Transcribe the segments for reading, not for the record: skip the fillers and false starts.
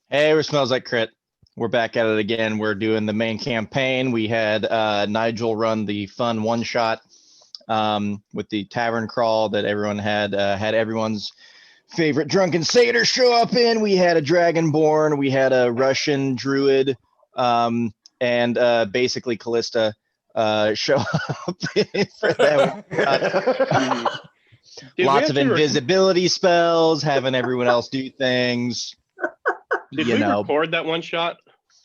Hey, it smells like crit. We're back at it again. We're doing the main campaign. We had Nigel run the fun one shot with the tavern crawl that everyone had everyone's favorite drunken satyr show up in. We had a dragonborn, we had a Russian druid, and basically Callista show up for that. Lots of invisibility spells, having everyone else do things. Did we record that one shot?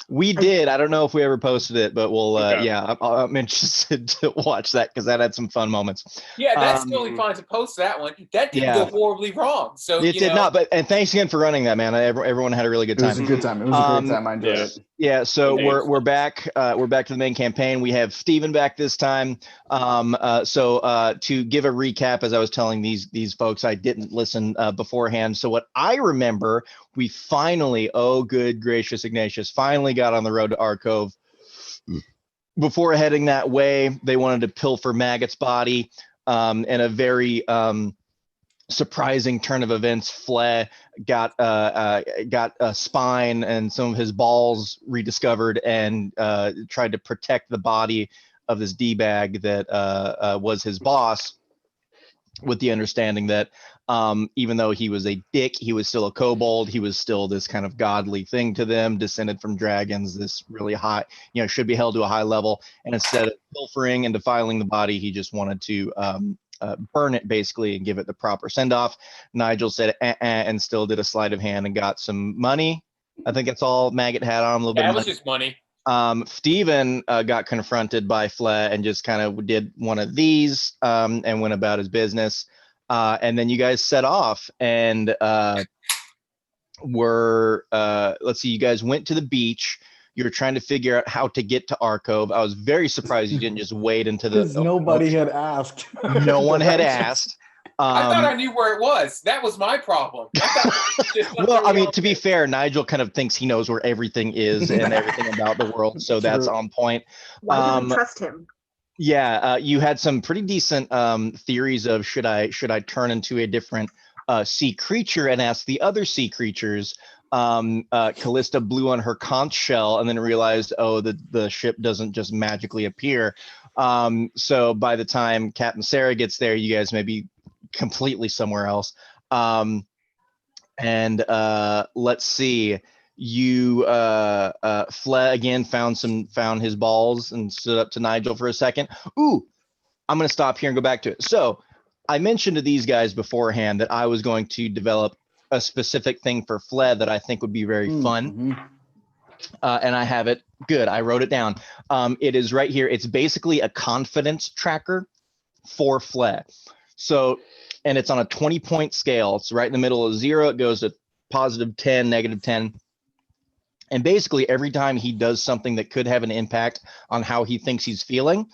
We did. I don't know if we ever posted it, but we'll, yeah, I'm interested to watch that because that had some fun moments. Yeah, that's totally fine to post that one. That didn't go horribly wrong. So it did not. But and thanks again for running that, man. Everyone had a really good time. It was a good time. It was a great time. I enjoyed it. Yeah. So we're back. We're back to the main campaign. We have Steven back this time. So to give a recap, as I was telling these folks, I didn't listen beforehand. So what I remember, we finally, oh good gracious Ignatius, finally got on the road to Arcove. Before heading that way, they wanted to pilfer Maggot's body. And a very surprising turn of events, Flea got a spine and some of his balls rediscovered and tried to protect the body of this D-bag that was his boss, with the understanding that even though he was a dick, he was still a kobold. He was still this kind of godly thing to them, descended from dragons, this really high, should be held to a high level. And instead of pilfering and defiling the body, he just wanted to burn it basically and give it the proper send-off. Nigel said and still did a sleight of hand and got some money. I think that's all Maggot had on him, a little bit of money. That was just money. Steven got confronted by Flea and just kind of did one of these and went about his business. And then you guys set off and let's see, you guys went to the beach. You were trying to figure out how to get to Arcove. I was very surprised you didn't just wade into the. Because nobody had asked. No one had asked. I thought I knew where it was. That was my problem. Well, I mean, to be fair, Nigel kind of thinks he knows where everything is and everything about the world, so that's on point. Why do we trust him? Yeah, you had some pretty decent theories of should I turn into a different sea creature and ask the other sea creatures. Callista blew on her conch shell and then realized, oh, the ship doesn't just magically appear. So by the time Captain Sarah gets there, you guys may be completely somewhere else. And let's see, you Flea again found his balls and stood up to Nigel for a second. Ooh, I'm gonna stop here and go back to it. So I mentioned to these guys beforehand that I was going to develop a specific thing for Flea that I think would be very fun. And I have it. Good, I wrote it down. It is right here. It's basically a confidence tracker for Flea. So, and it's on a 20-point scale. It's right in the middle of 0. It goes to +10, -10. And basically every time he does something that could have an impact on how he thinks he's feeling,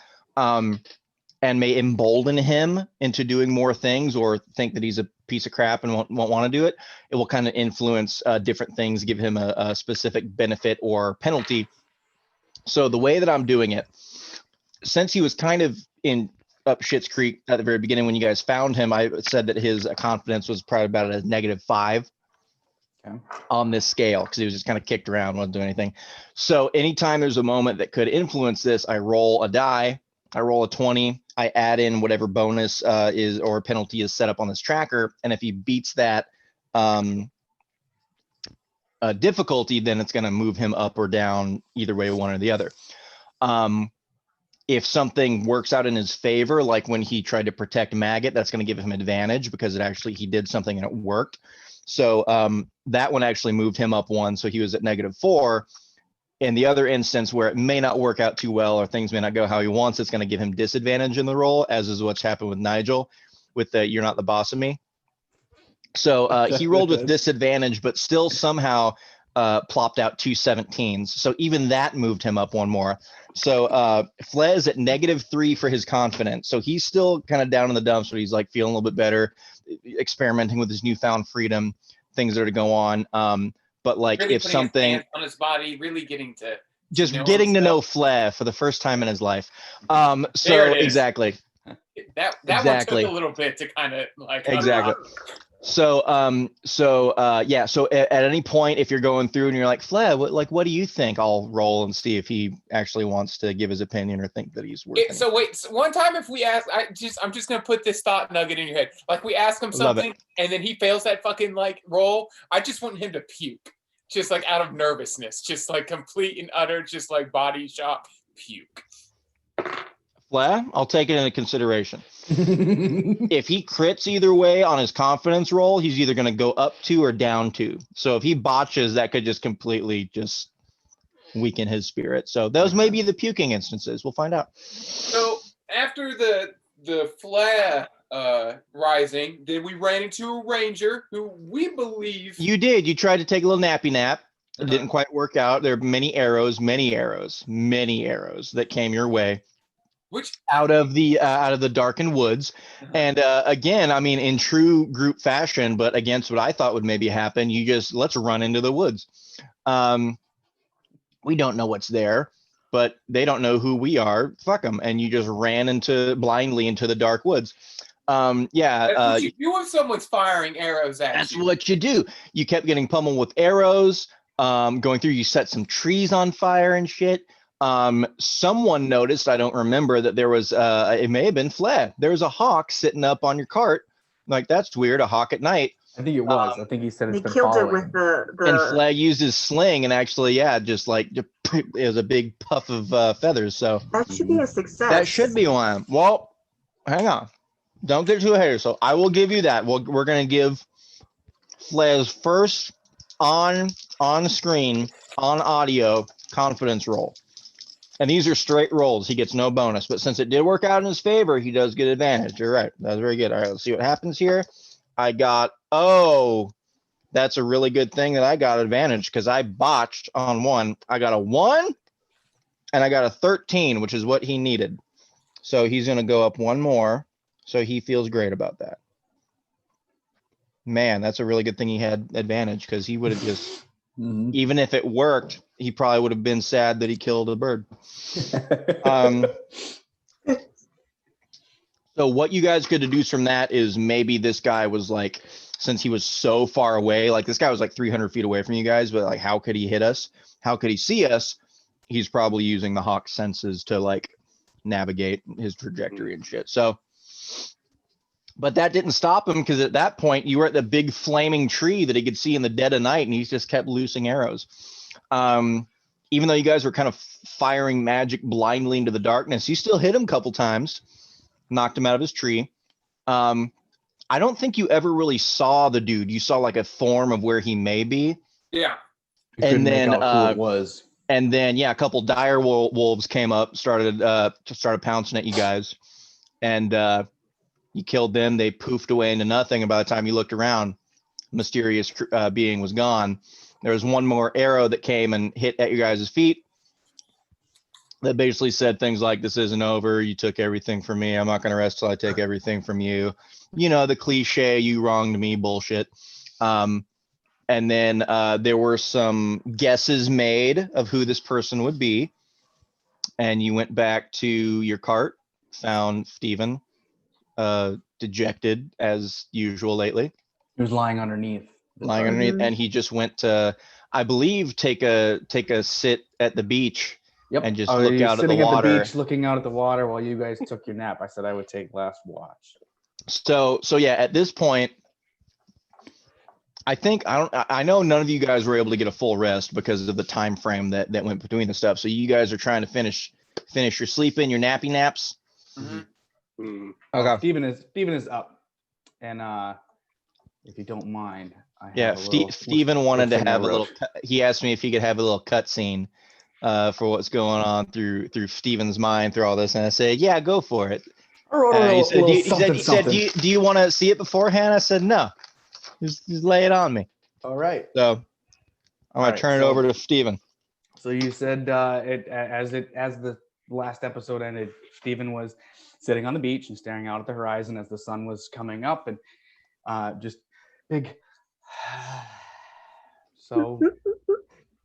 and may embolden him into doing more things or think that he's a piece of crap and won't want to do it, it will kind of influence different things, give him a specific benefit or penalty. So the way that I'm doing it, since he was kind of in up Schitt's Creek at the very beginning when you guys found him, I said that his confidence was probably about a -5 on this scale because he was just kind of kicked around, wasn't doing anything. So anytime there's a moment that could influence this, I roll a die. I roll a 20. I add in whatever bonus is or penalty is set up on this tracker, and if he beats that difficulty, then it's going to move him up or down, either way, one or the other. If something works out in his favor, like when he tried to protect Maggot, that's going to give him advantage because he did something and it worked. So that one actually moved him up 1, so he was at -4. In the other instance where it may not work out too well or things may not go how he wants, it's going to give him disadvantage in the roll, as is what's happened with Nigel with the "you're not the boss of me." So he rolled with disadvantage, but still somehow plopped out 2 17s. So even that moved him up 1 more. So Flea is at -3 for his confidence. So he's still kind of down in the dumps, but he's like feeling a little bit better, experimenting with his newfound freedom, things that are to go on. But like really if something on his body, really getting to know Flea for the first time in his life. So exactly. That one took a little bit to kind of like exactly. So at any point, if you're going through and you're like, Fled, what do you think? I'll roll and see if he actually wants to give his opinion or think that he's worth it. So wait, one time if we ask, I'm just gonna put this thought nugget in your head. Like we ask him something and then he fails that fucking like roll. I just want him to puke, just like out of nervousness, just like complete and utter, just like body shock, puke. Fled, I'll take it into consideration. If he crits either way on his confidence roll, he's either going to go up 2 or down 2. So if he botches, that could just completely just weaken his spirit. So those may be the puking instances. We'll find out. So after the flare rising, then we ran into a ranger who we believe you did. You tried to take a little nappy nap. It didn't quite work out. There are many arrows that came your way. Which out of the darkened woods. And again, I mean, in true group fashion, but against what I thought would maybe happen, you just let's run into the woods. We don't know what's there, but they don't know who we are. Fuck them. And you just ran blindly into the dark woods. That's what you do if someone's firing arrows at that's you. That's what you do. You kept getting pummeled with arrows. Going through, you set some trees on fire and shit. Someone noticed, I don't remember, that there was it may have been Fled. There was a hawk sitting up on your cart. Like, that's weird, a hawk at night. I think it was. I think he said it's They been killed falling. it with the And Fled used his sling and actually, just like it was a big puff of feathers. So that should be a success. that should be one. Well, hang on. Don't get too ahead. So I will give you that. We're gonna give Fled's first on screen, on audio confidence roll. And these are straight rolls. He gets no bonus. But since it did work out in his favor, he does get advantage. You're right. That's very good. All right, let's see what happens here. I got, that's a really good thing that I got advantage because I botched on one. I got a 1 and I got a 13, which is what he needed. So he's going to go up 1 more. So he feels great about that. Man, that's a really good thing he had advantage because he would have just... Even if it worked, he probably would have been sad that he killed a bird. So what you guys could deduce from that is maybe this guy was like, since he was so far away, like this guy was like 300 feet away from you guys, but like, how could he hit us? How could he see us? He's probably using the hawk senses to like navigate his trajectory and shit. So, but that didn't stop him because at that point you were at the big flaming tree that he could see in the dead of night, and he just kept loosing arrows. Even though you guys were kind of firing magic blindly into the darkness, you still hit him a couple times, knocked him out of his tree. I don't think you ever really saw the dude. You saw like a form of where he may be. Yeah. And then who it was. And then a couple dire wolves came up, started pouncing at you guys, and you killed them. They poofed away into nothing. And by the time you looked around, mysterious being was gone. There was one more arrow that came and hit at your guys' feet that basically said things like, "This isn't over. You took everything from me. I'm not going to rest till I take everything from you." You know, the cliche, "you wronged me" bullshit. And then there were some guesses made of who this person would be. And you went back to your cart, found Steven, dejected as usual lately. He was lying underneath. And he just went to, I believe, take a sit at the beach. Yep. And just look out at the water. At the beach, looking out at the water while you guys took your nap. I said I would take last watch. So yeah, at this point, I know none of you guys were able to get a full rest because of the time frame that went between the stuff. So you guys are trying to finish your sleeping, your nappy naps. Mm-hmm. Okay. Steven is up, and if you don't mind, Steven wanted to have a little. He asked me if he could have a little cut scene for what's going on through Steven's mind through all this, and I said, "Yeah, go for it." He said, "Do you want to see it beforehand?" I said, "No, just lay it on me." All right. So I'm gonna turn it over to Steven. So you said as the last episode ended, Steven was sitting on the beach and staring out at the horizon as the sun was coming up, and just big. So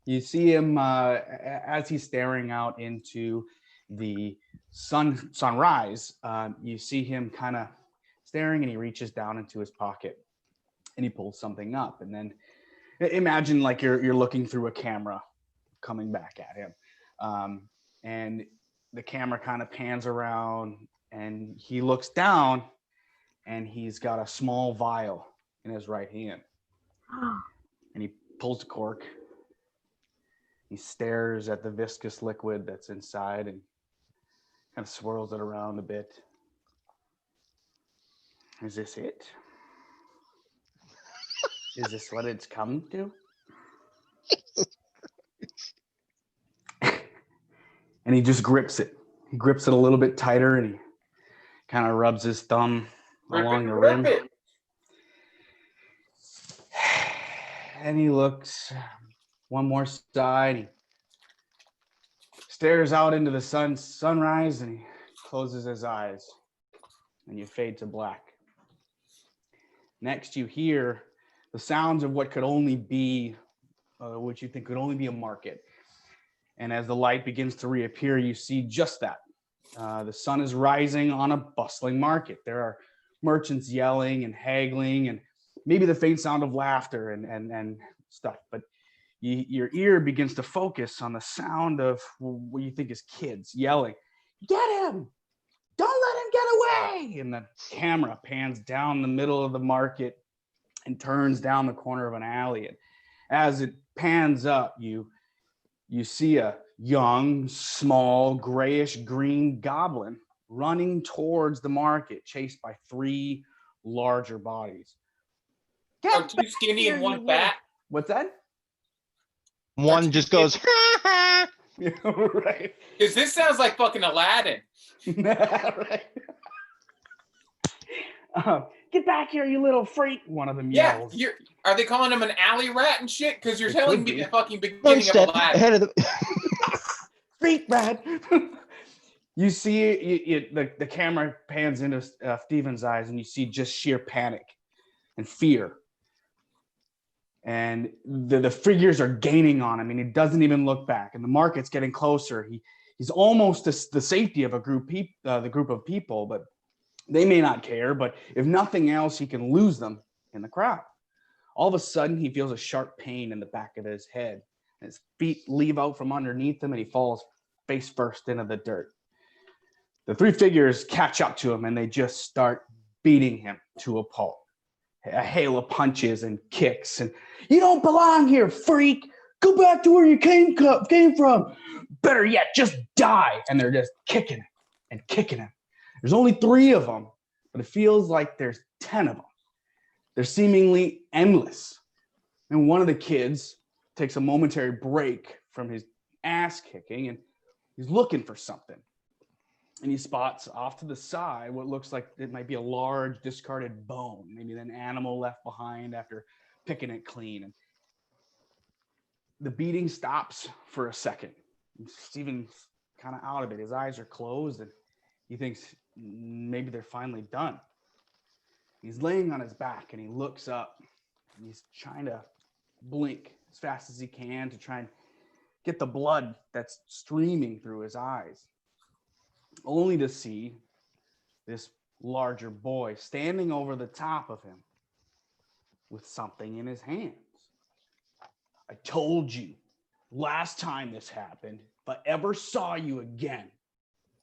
you see him as he's staring out into the sunrise. You see him kind of staring, and he reaches down into his pocket, and he pulls something up. And then imagine like you're looking through a camera coming back at him. And the camera kind of pans around and he looks down and he's got a small vial in his right hand. And he pulls the cork. He stares at the viscous liquid that's inside and kind of swirls it around a bit. Is this it? Is this what it's come to? And he just grips it. He grips it a little bit tighter and he kind of rubs his thumb along the rim. And he looks one more side. He stares out into the sunrise and he closes his eyes. And you fade to black. Next, you hear the sounds of what could only be, what you think could only be a market. And as the light begins to reappear, you see just that. The sun is rising on a bustling market. There are merchants yelling and haggling and maybe the faint sound of laughter and stuff. But your ear begins to focus on the sound of what you think is kids yelling, "Get him! Don't let him get away!" And the camera pans down the middle of the market and turns down the corner of an alley. And as it pans up, you see a young, small, grayish-green goblin running towards the market, chased by 3 larger bodies. Oh, 2 skinny and 1 fat? What's that? One just goes, Right. Because this sounds like fucking Aladdin. Right. Get back here, you little freak! One of them Yeah, yells. are they calling him an alley rat and shit? Because you're It telling could me be. the fucking one beginning of step Aladdin. ahead of the. Street rat. You see the camera pans into Steven's eyes and you see just sheer panic and fear. And the figures are gaining on him and he doesn't even look back. And the market's getting closer. He's almost the safety of the group of people, but they may not care. But if nothing else, he can lose them in the crowd. All of a sudden, he feels a sharp pain in the back of his head. And his feet leave out from underneath him and he falls face first into the dirt. The 3 figures catch up to him and they just start beating him to a pulp. A hail of punches and kicks and "You don't belong here, freak! Go back to where you came from! Better yet, just die!" And they're just kicking him and kicking him. There's only 3 of them, but it feels like there's 10 of them. They're seemingly endless. And one of the kids takes a momentary break from his ass kicking and he's looking for something. And he spots off to the side what looks like it might be a large discarded bone, maybe an animal left behind after picking it clean. And the beating stops for a second. Steven's kind of out of it. His eyes are closed and he thinks maybe they're finally done. He's laying on his back and he looks up and he's trying to blink as fast as he can to try and get the blood that's streaming through his eyes, only to see this larger boy standing over the top of him with something in his hands. "I told you last time this happened, if I ever saw you again,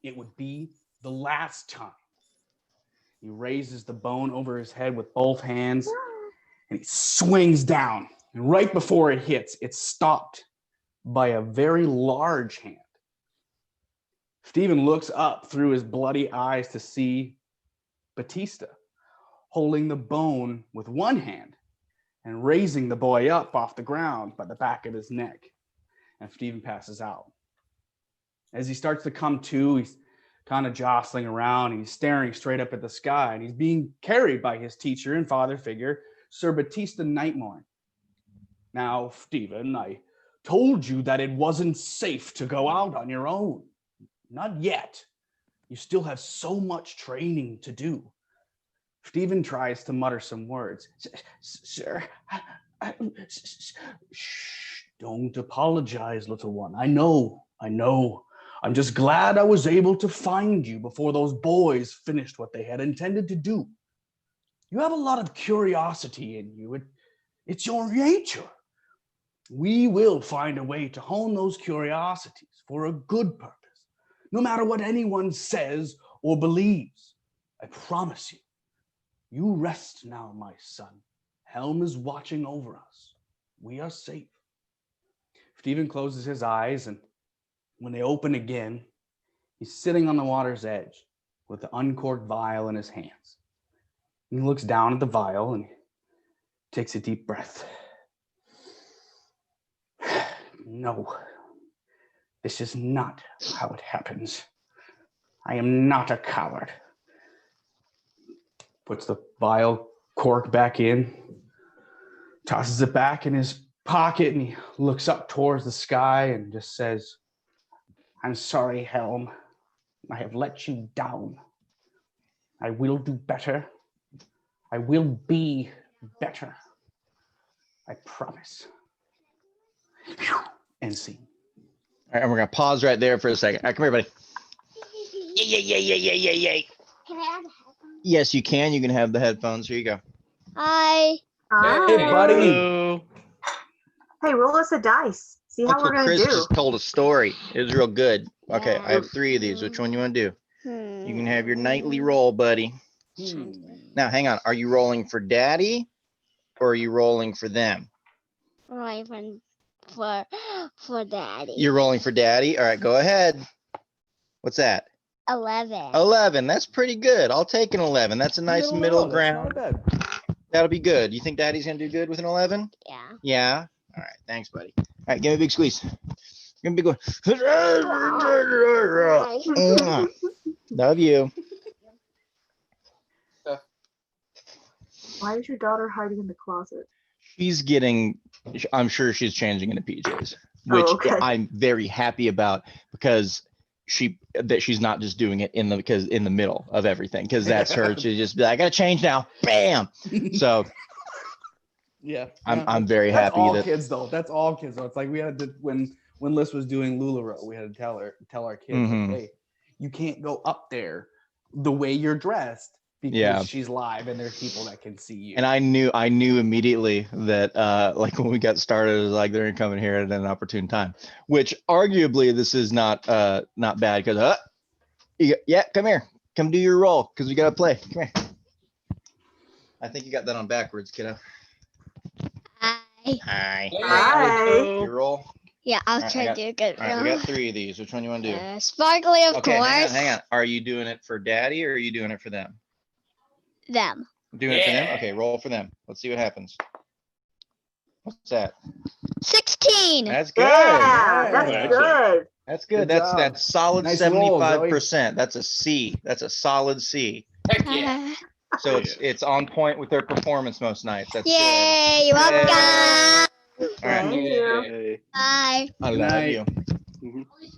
it would be the last time." He raises the bone over his head with both hands and he swings down. And right before it hits, it's stopped by a very large hand. Steven looks up through his bloody eyes to see Batista holding the bone with one hand and raising the boy up off the ground by the back of his neck. And Steven passes out. As he starts to come to, he's kind of jostling around and he's staring straight up at the sky and he's being carried by his teacher and father figure, Sir Batista Nightmorn. "Now, Steven, I told you that it wasn't safe to go out on your own. Not yet. You still have so much training to do." Steven tries to mutter some words. "Sir, shh, don't apologize, little one. I know. I'm just glad I was able to find you before those boys finished what they had intended to do. You have a lot of curiosity in you. It's your nature. We will find a way to hone those curiosities for a good purpose, no matter what anyone says or believes. I promise you. You rest now, my son. Helm is watching over us. We are safe. Stephen closes his eyes, and when they open again, he's sitting on the water's edge with the uncorked vial in his hands. He looks down at the vial and takes a deep breath. No, this is not how it happens. I am not a coward. Puts the vial cork back in, tosses it back in his pocket, and he looks up towards the sky and just says, I'm sorry, Helm. I have let you down. I will do better. I will be better. I promise. And scene. All right, and we're gonna pause right there for a second. All right, come here, buddy. Yay. Can I have the headphones? Yes, you can. You can have the headphones. Here you go. Hi. Hey, buddy. Hello. Hey, roll us a dice. See how Uncle we're gonna Chris do. just told a story. It was real good. Okay, I have Yeah. 3 of these. Which one you want to do? You You can have your nightly roll, buddy. Now, hang on. Are you rolling for Daddy, or are you rolling for them? Right for Daddy. You're rolling for Daddy. All right, go ahead. What's that? 11. 11. That's pretty good. I'll take an 11. That's a nice middle ground. That'll be good. You think Daddy's gonna do good with an 11? Yeah. Yeah. All right. Thanks, buddy. All right. Give me a big squeeze. Give me a big one. Love you. Why is your daughter hiding in the closet? She's getting. I'm sure she's changing into PJs, which okay. I'm very happy about because she's not just doing it in the middle of everything because that's her to just be like, I gotta change now. Bam. So Yeah. I'm very That's happy all that kids though. That's all kids though. It's like we had to when Liz was doing LuLaRoe, we had to tell our kids, Mhm. like, hey, you can't go up there the way you're dressed because Yeah. she's live and there's people that can see you. and I knew immediately that like when we got started, it was like they're coming here at an opportune time, which arguably this is not bad because yeah, come here, come do your role because we gotta play. Come here. I think you got that on backwards, kiddo. Hi. Hi. Hi. Your roll. Yeah, I'll Alright, try to do a good All right, we roll. got 3 of these. Which one you want to do? Sparkly, of Okay, course. hang on. Are you doing it for Daddy or are you doing it for them? Them. Doing it for them? Yeah. Okay, roll for them. Let's see what happens. What's that? 16. That's good. Yeah, that's Excellent. good. That's good. Good That's job. solid Nice roll, 75%. That's a C. That's a solid C. Heck yeah. So it's on point with their performance most nights. That's Yay, you're Yay. welcome. good. All right. Thank you. Hey. Bye. I Good love night. you.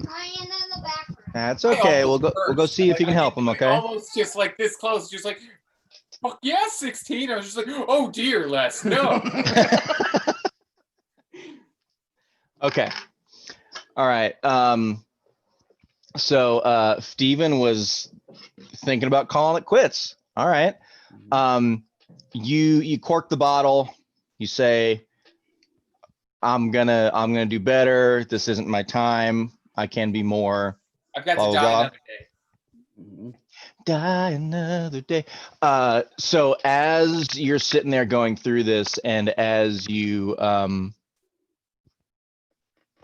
Crying in the background. That's I okay. almost We'll go burst. see if you can I help them, did, like, okay? Almost just like this close, just like, fuck yeah, 16. I was just like, oh dear, Les, no. Okay. All right. So Steven was thinking about calling it quits. All right. You cork the bottle. You say, I'm gonna do better. This isn't my time. I can be more. I've got Blah, to blah, die blah. another day. Mhm. Die another day. So as you're sitting there going through this, and as you oh,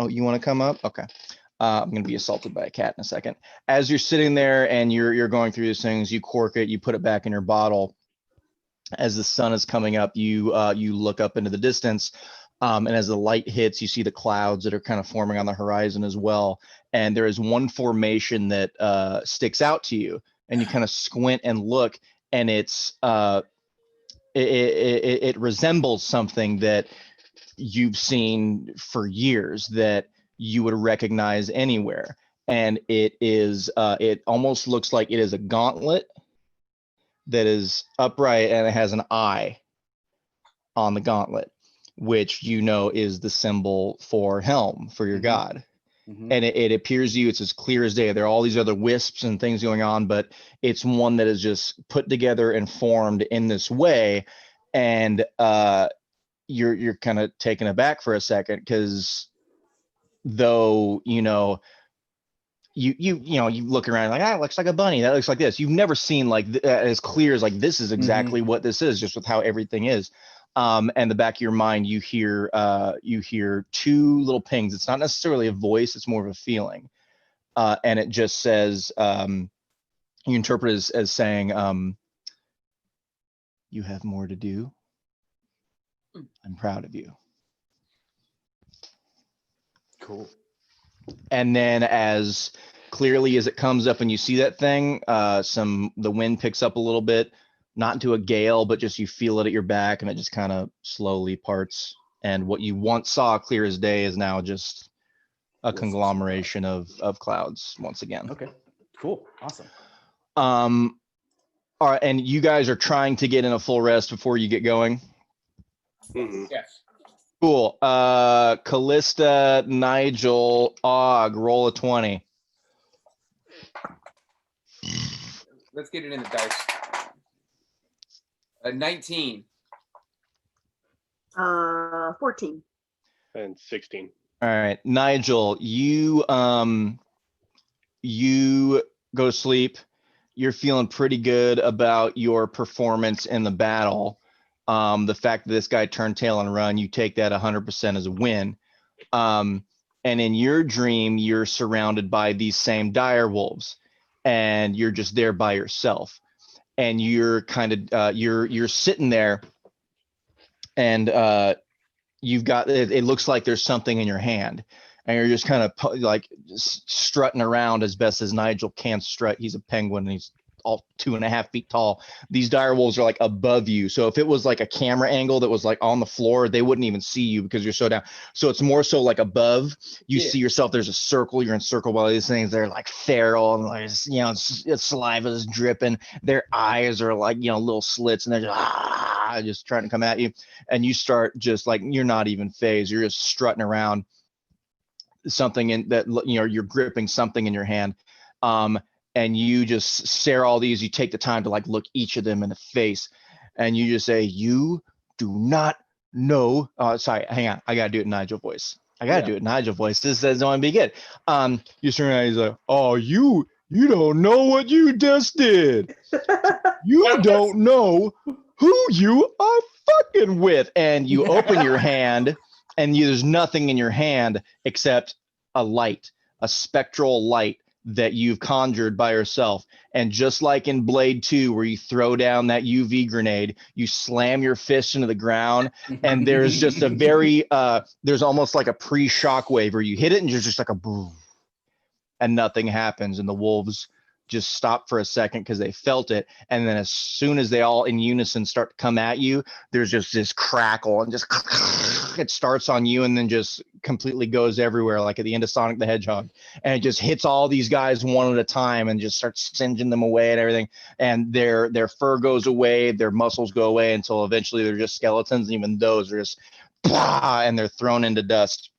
you want to come up? Okay. I'm gonna be assaulted by a cat in a second. As you're sitting there and you're going through these things, you cork it, you put it back in your bottle. As the sun is coming up, you look up into the distance, and as the light hits, you see the clouds that are kind of forming on the horizon as well. And there is one formation that sticks out to you, and you kind of squint and look, and it resembles something that you've seen for years that you would recognize anywhere. And it almost looks like it is a gauntlet that is upright and it has an eye on the gauntlet, which you know is the symbol for Helm, for your Mhm. god. and it appears to you it's as clear as day. There are all these other wisps and things going on, but it's one that is just put together and formed in this way. And you're kind of taken aback for a second, because though you look around like, it looks like a bunny, that looks like this. You've never seen like as clear as like this is exactly what this is, just with how everything is. And the back of your mind, you hear two little pings. It's not necessarily a voice, it's more of a feeling. And it just says, you interpret it as saying, you have more to do. I'm proud of you. Cool. And then as clearly as it comes up and you see that thing, the wind picks up a little bit, not into a gale, but just you feel it at your back, and it just kind of slowly parts. And what you once saw clear as day is now just a conglomeration of clouds once again. Okay, cool, awesome. All right, and you guys are trying to get in a full rest before you get going? Yes. Cool. Callista, Nigel, Og, roll a 20. Let's get it in the dice. 19. 14. And 16. All right, Nigel, you go to sleep. You're feeling pretty good about your performance in the battle. The fact that this guy turned tail and run, you take that 100% as a win. And in your dream, you're surrounded by these same dire wolves, and you're just there by yourself. And you're kind of you're sitting there, and you've got it looks like there's something in your hand, and you're just kind of like strutting around as best as Nigel can strut. He's a penguin, and he's all 2.5 feet tall. These dire wolves are like above you, so if it was like a camera angle that was like on the floor, they wouldn't even see you because you're so down. So it's more so like above you see yourself. There's a circle, you're encircled by these things. They're like feral, and like, it's saliva is dripping. Their eyes are like little slits, and they're just trying to come at you. And you start just like, you're not even phased, you're just strutting around something in that you're gripping something in your hand. And you just stare all these, you take the time to like look each of them in the face, and you just say, you do not know. Sorry, hang on. I got to do it in Nigel voice. Do it in Nigel voice. This doesn't want to be good. You turn around, he's like, oh, you don't know what you just did. You don't know who you are fucking with. And you open your hand, and there's nothing in your hand except a light, a spectral light that you've conjured by yourself. And just like in Blade 2, where you throw down that UV grenade, you slam your fist into the ground, and there's just a very there's almost like a pre-shock wave where you hit it and you're just like a boom, and nothing happens, and the wolves just stop for a second because they felt it. And then as soon as they all in unison start to come at you, there's just this crackle, and just it starts on you and then just completely goes everywhere, like at the end of Sonic the Hedgehog. And it just hits all these guys one at a time and just starts singeing them away and everything. And their fur goes away, their muscles go away, until eventually they're just skeletons. And even those are just blah, and they're thrown into dust.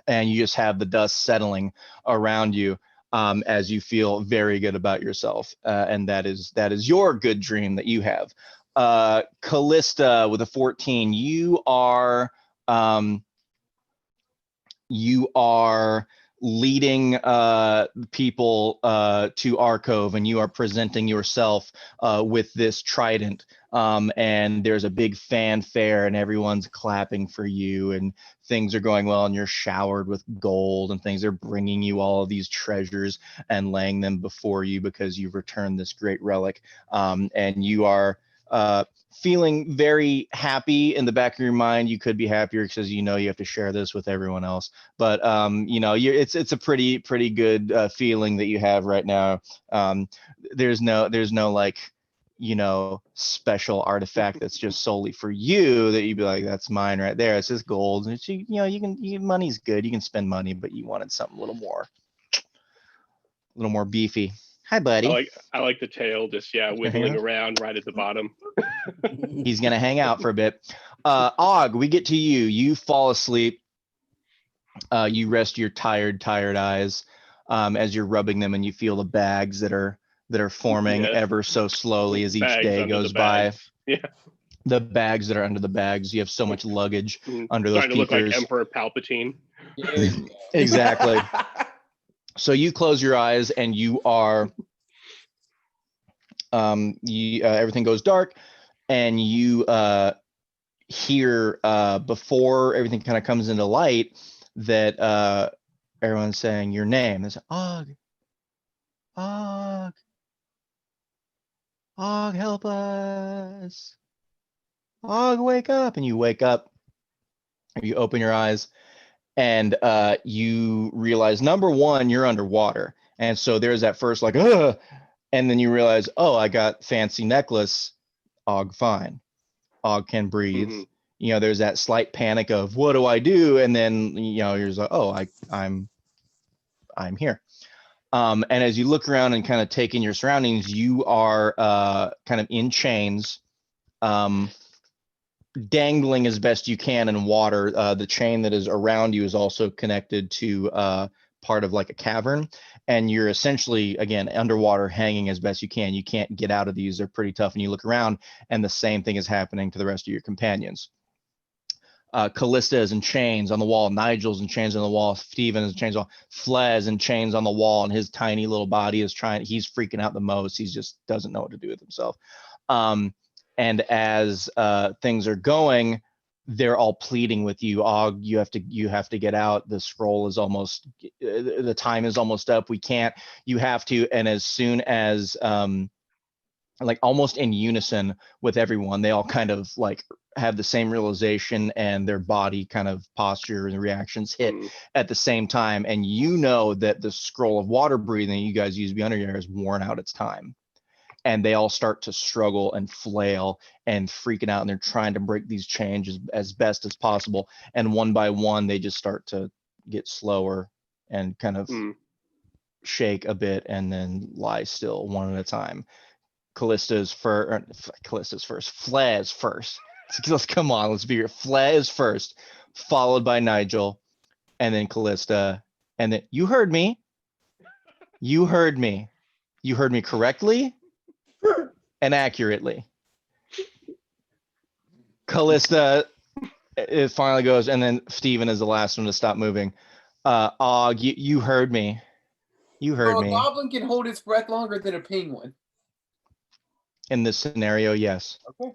And you just have the dust settling around you. As you feel very good about yourself, and that is your good dream that you have. Callista with a 14, you are leading people to Arcove, and you are presenting yourself with this trident, and there's a big fanfare, and everyone's clapping for you, and things are going well, and you're showered with gold and things. They're bringing you all of these treasures and laying them before you because you've returned this great relic, and you are feeling very happy. In the back of your mind, you could be happier because you have to share this with everyone else, but it's a pretty good feeling that you have right now. There's no like special artifact that's just solely for you that you'd be like, that's mine right there. It's just gold. And money's good, you can spend money, but you wanted something a little more beefy. Hi, buddy. I like the tail, just wiggling around right at the bottom. He's gonna hang out for a bit. Og, we get to you. You fall asleep. You rest your tired eyes as you're rubbing them, and you feel the bags that are forming Yeah. ever so slowly as each Bags day under the goes by. bags. Yeah. The bags that are under the bags. You have so much luggage under those Starting to look like peepers. Emperor Palpatine. Yeah. Exactly. So you close your eyes and you are, everything goes dark, and you hear before everything kind of comes into light that everyone's saying your name. It's Og, Og, Og, help us. Og, wake up. And you wake up, you open your eyes, and you realize, number one, you're underwater. And so there's that first like, ugh, and then you realize, oh, I got fancy necklace. Og, fine. Og can breathe. Mhm. You know, there's that slight panic of what do I do? And then, you know, you're just like, oh, I'm here. And as you look around and kind of take in your surroundings, you are kind of in chains, dangling as best you can in water. The chain that is around you is also connected to part of like a cavern, and you're essentially, again, underwater, hanging as best you can. You can't get out of these. They're pretty tough. And you look around, and the same thing is happening to the rest of your companions. Callista is in chains on the wall. Nigel's in chains on the wall. Steven is in chains on. Flea is in chains on the wall, and his tiny little body is he's freaking out the most. He just doesn't know what to do with himself. And as things are going, they're all pleading with you. Og, you have to get out. The scroll is almost, the time is almost up. We can't. You have to. And as soon as like almost in unison with everyone, they all kind of like have the same realization, and their body kind of posture and reactions hit at the same time. And you know that the scroll of water breathing you guys use to be under here has worn out its time. And they all start to struggle and flail and freaking out, and they're trying to break these chains as best as possible. And one by one, they just start to get slower and kind of shake a bit, and then lie still one at a time. Callista's first. Flea is first. Come on, let's be here. Flea is first, followed by Nigel, and then Callista, and then you heard me. You heard me. You heard me correctly and accurately. Callista, it finally goes, and then Steven is the last one to stop moving. Og, you heard me. You heard A me. goblin can hold its breath longer than a penguin. In this scenario, yes. Okay.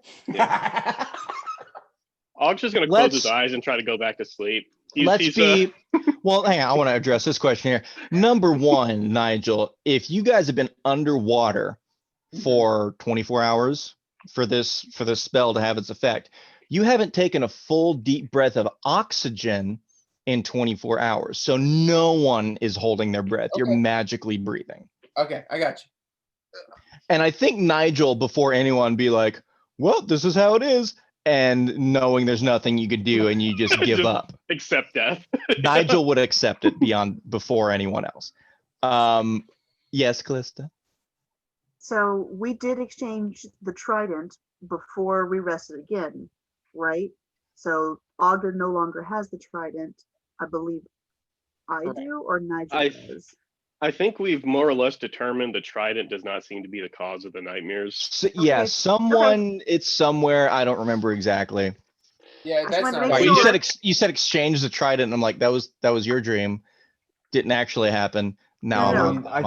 Og's just gonna close his eyes and try to go back to sleep. Well, hang on. I want to address this question here. Number one, Nigel, if you guys have been underwater for 24 hours for this spell to have its effect, you haven't taken a full deep breath of oxygen in 24 hours. So no one is holding their breath. Okay. You're magically breathing. Okay, I got you. And I think Nigel, before anyone, be like, well, this is how it is. And knowing there's nothing you could do, and you just give up. Accept death. Nigel would accept it before anyone else. Yes, Callista? So we did exchange the trident before we rested again, right? So Ogden no longer has the trident. I believe I do, or Nigel does. I think we've more or less determined the trident does not seem to be the cause of the nightmares. So, yeah, it's somewhere. I don't remember exactly. Yeah, that's not Right, right. you said exchange the trident, and I'm like, that was your dream. Didn't actually happen. Now I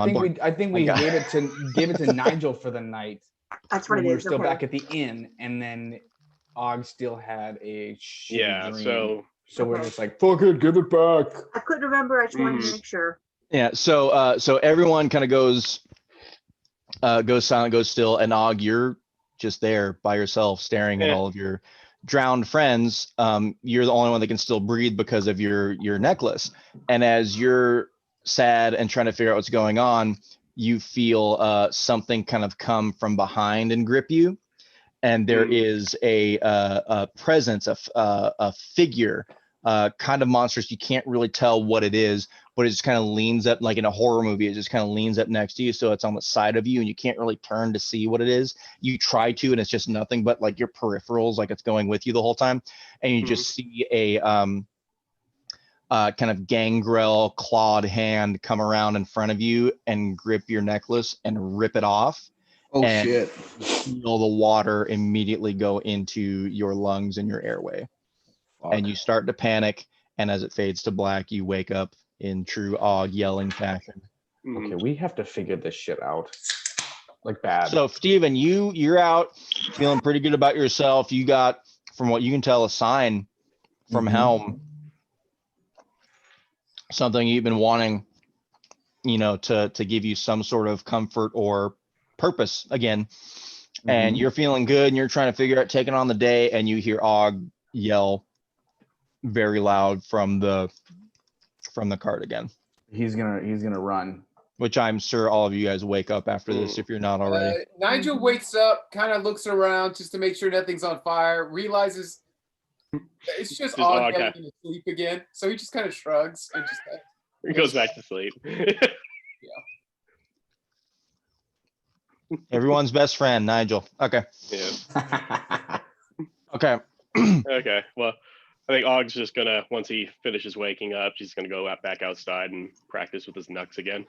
think we gave it to Nigel for the night. That's what it is. We were still back at the inn, and then Og still had a shitty dream. So we're just like, fuck it, give it back. I couldn't remember. I just wanted to make sure. Yeah. So everyone kind of goes silent, goes still, and Og, you're just there by yourself, staring at all of your drowned friends. You're the only one that can still breathe because of your necklace. And as you're sad and trying to figure out what's going on, you feel something kind of come from behind and grip you. And there is a presence, a figure, kind of monstrous. You can't really tell what it is, but it just kind of leans up, like in a horror movie. It just kind of leans up next to you, so it's on the side of you, and you can't really turn to see what it is. You try to, and it's just nothing but like your peripherals, like it's going with you the whole time. And you just see kind of gangrel clawed hand come around in front of you and grip your necklace and rip it off. Oh And shit. feel the water immediately go into your lungs and your airway. And you start to panic. And as it fades to black, you wake up in true Og yelling fashion. Okay, we have to figure this shit out. Like bad. So Steven, you're out feeling pretty good about yourself. You got, from what you can tell, a sign from Helm. Something you've been wanting, to give you some sort of comfort or purpose again. And you're feeling good and you're trying to figure out taking on the day, and you hear Og yell very loud from the cart again. He's gonna run. Which I'm sure all of you guys wake up after this if you're not already. Nigel wakes up, kind of looks around just to make sure nothing's on fire, realizes it's just Og going to sleep again. So he just kind of shrugs and just he goes back to sleep. Everyone's best friend, Nigel. Okay. Yeah. Okay. Okay. Well, I think Og's just gonna, once he finishes waking up, he's gonna go back outside and practice with his knucks again.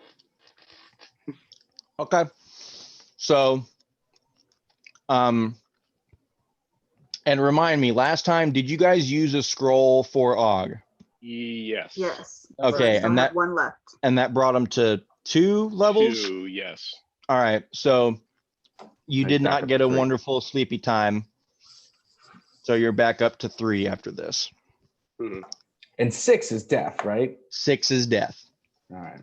Okay. So, and remind me, last time, did you guys use a scroll for Og? Yes. Yes. Okay, So I and have that one left. and that brought him to 2 levels. 2, yes. All right. So you He's did back not up get to a 3. wonderful sleepy time. So you're back up to 3 after this. Mhm. And 6 is death, right? 6 is death. All right.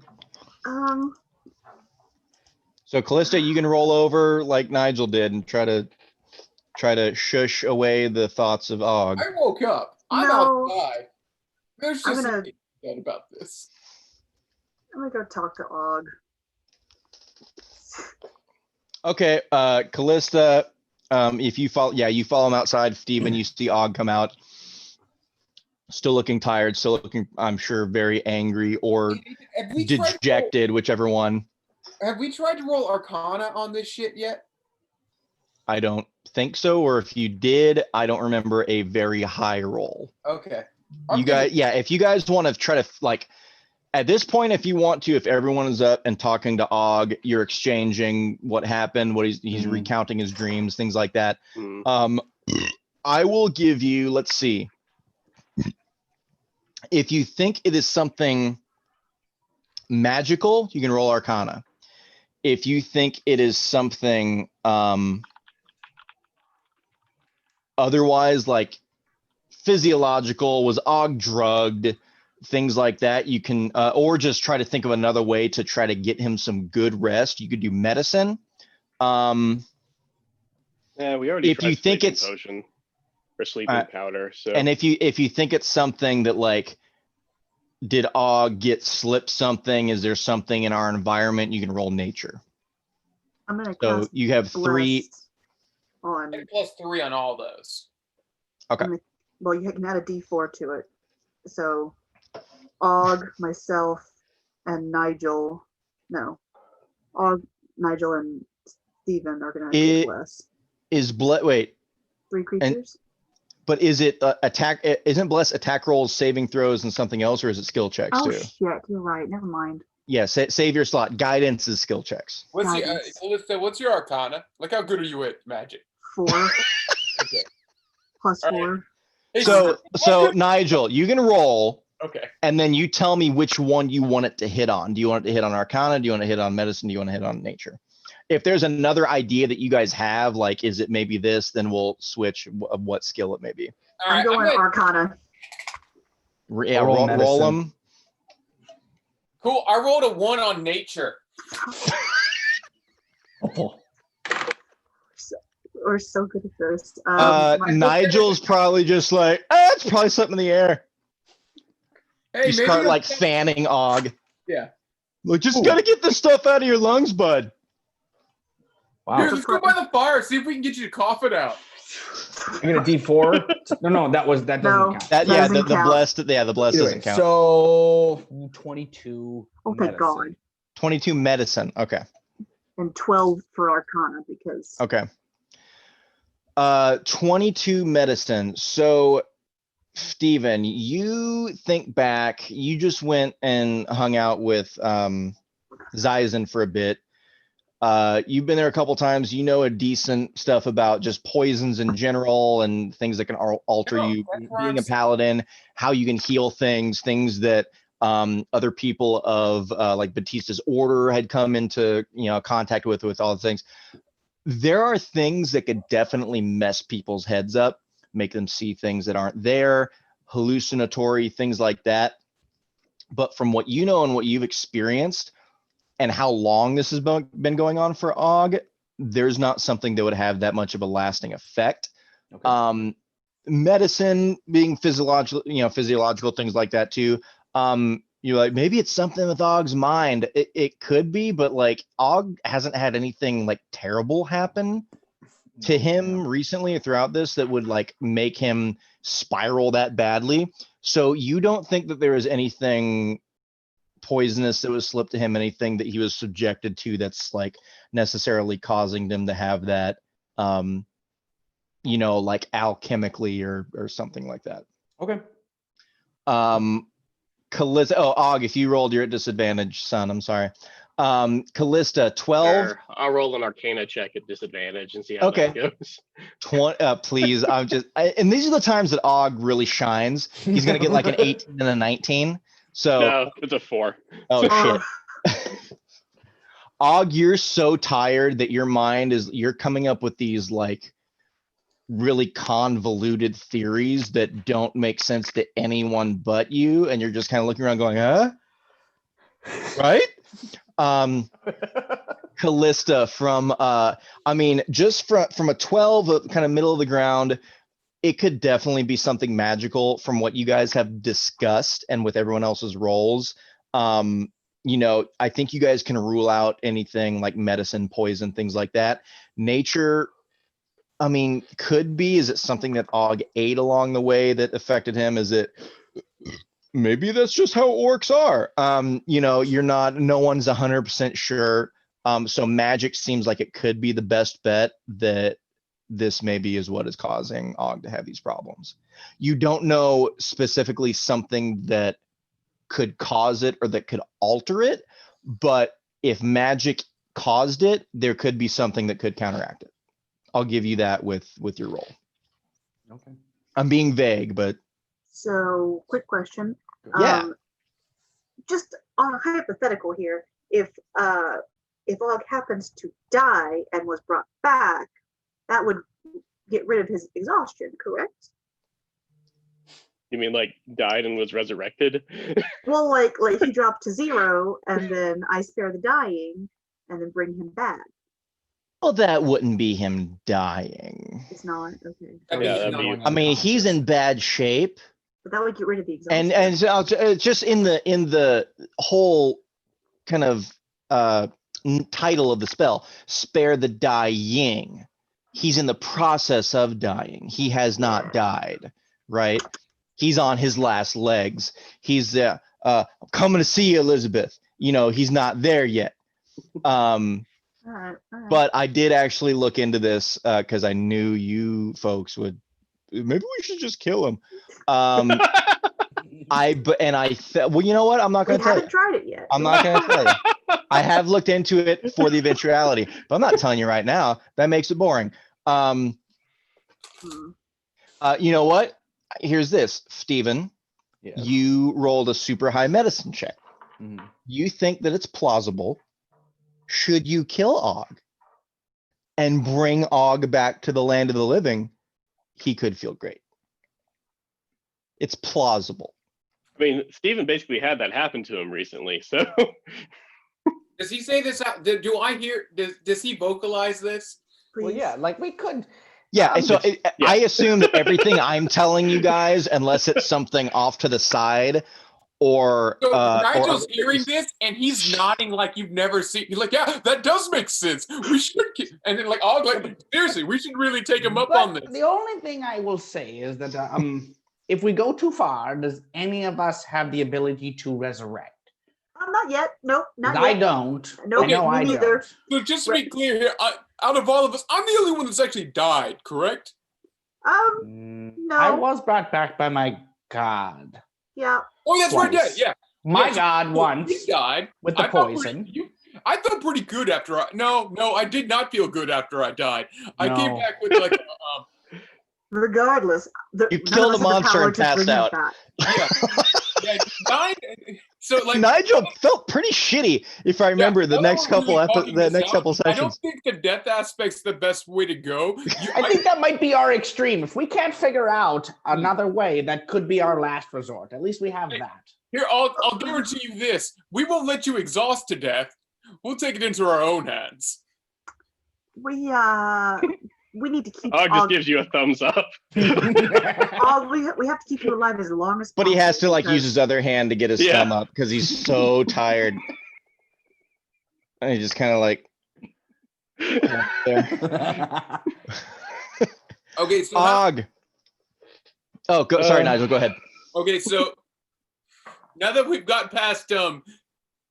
So Callista, you can roll over like Nigel did and try to shush away the thoughts of Og. I woke up. I'm No. outside. There's I'm just gonna- something bad about this. I'm gonna go talk to Og. Okay, Callista, if you follow, you follow him outside, Steven, you see Og come out, still looking tired, still looking, I'm sure, very angry or Have we tried to roll- dejected, whichever one. Have we tried to roll Arcana on this shit yet? I don't think so, or if you did, I don't remember a very high roll. Okay. You guys, if you guys want to try to, like, at this point, if you want to, if everyone is up and talking to Og, you're exchanging what happened, what he's recounting his dreams, things like that. I will give you, let's see. If you think it is something magical, you can roll Arcana. If you think it is something otherwise, like physiological, was Og drugged, things like that, you can, or just try to think of another way to try to get him some good rest. You could do medicine. Yeah, we already If tried you think sleeping it's- potion or sleeping powder. So And if you think it's something that, like, did Og get slipped something? Is there something in our environment? You can roll nature. I'm gonna So cast you have 3. Blessed on. +3 on all those. Okay. Well, you can add a D4 to it. So Og, myself, and Nigel. No, Og, Nigel, and Steven are gonna get bless. Is wait, 3 creatures. but is it attack? Isn't bless attack rolls, saving throws, and something else, or is it skill checks Oh too? shit, you're right. Never mind. Yeah, save your slot. Guidance is skill checks. What's your Guidance. Calista, what's your Arcana? Like, how good are you at magic? 4 Okay. plus All right. 4. Hey, So Nigel, you can roll, okay. and then you tell me which one you want it to hit on. Do you want it to hit on Arcana? Do you want to hit on medicine? Do you want to hit on nature? If there's another idea that you guys have, like, is it maybe this, then we'll switch of what skill it may be. All right, I'm going gonna- Arcana. Yeah, Roll roll medicine. them. Cool. I rolled a 1 on nature. Oh. We're so good at this. Nigel's probably just like, it's probably something in the air. Hey, You start maybe like fanning Og. Yeah. Like, just gotta get this stuff out of your lungs, bud. Wow. Here, let's go by the fire. See if we can get you to cough it out. You get a D4? No, that doesn't No. count. That Doesn't the count. blessed, the blessed Either doesn't way, count. So 22. Oh, thank medicine. God. 22 medicine. Okay. And 12 for Arcana because Okay. 22 medicine. So Steven, you think back, you just went and hung out with Zyzen for a bit. You've been there a couple times. You know a decent stuff about just poisons in general and things that can alter you. Being a paladin, how you can heal things that other people of like Batista's order had come into contact with all the things. There are things that could definitely mess people's heads up, make them see things that aren't there, hallucinatory things like that. But from what you know and what you've experienced and how long this has been going on for Og, there's not something that would have that much of a lasting effect. Okay. Medicine being physiological things like that too. You're like, maybe it's something with Og's mind. It could be, but like Og hasn't had anything like terrible happen to him recently or throughout this that would like make him spiral that badly. So you don't think that there is anything poisonous that was slipped to him, anything that he was subjected to that's like necessarily causing them to have that, like alchemically or something like that. Okay. Callista, Og, if you rolled, you're at disadvantage, son. I'm sorry. Callista, 12. Sure. I'll roll an Arcana check at disadvantage and see how that goes. 20, please. And these are the times that Og really shines. He's gonna get like an 18 and a 19. So no, it's a 4. Oh shit. Og, you're so tired that you're coming up with these like really convoluted theories that don't make sense to anyone but you, and you're just kind of looking around going, huh? Right? Callista, from just from a 12, kind of middle of the ground, it could definitely be something magical from what you guys have discussed and with everyone else's roles. I think you guys can rule out anything like medicine, poison, things like that. Nature, could be. Is it something that Og ate along the way that affected him? Is it maybe that's just how orcs are? No one's 100% sure. So magic seems like it could be the best bet that this maybe is what is causing Og to have these problems. You don't know specifically something that could cause it or that could alter it, but if magic caused it, there could be something that could counteract it. I'll give you that with your roll. Okay. I'm being vague, but. So, quick question. Yeah. Just on a hypothetical here, if Og happens to die and was brought back, that would get rid of his exhaustion, correct? You mean like died and was resurrected? Well, like he dropped to 0, and then I spare the dying, and then bring him back. Well, that wouldn't be him dying. It's not? Okay. He's in bad shape. But that would get rid of the exhaustion. And so just in the whole kind of title of the spell, spare the dying. He's in the process of dying. He has not died, right? He's on his last legs. He's coming to see you, Elizabeth. He's not there yet. All right. But I did actually look into this because I knew you folks would. Maybe we should just kill him. Well, you know what? I'm not going to tell you. We haven't tried it yet. I'm not going to tell you. I have looked into it for the eventuality, but I'm not telling you right now. That makes it boring. You know what? Here's this, Steven. Yeah. You rolled a super high medicine check. Mhm. You think that it's plausible. Should you kill Og and bring Og back to the land of the living, he could feel great. It's plausible. Steven basically had that happen to him recently, so. Does he say this out? Do I hear, does he vocalize this? Please. Well, yeah, like we could. Yeah, I assume that everything I'm telling you guys, unless it's something off to the side, or so Nigel's hearing this and he's nodding like you've never seen. He's like, yeah, that does make sense. We should, and then like, seriously, we should really take him up on this. The only thing I will say is that if we go too far, does any of us have the ability to resurrect? Not yet. Nope, not yet. I don't. Nope, no, I neither. don't. So just to be clear here, out of all of us, I'm the only one that's actually died, correct? I No. was brought back by my god. Yeah. Oh, that's right. Twice. Yeah. My Yeah, so- god so once he died with the I felt poison. I felt pretty good after I. No, I did not feel good after I died. I came No. back with like, Regardless, You none killed of a us had the monster power and to bring passed him out. back. yeah, 9. So like Nigel felt pretty shitty, if I remember the now that next we're couple really talking the this next out, couple I don't sessions. think the death aspect's the best way to go. I think that might be our extreme. If we can't figure out another way, that could be our last resort. At least we have that. Here, I'll guarantee you this: we won't let you exhaust to death. We'll take it into our own hands. We need to keep Og just Og, gives you a thumbs up. Og, we have to keep you alive as long as But possible. he has to like use because his other hand to get his Yeah. thumb up because he's so tired. And he just kind of like there. Okay, so Og. Oh, sorry, Uh, Nigel. Go ahead. okay, so now that we've got past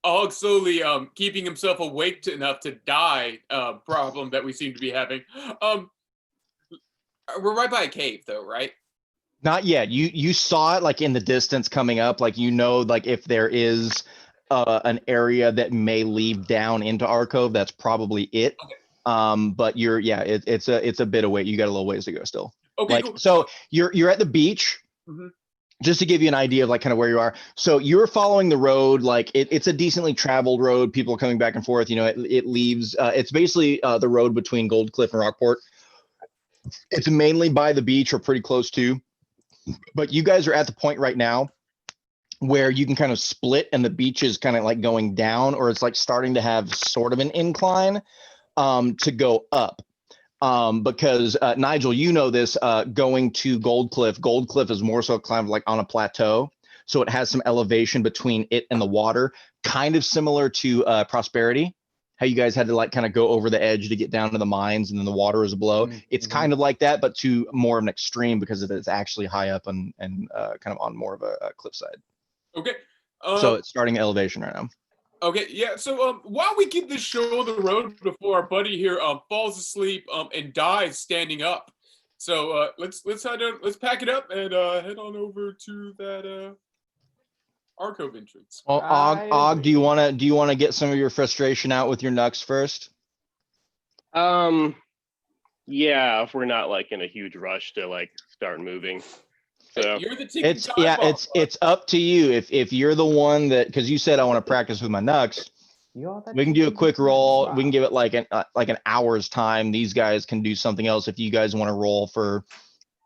Og slowly keeping himself awake enough to die problem that we seem to be having, we're right by a cave though, right? Not yet. You saw it like in the distance coming up, like like if there is an area that may lead down into our cove, that's probably it. Okay. But it's a bit away. You got a little ways to go still. Okay, Like cool. so you're at the beach. Mhm. Just to give you an idea of like kind of where you are. So you're following the road, like it's a decently traveled road. People are coming back and forth. It leaves. It's basically the road between Gold Cliff and Rockport. It's mainly by the beach or pretty close to. But you guys are at the point right now where you can kind of split and the beach is kind of like going down, or it's like starting to have sort of an incline to go up. Because Nigel, you know this, going to Gold Cliff is more so kind of like on a plateau. So it has some elevation between it and the water, kind of similar to Prosperity, how you guys had to like kind of go over the edge to get down to the mines and then the water is below. It's kind of like that, but to more of an extreme because it's actually high up and kind of on more of a cliffside. Okay. So it's starting elevation right now. Okay, yeah. So while we keep this show on the road before our buddy here falls asleep and dies standing up, so let's pack it up and head on over to that Arcove entrance. Well, Og, do you want to get some of your frustration out with your Nux first? Yeah, if we're not like in a huge rush to like start moving. So You're the ticking It's time yeah, bomb, it's up to you. If you're the one that, because you said I want to practice with my Nux, we can do a quick roll. We can give it like an hour's time. These guys can do something else if you guys want to roll for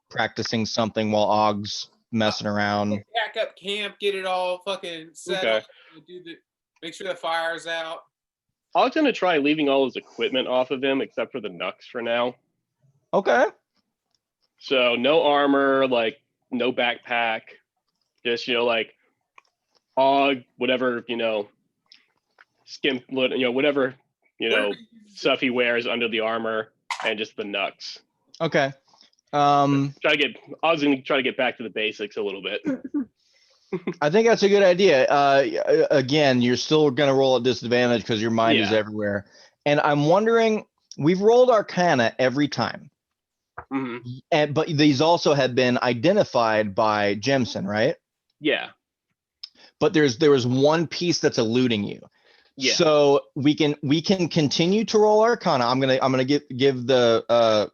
practicing something while Og's messing around. Pack up camp, get it all fucking set Okay. up, make sure the fire's out. I was gonna try leaving all his equipment off of him except for the Nux for now. Okay. So no armor, like no backpack, just like Og, whatever skimp, whatever stuff he wears under the armor, and just the Nux. Okay. I was gonna try to get back to the basics a little bit. I think that's a good idea. Again, you're still gonna roll at disadvantage because your mind is Yeah. everywhere. And I'm wondering, we've rolled Arcana every time. Mhm. But these also have been identified by Jemison, right? Yeah. But there was one piece that's eluding you. Yeah. So we can continue to roll Arcana. I'm gonna give the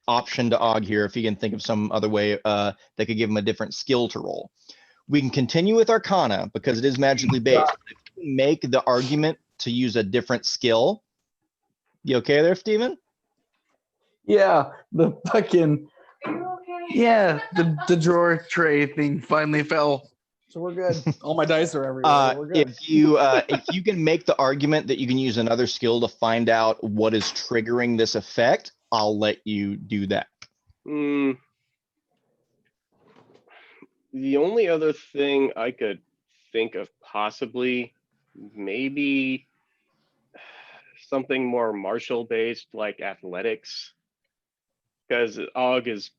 option to Og here if he can think of some other way that could give him a different skill to roll. We can continue with Arcana because it is magically based. If you can make the argument to use a different skill. You okay there, Steven? Yeah, the fucking the drawer tray thing finally fell. So we're good. All my dice are everywhere. We're good. If you can make the argument that you can use another skill to find out what is triggering this effect, I'll let you do that. The only other thing I could think of possibly maybe something more martial based like athletics, because Og is,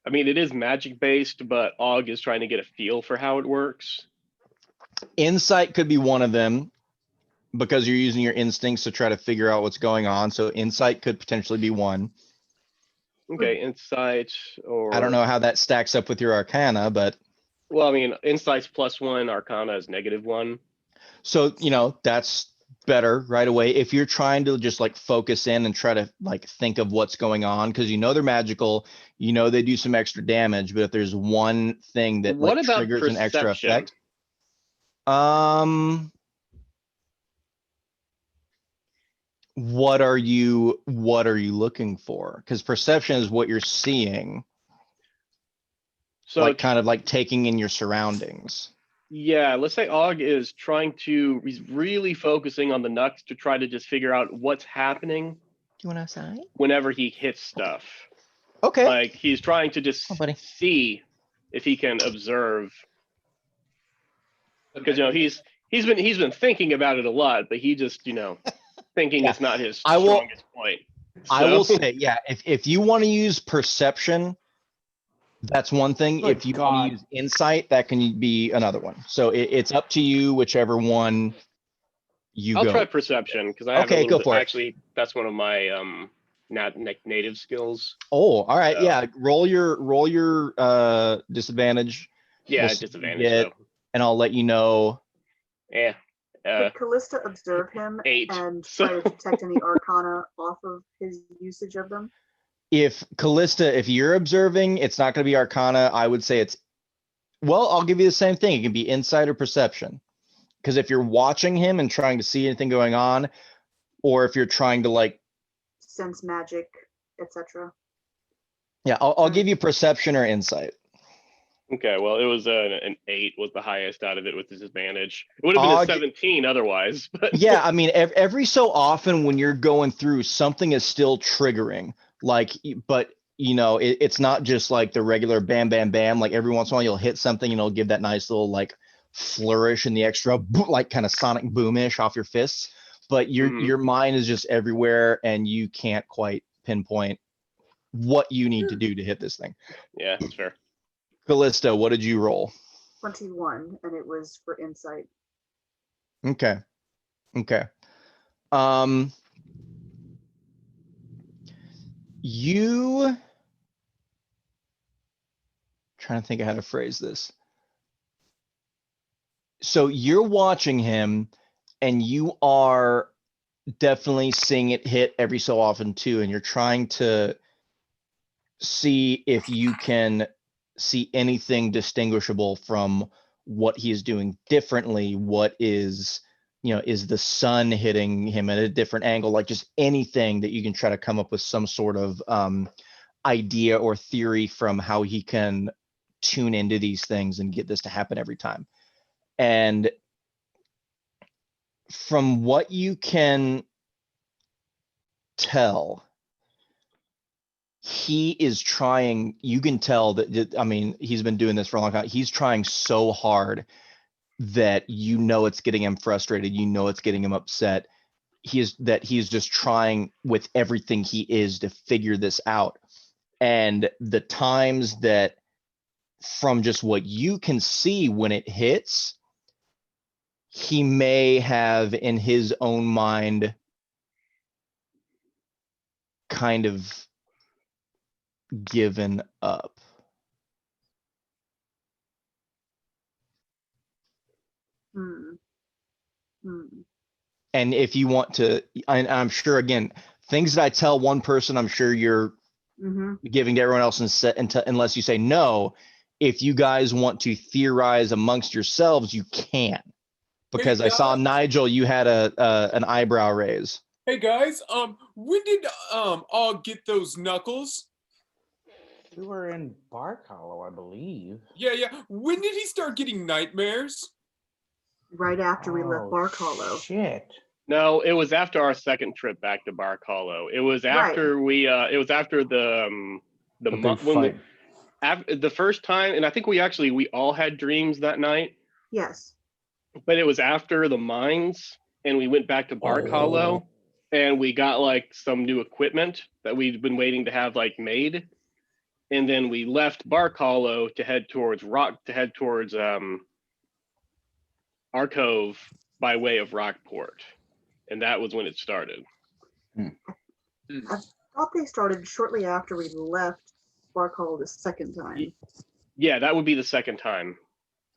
it is magic based, but Og is trying to get a feel for how it works. Insight could be one of them because you're using your instincts to try to figure out what's going on. So insight could potentially be one. Okay, insight or I don't know how that stacks up with your Arcana, but Well, I mean, insight's +1, Arcana is -1. so that's better right away. If you're trying to just like focus in and try to like think of what's going on, because they're magical, they do some extra damage, but if there's one thing that What like about triggers an extra perception? effect, what are you looking for? Because perception is what you're seeing, So like kind of like taking in your surroundings. yeah, let's say Og is he's really focusing on the Nux to try to just figure out what's happening Do you want outside? whenever he hits stuff. Okay. Like he's trying to just Oh, buddy. see if he can observe, because he's been thinking about it a lot, but he just thinking Yeah. is not his I will- strongest point. I will So- say, yeah, if you want to use perception, that's one thing. Good If you God. want to use insight, that can be another one. So it's up to you, whichever one you I'll go. try perception because I have Okay, a little go bit. for it. Actually, that's one of my native skills. Oh, all right. So- Yeah. Roll your disadvantage. Yeah, We'll see what you disadvantage get, though. and I'll let you know. Yeah. Could Callista observe him 8. and So- try to detect any arcana off of his usage of them? If Callista, if you're observing, it's not going to be Arcana. I would say I'll give you the same thing. It can be insight or perception. Because if you're watching him and trying to see anything going on, or if you're trying to like, Sense magic, etc. yeah, I'll give you perception or insight. Okay, well, it was an 8 was the highest out of it with disadvantage. It would have been a Og- 17 otherwise. But Yeah, I mean, every so often when you're going through, something is still triggering. Like, but it's not just like the regular bam, bam, bam. Like every once in a while you'll hit something and it'll give that nice little like flourish and the extra like kind of sonic boomish off your fists. But your mind is just everywhere and you can't quite pinpoint what you need to do to hit this thing. yeah, that's fair. Callisto, what did you roll? 21, and it was for insight. Okay. You trying to think of how to phrase this. So you're watching him and you are definitely seeing it hit every so often too, and you're trying to see if you can see anything distinguishable from what he is doing differently. What is is the sun hitting him at a different angle? Like just anything that you can try to come up with some sort of idea or theory from how he can tune into these things and get this to happen every time. And from what you can tell, he is trying, you can tell that, I mean, he's been doing this for a long time. He's trying so hard that it's getting him frustrated. It's getting him upset. He's just trying with everything he is to figure this out. And the times that, from just what you can see when it hits, he may have in his own mind kind of given up. Hmm. And if you want to, I'm sure, again, things that I tell one person, I'm sure you're giving to everyone else unless you say no. If you guys want to theorize amongst yourselves, you can. Because I saw Nigel, you had an eyebrow raise. Hey guys, when did all get those knuckles? We were in Bark Hollow, I believe. Yeah. When did he start getting nightmares? Right after we left Oh, Bark Hollow. Shit. No, it was after our second trip back to Bark Hollow. It was after it was after the first time, and I think we all had dreams that night. Yes. But it was after the mines, and we went back to Bark Hollow, and we got like some new equipment that we'd been waiting to have like made, and then we left Bark Hollow to head towards our cove by way of Rockport, and that was when it started. thought they started shortly after we left Bark Hollow the second time. Yeah, that would be the second time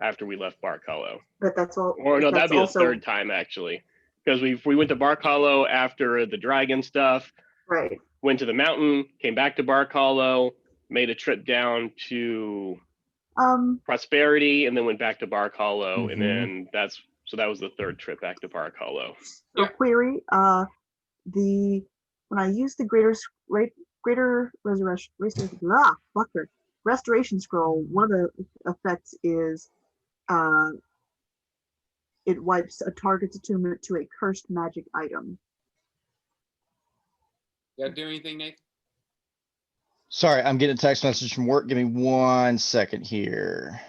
after we left Bark Hollow. But that's all. Or no, that's that'd be also, the third time actually, because we went to Bark Hollow after the dragon stuff, Right. went to the mountain, came back to Bark Hollow, made a trip down to Prosperity, and then went back to Bark Hollow, and then that was the third trip back to Bark Hollow. So Yeah. query, when I use the greater restoration scroll, one of the effects is it wipes a target's attunement to a cursed magic item. You gotta do anything, Nate? Sorry, I'm getting a text message from work. Give me 1 second here.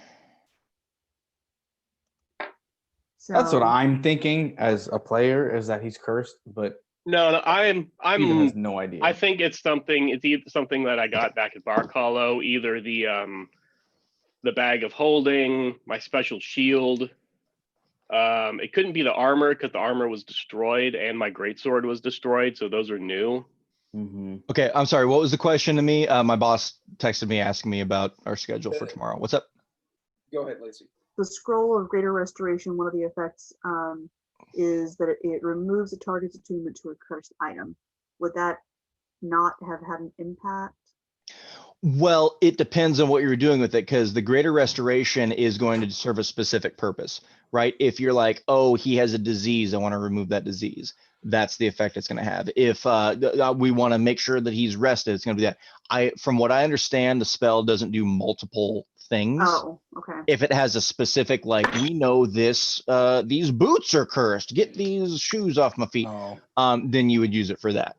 So That's what I'm thinking as a player, is that he's cursed, but No, Steven I'm has no idea. I think it's either something that I got back at Bark Hollow, either the bag of holding, my special shield. It couldn't be the armor because the armor was destroyed and my greatsword was destroyed, so those are new. Okay, I'm sorry. What was the question to me? My boss texted me asking me about our schedule for tomorrow. What's up? Go ahead, Lacey. the scroll of greater restoration, one of the effects is that it removes a target's attunement to a cursed item. Would that not have had an impact? Well, it depends on what you're doing with it, because the greater restoration is going to serve a specific purpose, right? If you're like, oh, he has a disease, I want to remove that disease. That's the effect it's going to have. If we want to make sure that he's rested, it's going to be that. From what I understand, the spell doesn't do multiple things. Oh, okay. If it has a specific, like, we know this, these boots are cursed, get these shoes off my feet, then you would use it for that.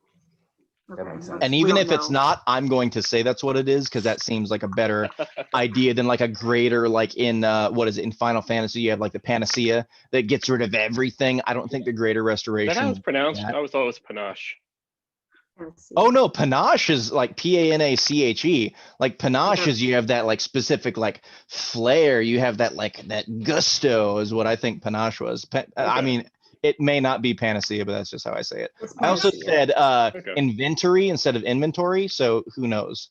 Okay. makes sense. And We even don't if it's know. not, I'm going to say that's what it is, because that seems like a better idea than like a greater, like in what is it, in Final Fantasy, you have like the panacea that gets rid of everything. I don't think the greater Is that restoration. how it's pronounced? that. I always thought it was panache. Let's see. Oh no, panache is like Panache. Like panache Okay. is you have that like specific like flair. You have that like that gusto is what I think panache was. I Okay. mean, it may not be panacea, but that's just how I say it. It's I also panacea. said Okay. inventory instead of inventory, so who knows?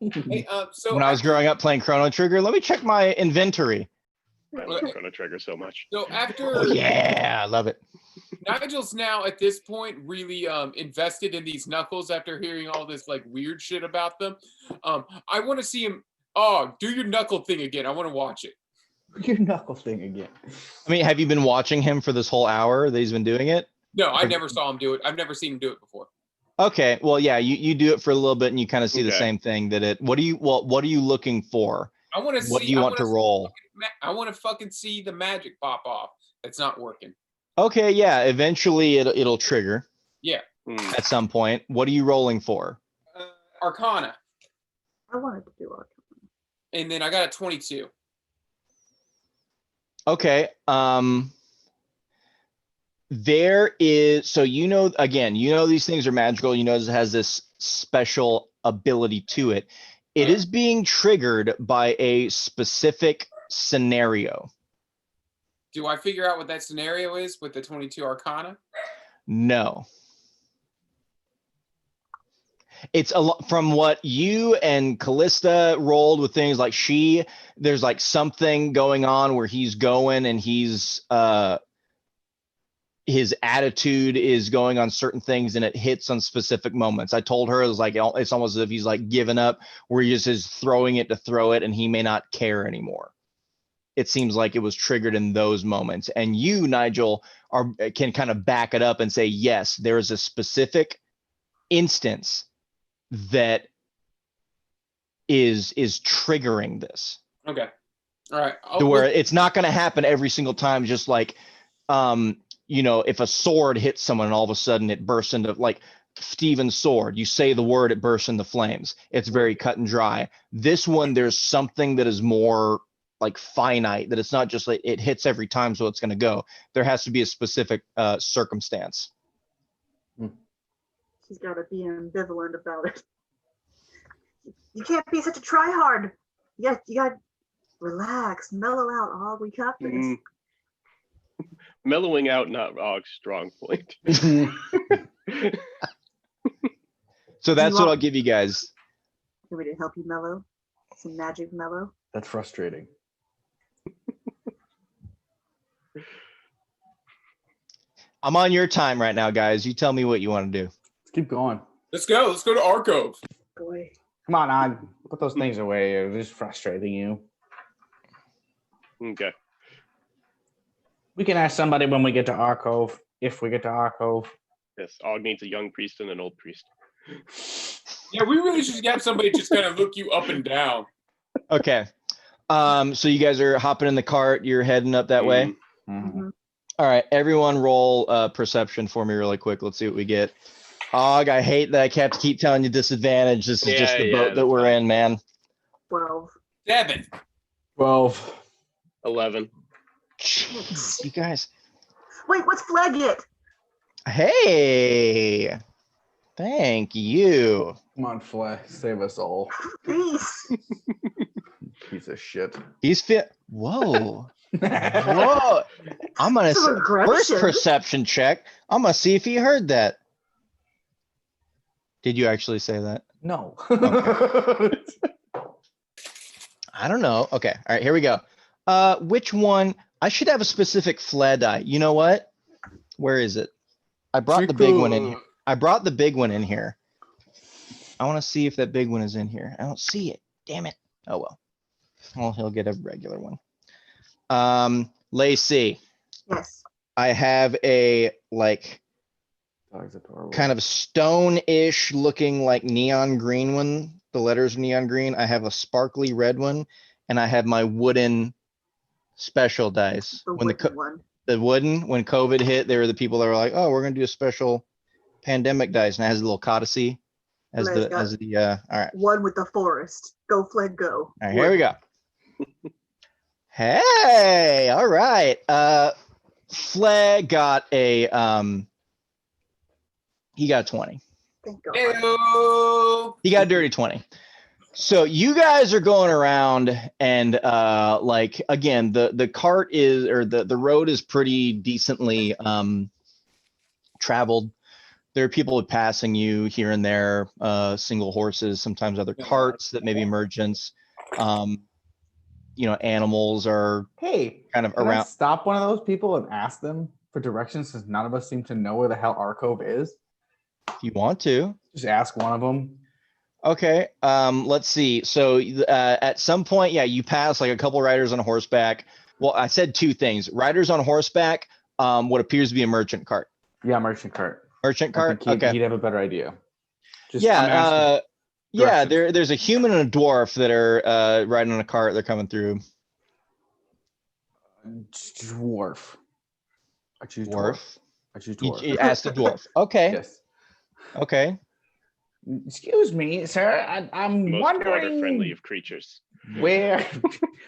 Hey, so When I was after- growing up playing Chrono Trigger, let me check my inventory. I love Chrono Trigger so much. So after Oh yeah, I love it. Nigel's now at this point really invested in these knuckles after hearing all this like weird shit about them. I want to see him. Oh, do your knuckle thing again. I want to watch it. Your knuckle thing again. I mean, have you been watching him for this whole hour that he's been doing it? No, I never saw him do it. I've never seen him do it before. Okay, well, yeah, you do it for a little bit and you kind of see the Okay. same thing that it. What are you looking for? I want to see. What do you want to roll? I want to fucking see the magic pop off. It's not working. Okay, yeah, eventually it'll trigger Hmm. at some point. What are you rolling for? Arcana, I wanted to do Arcana. and then I got a 22. Okay, there is, so again, these things are magical, it has this special ability to it. It is being triggered by a specific scenario. Do I figure out what that scenario is with the 22 Arcana? No. It's a lot from what you and Callista rolled with things like there's like something going on where he's going and he's his attitude is going on certain things and it hits on specific moments. I told her it was like it's almost as if he's like given up, where he just is throwing it to throw it and he may not care anymore. It seems like it was triggered in those moments. And you, Nigel, can kind of back it up and say, yes, there is a specific instance that is triggering this. Okay. All right. To where it's not going to happen every single time, just like if a sword hits someone and all of a sudden it bursts into, like Steven's sword, you say the word, it bursts into flames. It's very cut and dry. This one, there's something that is more like finite, that it's not just like it hits every time, so it's going to go. There has to be a specific circumstance. She's got to be ambivalent about it. You can't be such a tryhard. You got to relax, mellow out. Oh, we got this. Mm. Mellowing out, not strong point. So that's what want- I'll give you guys. You want me to help you mellow? Some magic mellow? That's frustrating. I'm on your time right now, guys. You tell me what you want to do. Let's keep going. Let's go. Let's go to Arcove. Boy. Come on, Og. Put those things away. They're just frustrating you. Okay. We can ask somebody when we get to Arcove. If we get to Arcove. Yes, Og needs a young priest and an old priest. Yeah, we really should have somebody just kind of look you up and down. Okay. So you guys are hopping in the cart. You're heading up that way. Mm, Mhm. Mhm. All right. Everyone roll perception for me really quick. Let's see what we get. Og, I hate that I have to keep telling you disadvantage. This is just the Yeah, boat that that's we're fine. in, man. 12. 7. 12. 11. Jeez, you guys. Wait, what's flag it? Hey. Thank you. Come on, Flay. Save us all. Please. Piece of shit. He's fit. Whoa. Whoa. I'm gonna Some first aggression. perception check. I'm gonna see if he heard that. Did you actually say that? No. I don't know. Okay. All right, here we go. Which one? I should have a specific flat die. You know what? Where is it? I brought the big one in here. I brought the big one in here. I want to see if that big one is in here. I don't see it. Damn it. Oh well. Well, he'll get a regular one. Lacey, Yes. I have a like Dog's adorable. kind of stone-ish looking like neon green one. The letters neon green. I have a sparkly red one, and I have my wooden special dice. The When wooden one. the wooden, when COVID hit, they were the people that were like, "Oh, we're gonna do a special pandemic dice," and it has a little codicy as Let's go. all right. One with the forest. Go, Flag, go. All right, here we go. Hey, all right. Flag got a he got a 20. Thank God. Hello. He got a dirty 20. So you guys are going around and like again, the cart is or the road is pretty decently traveled. There are people passing you here and there, single horses, sometimes other carts that may be merchants. You know, animals are Hey, kind of can I around. stop one of those people and ask them for directions since none of us seem to know where the hell Arcove is? If you want to. Just ask one of them. Okay. Let's see. So at some point, yeah, you pass like a couple riders on horseback. Well, I said two things. Riders on horseback, what appears to be a merchant cart. Yeah, merchant cart. Merchant I cart? think Okay. he'd have a better idea. I'm Yeah, asking yeah, directions. there's a human and a dwarf that are riding on a cart. They're coming through. Dwarf. I choose dwarf. Dwarf. I choose You, dwarf. you asked a dwarf. Okay. Yes. Okay. Excuse me, sir. I'm Most water friendly wondering of creatures. where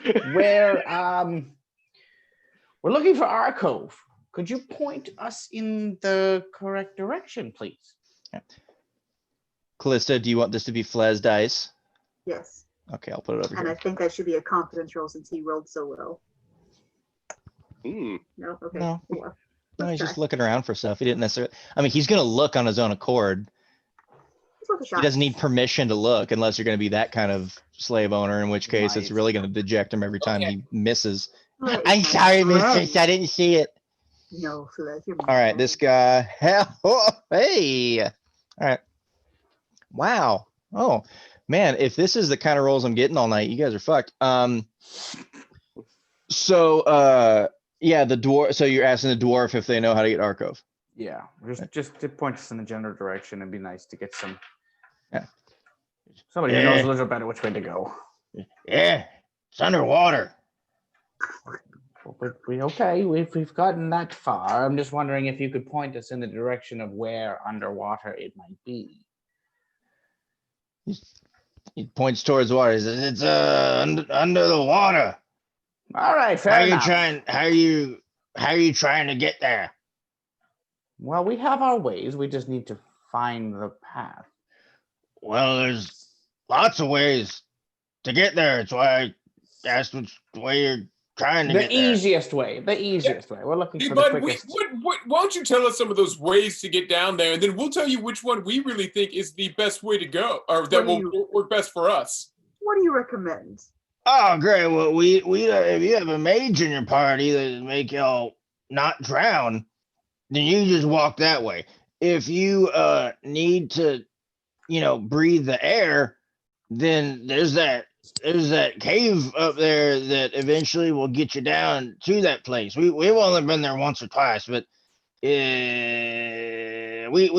we're looking for Arcove. Could you point us in the correct direction, please? Callista, do you want this to be Flez dice? Yes. Okay, I'll put it over And I here. think that should be a confidence roll since he rolled so well. Hmm. No? Okay. No. Well, No, let's he's just try. looking around for stuff. He didn't necessarily. I mean, he's gonna look on his own accord. It's worth a He shot. doesn't need permission to look unless you're gonna be that kind of slave owner, in which case it's Nice. really gonna deject him every time he misses. Right, I'm my sorry, friend. mistress. I didn't see it. No, Flag, you're All right, mad. this guy. Oh, hey. All right. Wow. Oh, man, if this is the kind of rolls I'm getting all night, you guys are fucked. So yeah, the dwarf. So you're asking the dwarf if they know how to get Arcove. Yeah. Just to point us in the general direction. It'd be nice to get some. Yeah. Somebody who knows a little better which way to go. Yeah, it's underwater. We okay. We've gotten that far. I'm just wondering if you could point us in the direction of where underwater it might be. He points towards water. He says, "It's under the water. All right, fair enough. How are you trying to get there?" Well, we have our ways. We just need to find the path. Well, there's lots of ways to get there. It's why I asked which way you're trying to The get there. easiest way. The easiest way. We're looking Hey, for the bud, quickest. why don't you tell us some of those ways to get down there, and then we'll tell you which one we really think is the best way to go, or that What do will work best for us. What do you recommend? Oh, great. Well, we if you have a mage in your party that make y'all not drown, then you just walk that way. If you need to, breathe the air, then there's that cave up there that eventually will get you down to that place. We've only been there once or twice, but we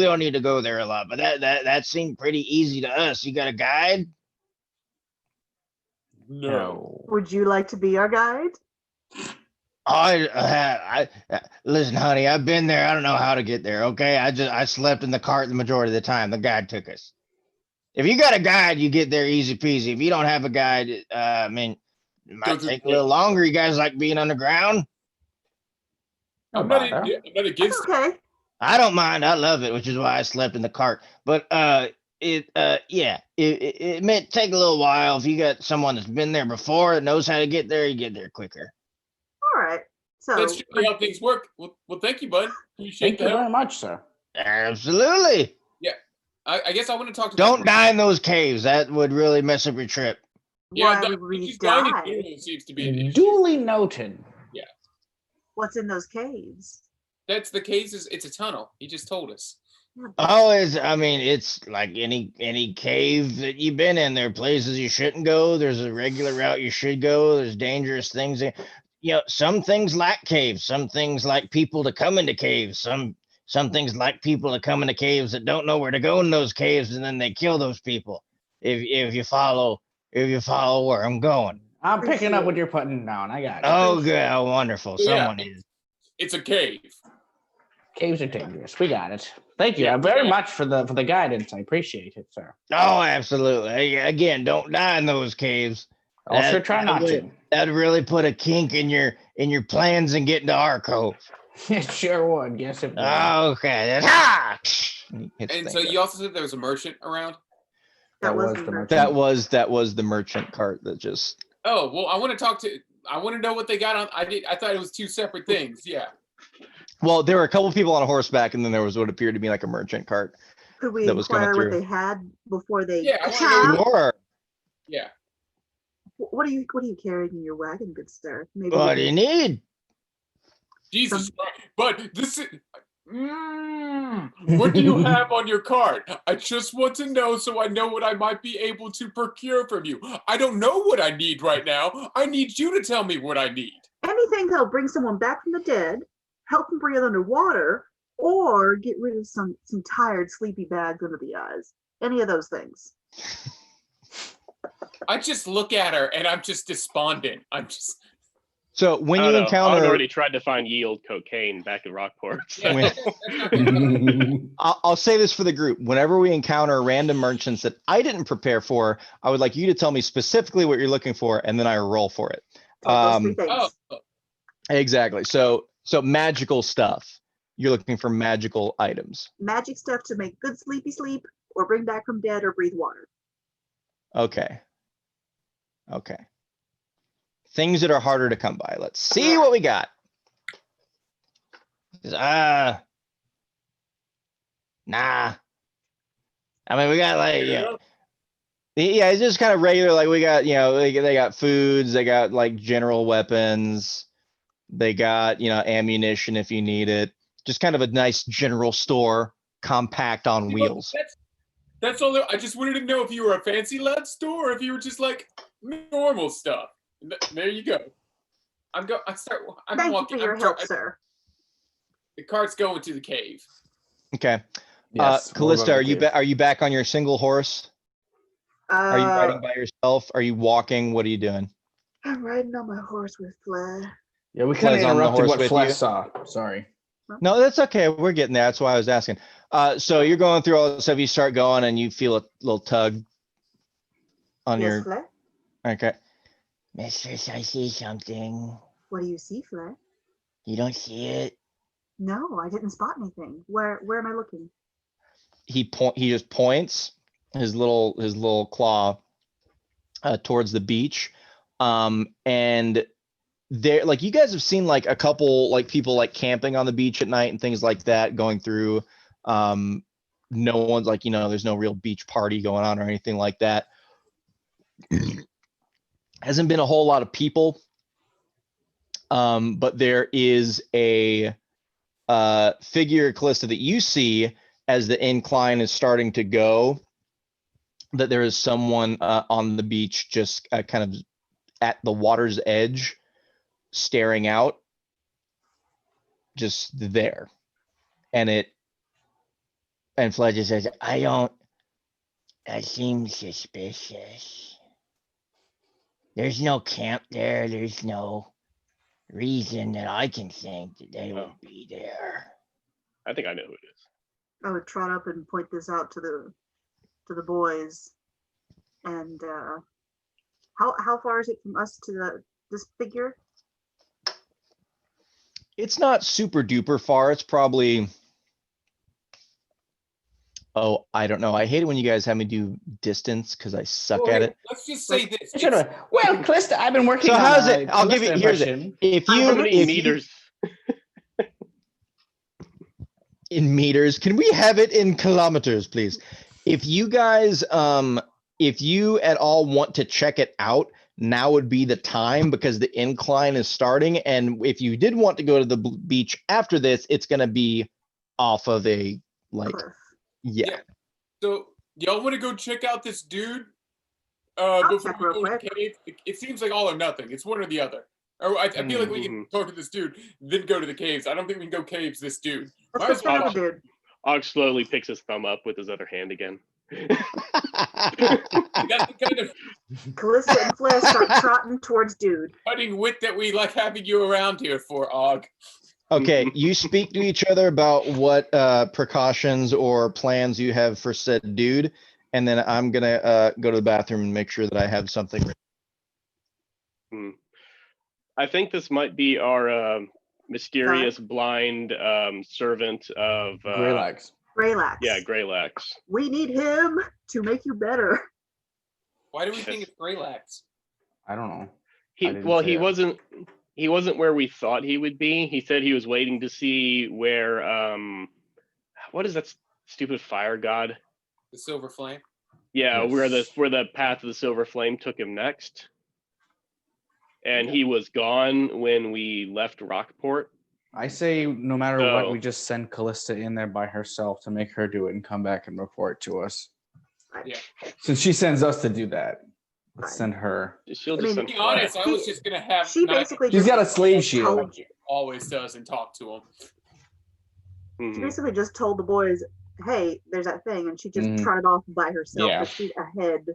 don't need to go there a lot. But that seemed pretty easy to us. You got a guide? No. Would you like to be our guide? I listen, honey. I've been there. I don't know how to get there. Okay, I slept in the cart the majority of the time. The guide took us. If you got a guide, you get there easy peasy. If you don't have a guide, I mean, it might take a little longer. You guys like being underground? I'm No not bother. against it. Okay. I don't mind. I love it, which is why I slept in the cart. But it may take a little while. If you got someone that's been there before that knows how to get there, you get there quicker. All right. So That's strictly how things work. Well, thank you, bud. Appreciate Thank you the help. very much, sir. Absolutely. I guess I want to talk to. Don't die in those caves. That would really mess up your trip. why Yeah, would we just dying in die? general seems to be an issue. Duly noted. What's in those caves? That's the case. It's a tunnel. He just told us. Always, I mean, it's like any cave that you've been in. There are places you shouldn't go. There's a regular route you should go. There's dangerous things. Some things like caves. Some things like people to come into caves. Some things like people to come into caves that don't know where to go in those caves, and then they kill those people. If you follow where I'm going. I'm picking up what you're putting down. I got you. Oh, good. Oh, wonderful. Yeah. Someone is. It's a cave. Caves are dangerous. We got it. Thank you very much for the guidance. I appreciate it, sir. Oh, absolutely. Again, don't die in those caves. I'll sure try not to. That'd really put a kink in your plans and getting to our cove. It sure would. Yes, it would. Okay. And so you also said there was a merchant around. That was the the merchant. that was the merchant cart that just. Oh well, I want to know what they got on. I thought it was two separate things. Yeah. Well, there were a couple people on horseback, and then there was what appeared to be like a merchant cart. Could we that was coming inquire what through. they had before they? Yeah, I wanna Ka-chow! hear- Sure. Yeah. What are you carrying in your wagon, good sir? Maybe What do you need? Jesus Christ. But this is. What do you have on your cart? I just want to know so I know what I might be able to procure from you. I don't know what I need right now. I need you to tell me what I need. anything that'll bring someone back from the dead, help them breathe underwater, or get rid of some tired, sleepy bags under the eyes. Any of those things. I just look at her and I'm just despondent. So when I you don't know. encounter, I'd already tried to find yield cocaine back in Rockport. So. Yeah, that's not good. I'll say this for the group. Whenever we encounter random merchants that I didn't prepare for, I would like you to tell me specifically what you're looking for, and then I roll for it. Those three things. Oh, Exactly. So magical stuff. You're looking for magical items. Magic stuff to make good sleepy sleep, or bring back from dead, or breathe water. Okay. Things that are harder to come by. Let's see what we got. Nah. I mean, we got like, yeah, it's just kind of regular. Like we got, they got foods, they got like general weapons, they got, ammunition if you need it. Just kind of a nice general store, compact on wheels. That's all. I just wanted to know if you were a fancy lad store or if you were just like normal stuff. There you go. I'm Thank walking. you for your help, sir. The cart's going to the cave. Okay. Yes, Callista, we're going to are you back on your single horse? Are you riding by yourself? Are you walking? What are you doing? I'm riding on my horse with Flair. Yeah, we kind of Fle's on the interrupted horse what with Flesh you? saw. Sorry. No, that's okay. We're getting there. That's why I was asking. So you're going through all this stuff. You start going and you feel a little tug on Yes, your. Flair. Okay. Mistress, I see something. What do you see, Flair? You don't see it? No, I didn't spot anything. Where am I looking? He just points his little claw towards the beach. And there, like you guys have seen like a couple like people like camping on the beach at night and things like that going through. No one's like, there's no real beach party going on or anything like that. Hasn't been a whole lot of people. But there is a figure, Callista, that you see as the incline is starting to go, that there is someone on the beach just kind of at the water's edge staring out, just there. And Fletcher says, that seems suspicious. There's no camp there. There's no reason that I can think that they would be there. I think I know who it is. I would trot up and point this out to the boys. And how far is it from us to this figure? It's not super duper far. It's probably, I don't know. I hate it when you guys have me do distance because I suck at it. Let's just say this. Well, Callista, I've been working So on how's a it? I'll give Callista it. Here's it. impression. How many meters? In meters, can we have it in kilometers, please? If you guys, if you at all want to check it out, now would be the time because the incline is starting. And if you did want to go to the beach after this, it's going to be off of a Cliff. yeah. So y'all want to go check out this dude I'll before check we real go to the quick. cave? It seems like all or nothing. It's one or the other. Or I feel like we can talk to this dude, then go to the caves. I don't think we can go caves this dude. Might Let's as go check well. out the dude. Og slowly picks his thumb up with his other hand again. That's the kind of Callista and Flair start trotting towards dude. cutting wit that we like having you around here for, Og. Okay, you speak to each other about what precautions or plans you have for said dude, and then I'm gonna go to the bathroom and make sure that I have something. I think this might be our mysterious blind servant of Greylax. Greylax. Yeah, Greylax. We need him to make you better. Why do we think it's Greylax? I don't know. I He didn't say that. he wasn't where we thought he would be. He said he was waiting to see where what is that stupid fire god? The Silver Flame? Yeah, Yes. where the path of the silver flame took him next. And Okay. he was gone when we left Rockport. I say no matter what, So- we just send Callista in there by herself to make her do it and come back and report to us. Yeah. Since she sends us to do that, let's Fine. send her. She'll I just mean, send To be honest, I was just gonna have She Nigel basically She's just got a slave shield. told, always does and talk to him. she Mhm. basically just told the boys, hey, there's that thing, and she just Mhm. trotted off by herself, Yeah. a feet ahead,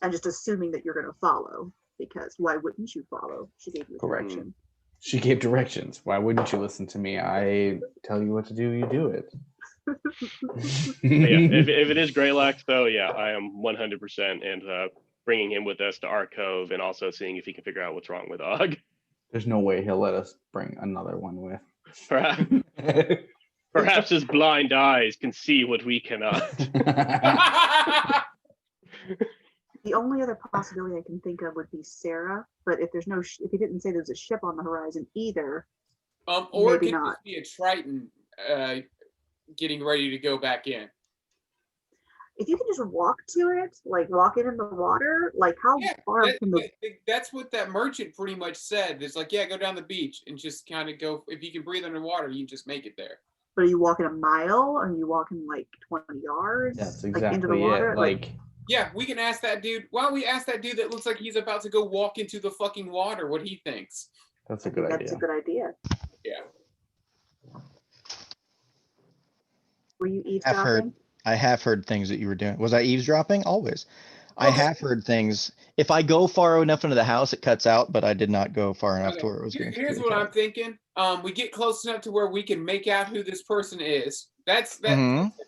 and just assuming that you're gonna follow. Because why wouldn't you follow? She gave you Correct. direction. She gave directions. Why wouldn't you listen to me? I tell you what to do, you do it. But yeah, if it is Greylax though, yeah, I am 100% and bringing him with us to our cove and also seeing if he can figure out what's wrong with Og. There's no way he'll let us bring another one with. Perhaps his blind eyes can see what we cannot. The only other possibility I can think of would be Sarah, but if there's no, if he didn't say there's a ship on the horizon either, Or it Maybe could not. just be a Triton getting ready to go back in. if you can just walk to it, like walk in the water, like how Yeah, far from the That's what that merchant pretty much said. It's like, yeah, go down the beach and just kind of go. If you can breathe underwater, you can just make it there. But are you walking a mile? Are you walking like 20 yards? That's like into the exactly water? it. Like, Yeah, we can ask that dude. Why don't we ask that dude that looks like he's about to go walk into the fucking water what he thinks? that's a I good think idea. that's a good idea. Yeah. Were you I've heard. eavesdropping? I have heard things that you were doing. Was I eavesdropping? Always. I Okay. have heard things. If I go far enough into the house, it cuts out, but I did not go far enough Okay. to where it was going to Here's what I'm thinking. We get close enough to where we can make out who this person is. That's the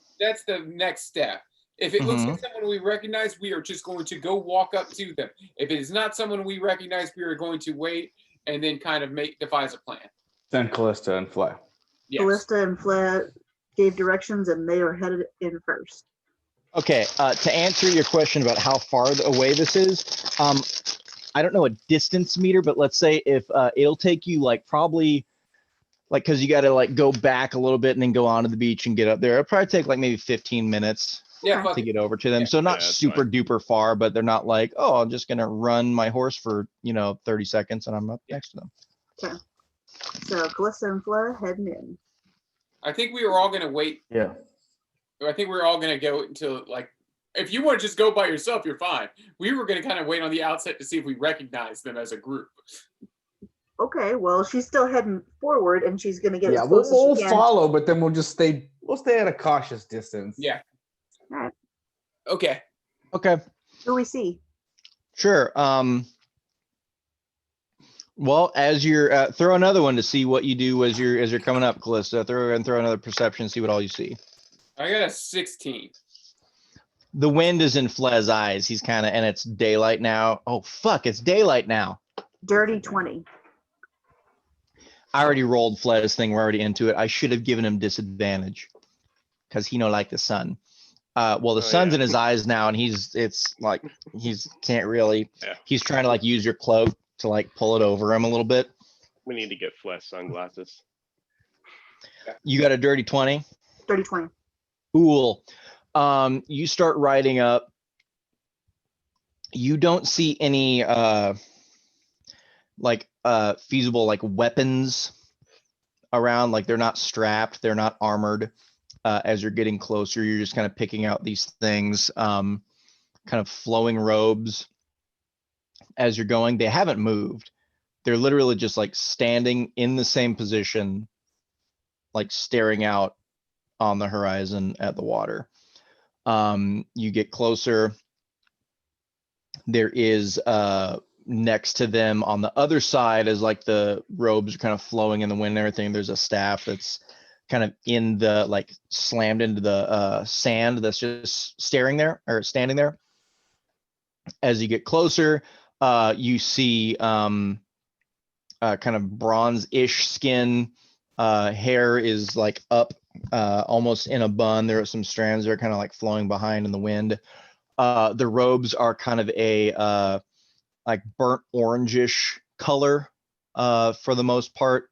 next step. If it looks like someone we recognize, we are just going to go walk up to them. If it is not someone we recognize, we are going to wait and then kind of devise a plan. Send Callista and Fly. Yes. Callista and Fled gave directions and they are headed in first. Okay, to answer your question about how far away this is, I don't know a distance meter, but let's say if it'll take you like probably like because you got to like go back a little bit and then go onto the beach and get up there. It'll probably take like maybe 15 minutes Yeah, Okay. fuck to it. get over to them. Yeah. So not Yeah, that's super duper far, but they're not like, oh, I'm just gonna run my horse for 30 seconds and I'm up Yeah. next to them. Okay. So Calista and Fleur heading in. I think we were all gonna wait. Yeah. I think we were all gonna go until like, if you want to just go by yourself, you're fine. We were gonna kind of wait on the outset to see if we recognize them as a group. Okay, well, she's still heading forward and she's going to get Yeah, as we'll, close as we'll she can. follow, but then we'll stay at a cautious distance. Yeah. All right. Okay. Okay, Who we see? sure. Well, as you're throw another one to see what you do as you're coming up, Calista. Throw another perception, see what all you see. I got a 16. The wind is in Flez's eyes. He's kind of, and it's daylight now. Oh fuck, it's daylight now. Dirty 20. I already rolled Flez's thing. We're already into it. I should have given him disadvantage because he like the sun. Well, the sun's yeah. in his eyes now, and it's like can't really. Yeah. He's trying to like use your cloak to like pull it over him a little bit. We need to get Flesh sunglasses. You got a dirty 20. Dirty 20. Cool. You start riding up. You don't see any feasible like weapons around. Like they're not strapped, they're not armored. As you're getting closer, you're just kind of picking out these things, kind of flowing robes. As you're going, they haven't moved. They're literally just like standing in the same position, like staring out on the horizon at the water. You get closer. There is next to them on the other side, as like the robes are kind of flowing in the wind and everything, there's a staff that's kind of in the like slammed into the sand that's just staring there or standing there. As you get closer, you see kind of bronze-ish skin. Hair is like up almost in a bun. There are some strands that are kind of like flowing behind in the wind. The robes are kind of a like burnt orangish color for the most part.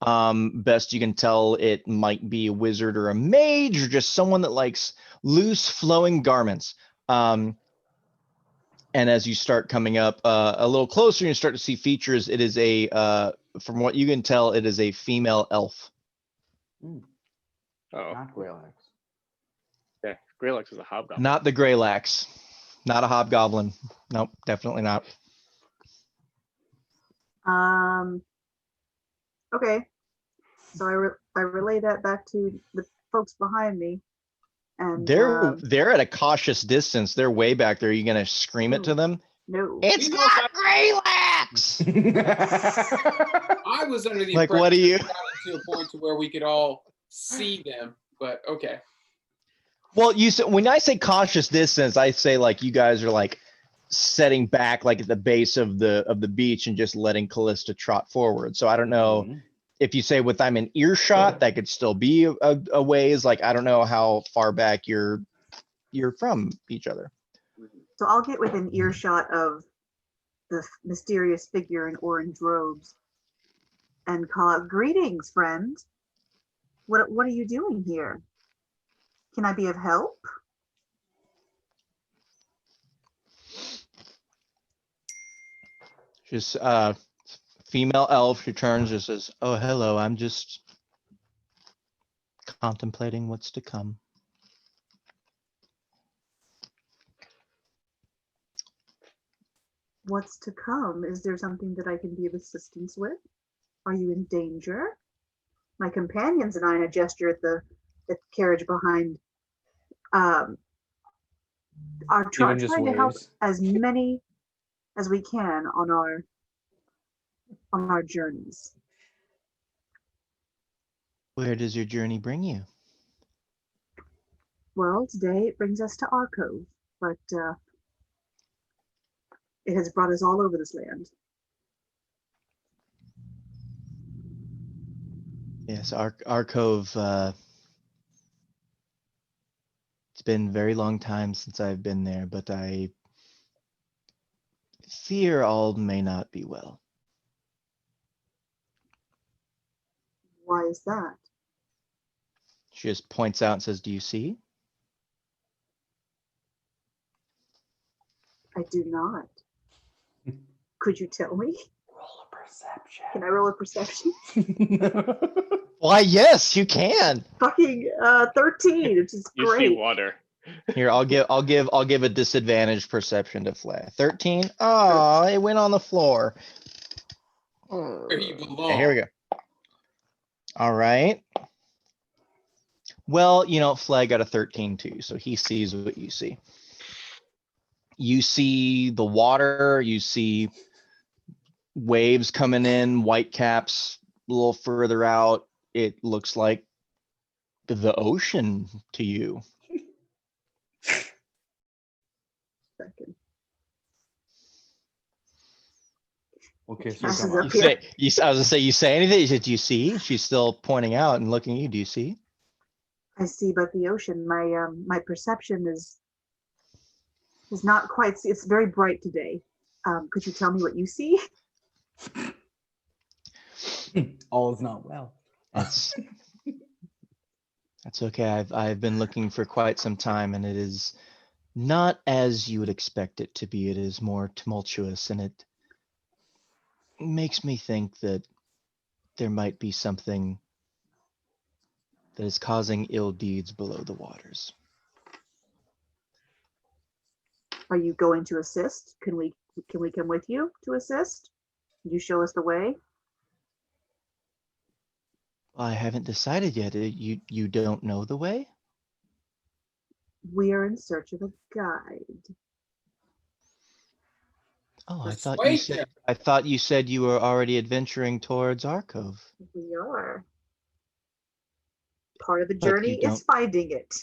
Best you can tell, it might be a wizard or a mage or just someone that likes loose flowing garments. And as you start coming up a little closer, you start to see features. It is from what you can tell, it is a female elf. Oh, Not Greylax. yeah. Greylax is a hobgoblin. Not the Greylax. Not a hobgoblin. Nope, definitely not. Okay. So I relay that back to the folks behind me. And They're at a cautious distance. They're way back there. Are you gonna scream it to them? no. It's You know, not Greylax! I was under the Like, impression what do you- we got to a point to where we could all see them, but okay. Well, you said when I say cautious distance, I say like you guys are like setting back like at the base of the beach and just letting Callista trot forward. So I don't know if you say with I'm in earshot, that could still be a ways. Like I don't know how far back you're from each other. So I'll get within earshot of the mysterious figure in orange robes and call out, "Greetings, friend. What are you doing here? Can I be of help?" Just female elf returns, just says, "Oh, hello. I'm just contemplating what's to come." What's to come? Is there something that I can be of assistance with? Are you in danger? My companions and I, and I gesture at the carriage behind, are Even just trying to help waves. as many as we can on our journeys. Where does your journey bring you? Well, today it brings us to Arcove, but it has brought us all over this land. Yes, our cove. It's been a very long time since I've been there, but fear all may not be well. Why is that? She just points out and says, do you see? I do not. Could you tell me? Roll a perception. Can I roll a perception? Why, yes, you can. Fucking 13, which is You great. see water. Here, I'll give a disadvantaged perception to Flay. 13. Oh, it went on the floor. Where you belong. Okay, here we go. All right. Well, Flay got a 13 too, so he sees what you see. You see the water, you see waves coming in, white caps a little further out. It looks like the ocean to you. Second. Okay, so Passes come up on. here. I was gonna say, you say anything? He said, do you see? She's still pointing out and looking at you. Do you see? I see, but the ocean, my perception is not quite. It's very bright today. Could you tell me what you see? All is not well. That's okay. I've been looking for quite some time, and it is not as you would expect it to be. It is more tumultuous, and it makes me think that there might be something that is causing ill deeds below the waters. Are you going to assist? Can we come with you to assist? Can you show us the way? I haven't decided yet. You don't know the way? We are in search of a guide. Oh, Persuade I thought you said you were already adventuring towards Arcove. We are. Part of the But you journey is don't- finding it.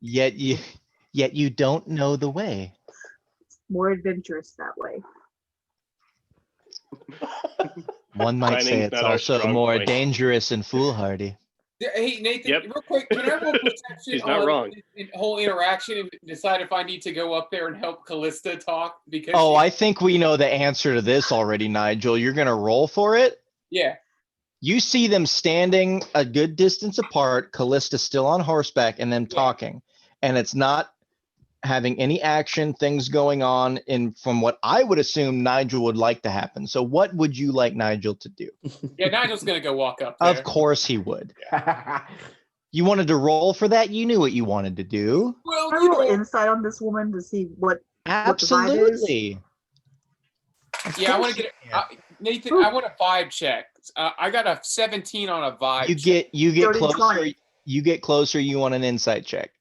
Yet you don't know the way. It's more adventurous that way. One might say Planning's it's not our also strong more point. dangerous and foolhardy. Yeah, hey Nathan, Yep. real quick, can I roll perception He's not on wrong. the whole interaction and decide if I need to go up there and help Callista talk? Because Oh, I think we know the answer to this already, Nigel. You're gonna roll for it? yeah. You see them standing a good distance apart, Callista still on horseback, and them Yeah. talking. And it's not having any action, things going on in from what I would assume Nigel would like to happen. So what would you like Nigel to do? Yeah, Nigel's gonna go walk up there. Of course he would. You wanted to roll for that? You knew what you wanted to do. Well, I you roll know, insight on this woman to see what the vibe is? Absolutely. Of yeah, I want course to get you can. Nathan. I want a vibe check. I got a 17 on a vibe. You get 30, closer. 20. You get closer. You want an insight check.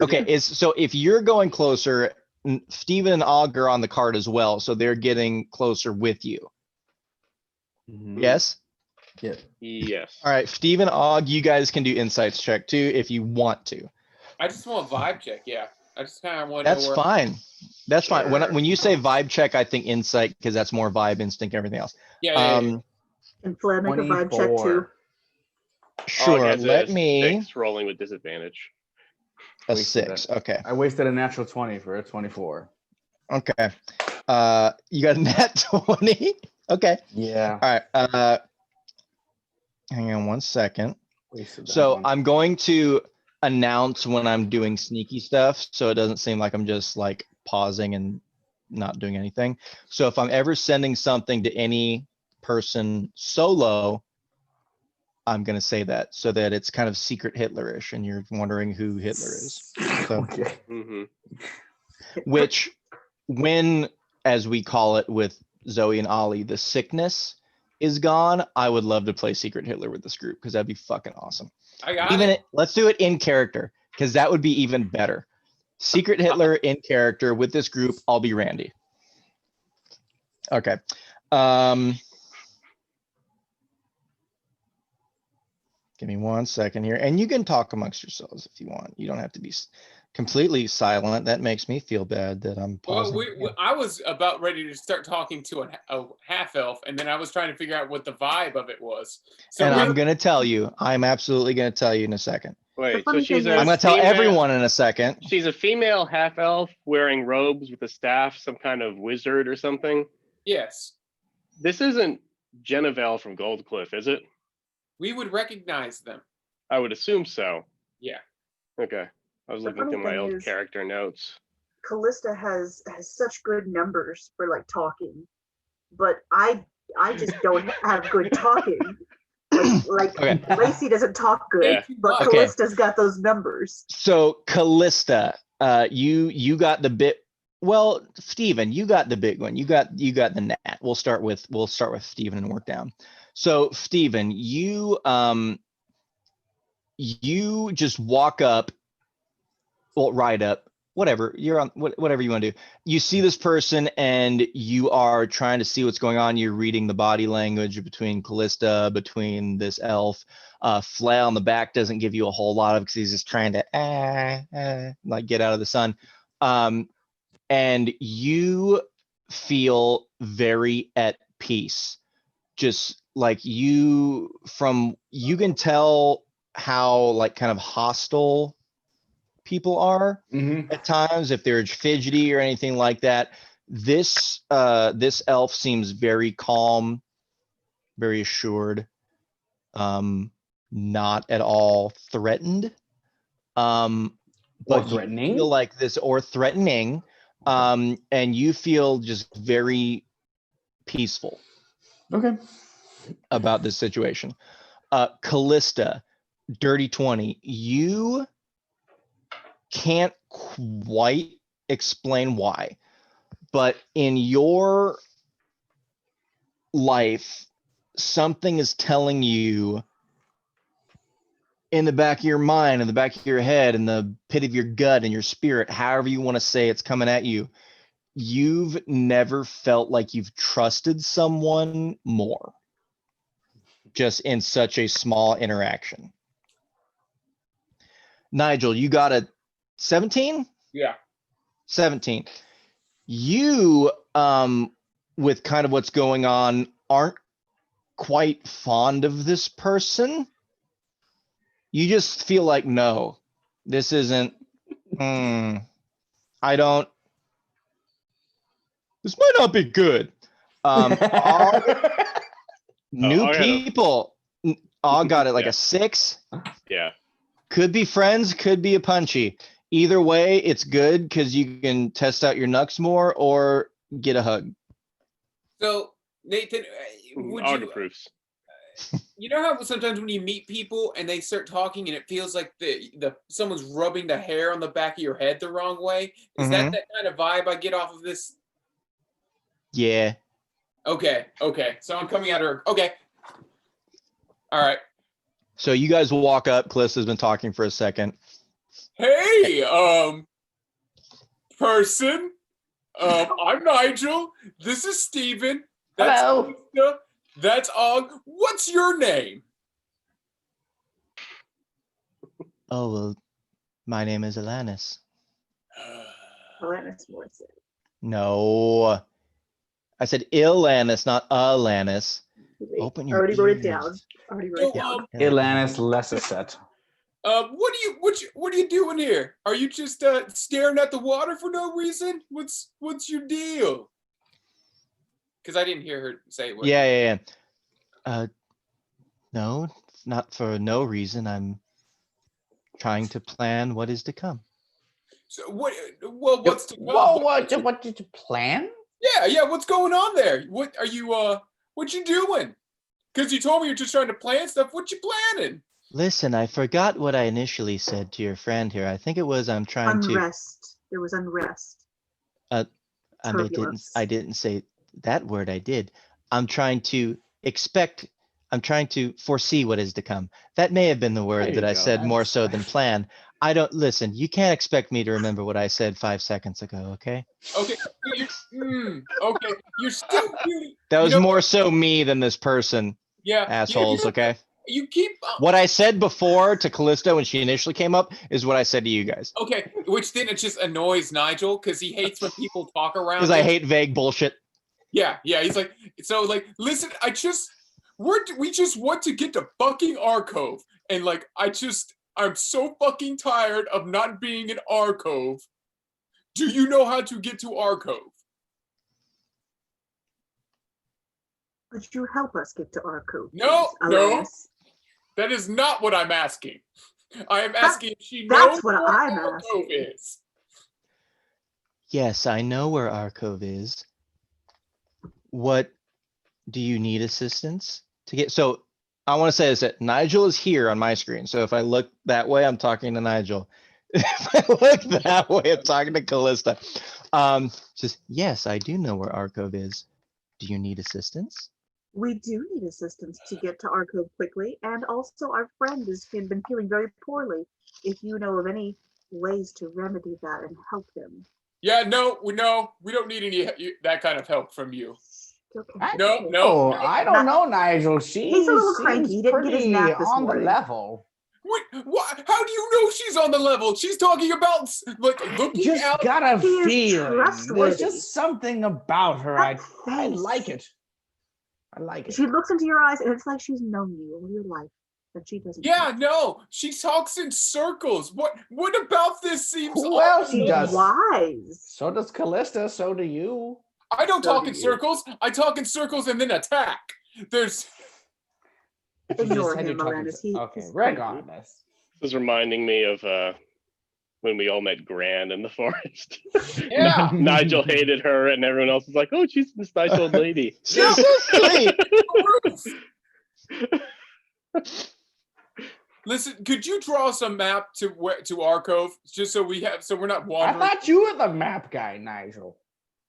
Okay, so if you're going closer, Steven and Og are on the card as well, so they're getting closer with you. Mhm. Yes. Yeah. Yes. All right, Steven, Og, you guys can do insights check too if you want to. I just want a vibe check. Yeah, I just kind of want. That's to know where, fine. That's fine. Sure. When you say vibe check, I think insight because that's more vibe, instinct, everything else. Yeah. And Fled make a vibe check too. 24. Og Sure. has Let a me 6 rolling with disadvantage. a Wasted 6. that. Okay. I wasted a natural 20 for a 24. Okay. You got a nat 20. Okay. Yeah. All right. Hang on one second. Wasted that So one. I'm going to announce when I'm doing sneaky stuff, so it doesn't seem like I'm just like pausing and not doing anything. So if I'm ever sending something to any person solo, I'm going to say that so that it's kind of secret Hitlerish and you're wondering who Hitler is. So, Okay. Hmm. which when, as we call it with Zoe and Ollie, the sickness is gone, I would love to play secret Hitler with this group because that'd be fucking awesome. I got Even it. let's do it in character because that would be even better. Secret Hitler in character with this group. I'll be Randy. Okay. Give me 1 second here, and you can talk amongst yourselves if you want. You don't have to be completely silent. That makes me feel bad that I'm Well, pausing. I was about ready to start talking to a half elf, and then I was trying to figure out what the vibe of it was. So And we- I'm gonna tell you. I'm absolutely gonna tell you in a second. Wait, so funny she's thing a I'm going to tell female- everyone in a second. She's a female half elf wearing robes with a staff, some kind of wizard or something. Yes, This isn't Jennivel from Goldcliff, is it? we would recognize them. I would assume so. Yeah. Okay. I was The looking funny through my thing old is- character notes. Callista has such good numbers for like talking, but I just don't have good talking. Like Okay. Lacey doesn't talk good, Yeah. but Okay. Callista's got those numbers. So Callista, you got the bit. Well, Steven, you got the big one. You got the gnat. We'll start with Steven and work down. So Steven, you just walk up, well, ride up, whatever you're on, whatever you want to do. You see this person and you are trying to see what's going on. You're reading the body language between Callista, between this elf. Flail on the back doesn't give you a whole lot of because he's just trying to like get out of the sun. And you feel very at peace. Just like you can tell how like kind of hostile people are at times if they're fidgety or anything like that. This elf seems very calm, very assured, not at all threatened. Or But threatening. you feel like this or threatening, and you feel just very peaceful Okay. about this situation. Callista, Dirty 20, you can't quite explain why, but in your life, something is telling you in the back of your mind, in the back of your head, in the pit of your gut, in your spirit, however you want to say it's coming at you. You've never felt like you've trusted someone more, just in such a small interaction. Nigel, you got a 17? Yeah. 17. You, with kind of what's going on, aren't quite fond of this person. You just feel like, no, this isn't, I don't, this might not be good. New I got a- people. All got it like Yeah. a 6. Yeah. Could be friends, could be a punchy. Either way, it's good because you can test out your knucks more or get a hug. So Nathan, would you? Autoproofs. You know how sometimes when you meet people and they start talking and it feels like the someone's rubbing the hair on the back of your head the wrong way? Is that kind of vibe I get off of this? Yeah. Okay. So I'm coming at her. Okay. All right. So you guys will walk up. Callista's been talking for a second. Hey, person. I'm Nigel. This is Steven. That's Hello. Lisa. That's Og. What's your name? Oh, well, my name is Alanis. Alanis Morissette. No. I said Ilanis, not Alanis. Wait, Open your already wrote it ears. down. Already wrote it down. Ilanis Lessaset. What are you doing here? Are you just staring at the water for no reason? What's your deal? Because I didn't hear her say what. Yeah. No, not for no reason. I'm trying to plan what is to come. So what? Well, what's to come? Whoa, what did you plan? Yeah. What's going on there? What are you? What you doing? Because you told me you're just trying to plan stuff. What you planning? Listen, I forgot what I initially said to your friend here. I think it was I'm trying Unrest. There was unrest. Turbulence. I didn't say that word. I did. I'm trying to foresee what is to come. That may have been the There word you that I go. said more That's- so than plan. I don't listen. You can't expect me to remember what I said 5 seconds ago. Okay. Okay. Okay. You're still really. That was know more what? so me than this person. Yeah. Assholes. Okay. You keep. What I said before to Callisto when she initially came up is what I said to you guys. Okay, which then it just annoys Nigel because he hates when people talk around. Because I him. hate vague bullshit. Yeah. He's like, so like, listen, we just want to get to Bucking Our Cove, and like, I just I'm so fucking tired of not being in Arcove. Do you know how to get to Arcove? Could you help us get to our code? No, please, no. Alanis? That is not what I'm asking. I am asking if she That's knows what where I'm Arcove asking. is. Yes, I know where Arcove is. What do you need assistance to get? So I want to say is that Nigel is here on my screen. So if I look that way, I'm talking to Nigel. If I look that way, I'm talking to Callista. Just yes, I do know where Arcove is. Do you need assistance? We do need assistance to get to our code quickly, and also our friend has been feeling very poorly. If you know of any ways to remedy that and help him. Yeah, no, we don't need any that kind of help from you. Okay. No, no. Oh, I don't know, Nigel. She He's a little seems cranky. He didn't get his pretty nap this on the morning. level. What? How do you know she's on the level? She's talking about like looking Just out. got a He is feeling. There's trustworthy. just something about her. That I face. like it. I like it. She looks into your eyes, and it's like she's known you all your life, and she doesn't. Yeah, no, she talks in circles. What about this seems Who off else the he wall? does? Wise. So does Callista. So do you. I don't So talk do in you. circles. I talk in circles and then attack. There's You just Ignore said you're him, talking Alanis. to- Okay, He's cranky. regardless. This is reminding me of when we all met Gran in the forest. Yeah. Nigel hated her, and everyone else was like, "Oh, she's this nice old lady." She's so sweet. Listen, could you draw us a map to Arcove just so we're not I wandering? thought you were the map guy, Nigel.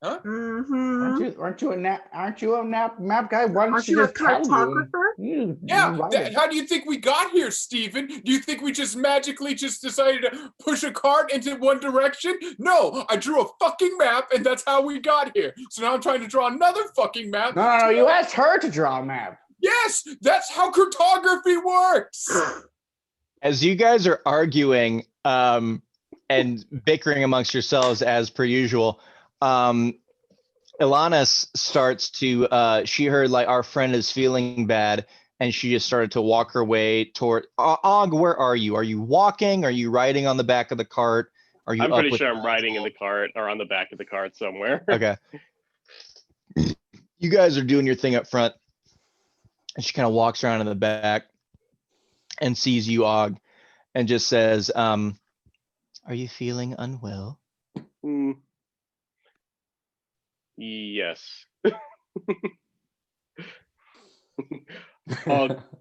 Mm-hmm. Aren't you a map guy? Why don't Aren't you you a just tell cartographer? you Yeah, write it. how do you think we got here, Steven? Do you think we just magically just decided to push a cart into one direction? No, I drew a fucking map and that's how we got here. So now I'm trying to draw another fucking map. No, you asked her to draw a map. Yes, that's how cartography works. As you guys are arguing and bickering amongst yourselves as per usual, Ilanis starts to she heard like our friend is feeling bad, and she just started to walk her way toward Og. Where are you? Are you walking? Are you riding on the back of the cart? Are you I'm up pretty with sure I'm riding in Nigel? the cart or on the back of the cart somewhere. Okay. You guys are doing your thing up front, and she kind of walks around in the back and sees you, Og, and just says, "Are you feeling unwell?" Hmm. Yes.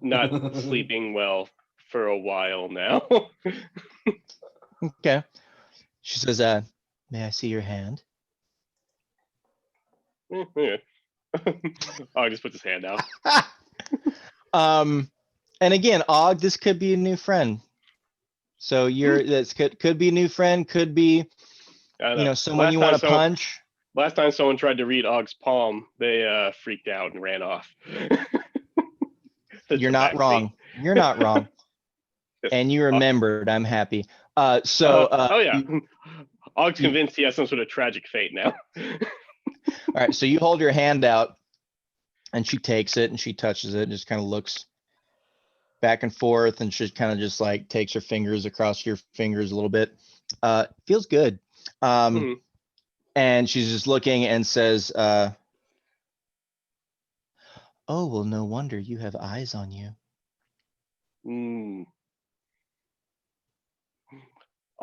Not sleeping well for a while now. Okay. She says, "May I see your hand?" Yeah. Oh, just puts his hand out. And again, Og, this could be a new friend. So this could be a new friend, could be I know. someone Last you time want to punch. Last time someone tried to read Og's palm, they freaked out and ran off. You're not wrong. You're not wrong. And you remembered. I'm happy. Oh yeah. Og's convinced he has some sort of tragic fate now. All right. So you hold your hand out, and she takes it and she touches it and just kind of looks back and forth, and she kind of just like takes her fingers across your fingers a little bit. Feels good. And she's just looking and says, "Oh, well, no wonder you have eyes on you."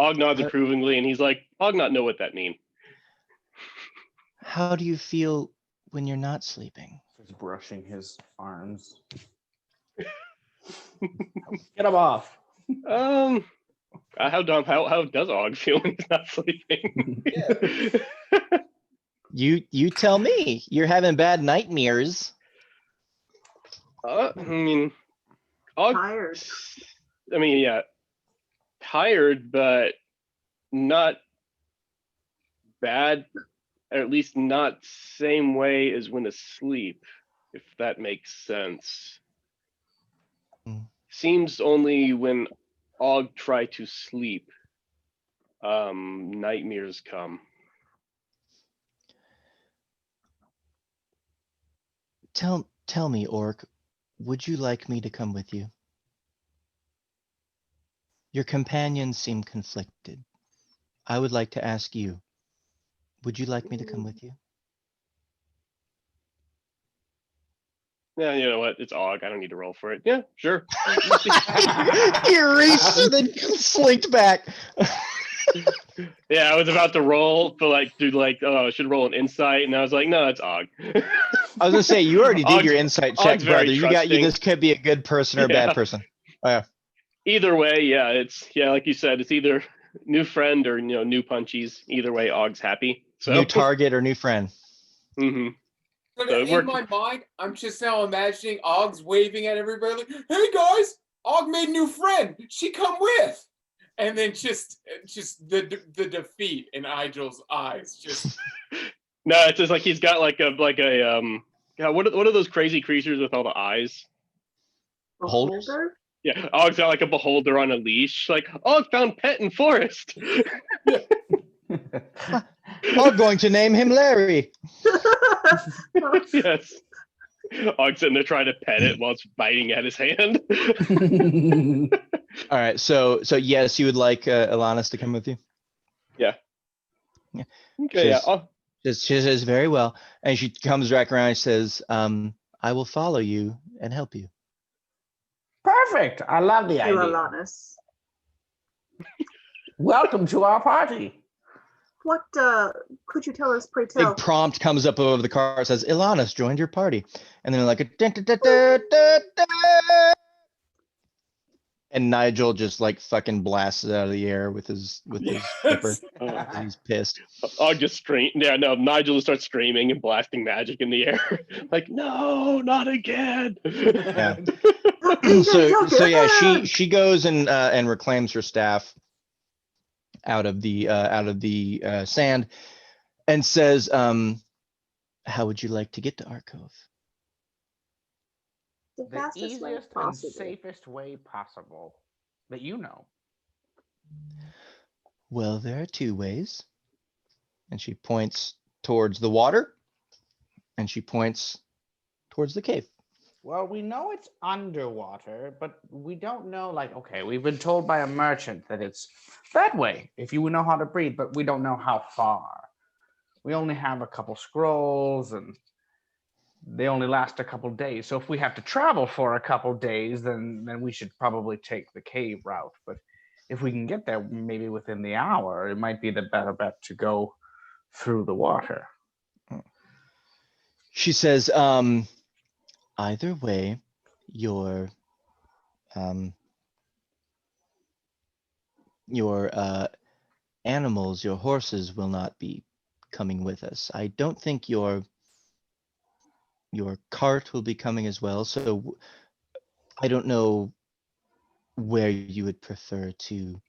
Og nods approvingly, and he's like, "Og not know what that means." How do you feel when you're not sleeping? He's brushing his arms. Get him off. How does Og feel when he's not sleeping? You tell me. You're having bad nightmares. I mean, Og, Tired. I mean, yeah, tired, but not bad, or at least not same way as when asleep, if that makes sense. Seems only when Og try to sleep, nightmares come. Tell me, Orc, would you like me to come with you? Your companions seem conflicted. I would like to ask you, would you like me to come with you? Yeah, you know what? It's Og. I don't need to roll for it. Yeah, sure. He reached and then slinked back. Yeah, I was about to roll, but like, dude, like, oh, I should roll an insight, and I was like, no, it's Og. I was gonna say, you already did your Og's- insight check, Og's very brother. You got you. trusting. This could be a good person or a Yeah. bad person. Oh, yeah. Either way, yeah, it's like you said, it's either new friend or new punchies. Either way, Og's happy. So New target or new friend. Mhm. But So it in worked. my mind, I'm just now imagining Og's waving at everybody like, "Hey guys, Og made new friend. She come with." And then just the defeat in Igel's eyes. Just No, it's just like he's got like a God, what are those crazy creatures with all the eyes? Beholders? Beholder? Yeah, Og's got like a beholder on a leash. Like, Og found pet in forest. I'm going to name him Larry. Yes. Og's sitting there trying to pet it while it's biting at his hand. All right, so yes, you would like Alanis to come with you. Okay, yeah. She's- She says very well, and she comes back around and says, "I will follow you and help you." Perfect. I love the To idea. Alanis. Welcome to our party. What could you tell us, pray tell? Big prompt comes up over the car, says, "Ilanis joined your party," and then like a dun, dun, dun, dun, dun, dun. And Nigel just like fucking blasts it out of the air with his flipper. Yes. He's pissed. Og just scream. Yeah, no, Nigel just starts screaming and blasting magic in the air. Like, no, not again. Yeah. Okay, so yeah, okay. she goes and reclaims her staff out of the sand and says, "How would you like to get to Arcove?" The The fastest way easiest and possible. safest way possible that you know. Well, there are two ways. And she points towards the water, and she points towards the cave. Well, we know it's underwater, but we don't know, like, okay, we've been told by a merchant that it's that way if you know how to breathe, but we don't know how far. We only have a couple scrolls and they only last a couple days. So if we have to travel for a couple days, then we should probably take the cave route. But if we can get there maybe within the hour, it might be the better bet to go through the water. She says, either way, your animals, your horses will not be coming with us. I don't think your cart will be coming as well. So I don't know where you would prefer to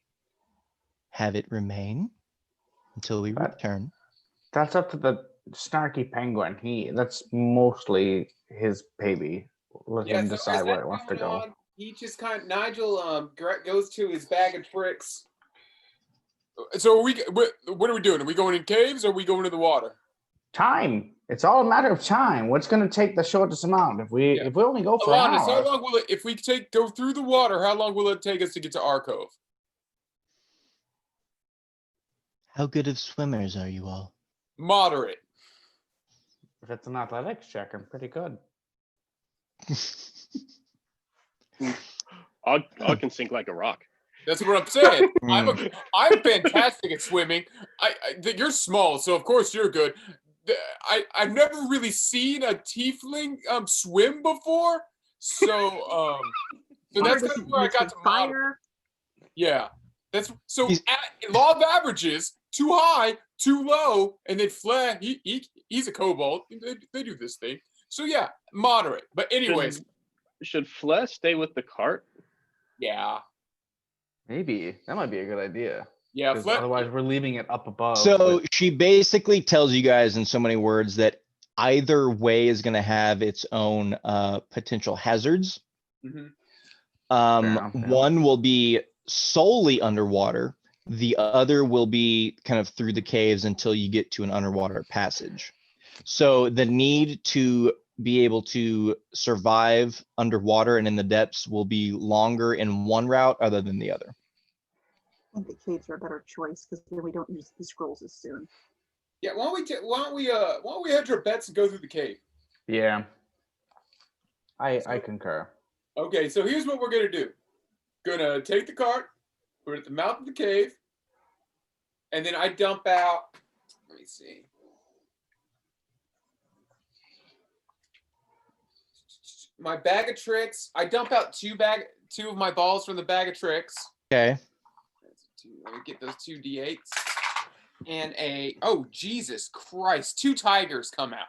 have it remain until we That- return. That's up to the snarky penguin. That's mostly his baby. Let Yeah, him so as decide where that's it wants to going go. on, he just kind of Nigel goes to his bag of tricks. So what are we doing? Are we going in caves or are we going to the water? Time. It's all a matter of time. What's going to take the shortest amount? If we only go for an Alanis, how hour, long will it if we go through the water, how long will it take us to get to Arcove? How good of swimmers are you all? Moderate. if it's an athletics check, I'm pretty good. Og can sink like a rock. That's what I'm saying. Mm. I'm fantastic at swimming. You're small, so of course you're good. I've never really seen a tiefling swim before, so that's kind of where I got to model. fire. Yeah, that's so. He's- Law of averages: too high, too low, and then Flare. He's a kobold. They do this thing. So yeah, moderate. But anyways, Should Flesh stay with the cart? yeah, Maybe that might be a good idea. yeah. 'Cause Flare, otherwise, we're leaving it up above. So but- she basically tells you guys in so many words that either way is going to have its own potential hazards. Mhm. Yeah. One will be solely underwater. The other will be kind of through the caves until you get to an underwater passage. So the need to be able to survive underwater and in the depths will be longer in one route other than the other. think the caves are a better choice because then we don't use the scrolls as soon. Yeah, why don't we hedge our bets and go through the cave? Yeah. I So- concur. Okay, so here's what we're gonna do. Gonna take the cart, put it at the mouth of the cave, and then I dump out. Let me see. My bag of tricks. I dump out two of my balls from the bag of tricks. Okay. Let me get those 2 D8s. And oh Jesus Christ, 2 tigers come out.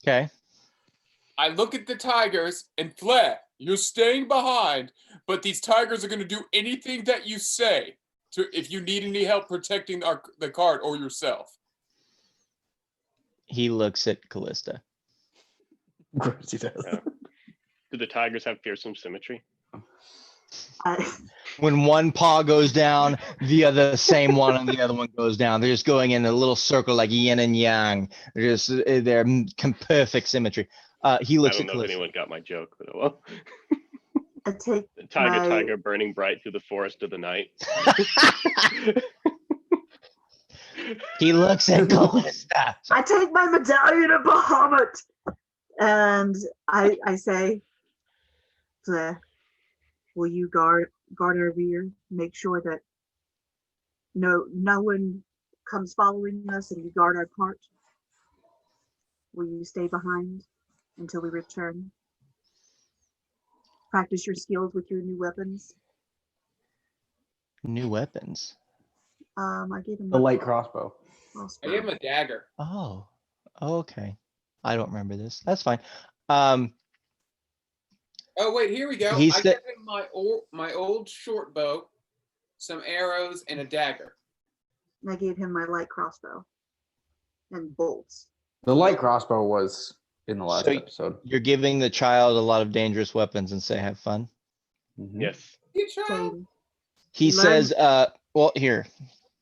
Okay. I look at the tigers and Flair, you're staying behind, but these tigers are going to do anything that you say if you need any help protecting the cart or yourself. He looks at Callista. Of course he does. Yeah. Do the tigers have fearsome symmetry? When one paw goes down, the same one and the other one goes down. They're just going in a little circle like yin and yang. They're perfect symmetry. He I looks don't at know if Callista. anyone got my joke, but oh well. I take Tiger, my- tiger, burning bright through the forest of the night. He looks at Callista. I take my medallion of Bahamut and I say, Flair, will you guard our rear? Make sure that no one comes following us, and you guard our cart. Will you stay behind until we return? Practice your skills with your new weapons. New weapons. I gave him The a light crossbow. I gave him a dagger. Oh, okay. I don't remember this. That's fine. Oh wait, here we go. He I said- gave him my old short bow, some arrows, and a dagger. And I gave him my light crossbow and bolts. The light crossbow was in the last So- episode. You're giving the child a lot of dangerous weapons and say have fun. Mhm. Yes. You child. Saying, He Learn- says, well, here.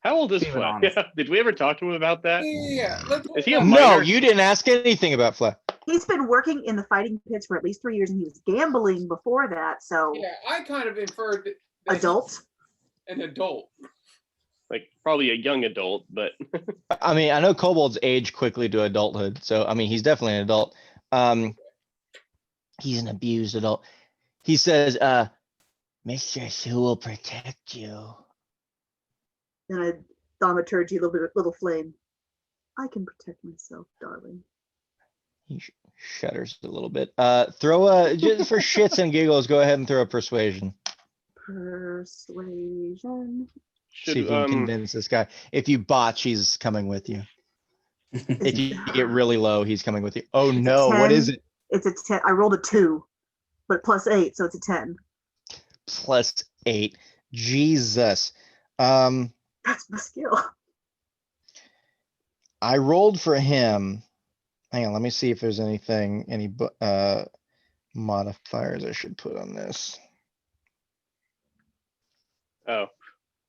How old is Being Fleck? honest. Yeah. Did we ever talk to him about that? Yeah. Is he a No, minor? you didn't ask anything about Fleck. he's been working in the fighting pits for at least 3 years, and he was gambling before that. So Yeah, I kind of inferred that he's adult. an adult. Like probably a young adult, but I mean, I know kobolds age quickly to adulthood, so I mean, he's definitely an adult. He's an abused adult. He says, Mistress, who will protect you? And a thaumaturgy, little flame. I can protect myself, darling. He shudders a little bit. Throw a, just for shits and giggles, go ahead and throw a persuasion. Persuasion. should See if you can convince this guy. If you botch, he's coming with you. If you get really low, he's coming with you. Oh no, what is 10. it? It's a 10. I rolled a 2, but plus 8, so it's a 10. +8. Jesus. That's my skill. I rolled for him. Hang on, let me see if there's anything, any modifiers I should put on this. oh.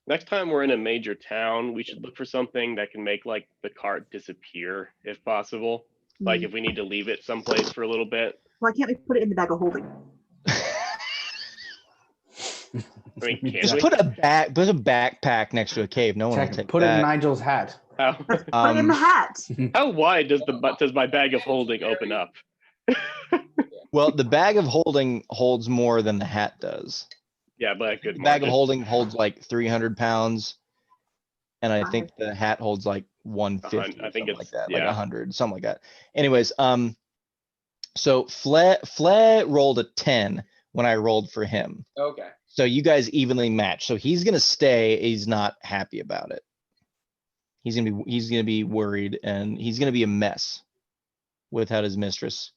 Next time we're in a major town, we should look for something that can make like the cart disappear if possible. Like if we need to leave it someplace for a little bit. Why can't we put it in the bag of holding? I mean, can Just we? put a backpack next to a cave. No one will Check, take put it in that. Nigel's hat. How, Put it in the hat. how wide does my bag of holding open up? Well, the bag of holding holds more than the hat does. Yeah, but a good The bag of margin. holding holds like 300 pounds. And I think the hat holds like 150, I think something like it's- that, like yeah. 100, something like that. Anyways, so Flea rolled a 10 when I rolled for him. Okay. So you guys evenly match. So he's gonna stay. He's not happy about it. He's gonna be worried, and he's gonna be a mess without his mistress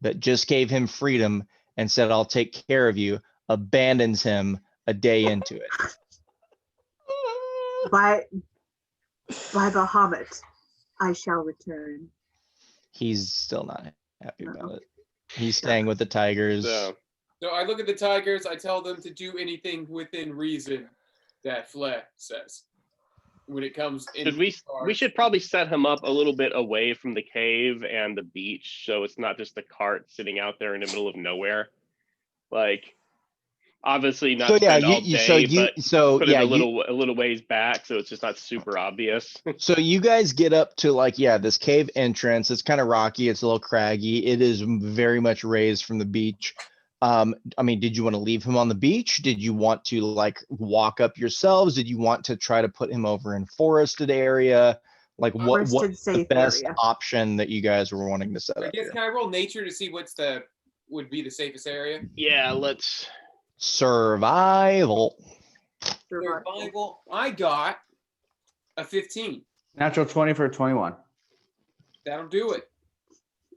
that just gave him freedom and said, "I'll take care of you." Abandons him a day into it. By Bahamut, I shall return. He's still not happy No. about it. He's staying with the tigers. So So I look at the tigers. I tell them to do anything within reason that Flair says. When it comes in, should we should probably set him up a little bit away from the cave and the beach, so it's not just a cart sitting out there in the middle of nowhere. Like Obviously not So yeah, spend all day, but put it a little ways back so it's just not super obvious. So you guys get up to like, yeah, this cave entrance. It's kind of rocky. It's a little craggy. It is very much raised from the beach. I mean, did you want to leave him on the beach? Did you want to like walk up yourselves? Did you want to try to put him over in forested area? Like what's the safe best area. option that you guys were wanting to set I up guess here? can I roll nature to see would be the safest area? Yeah, let's. Survival. Survival. I got a 15. Natural 20 for a 21. That'll do it.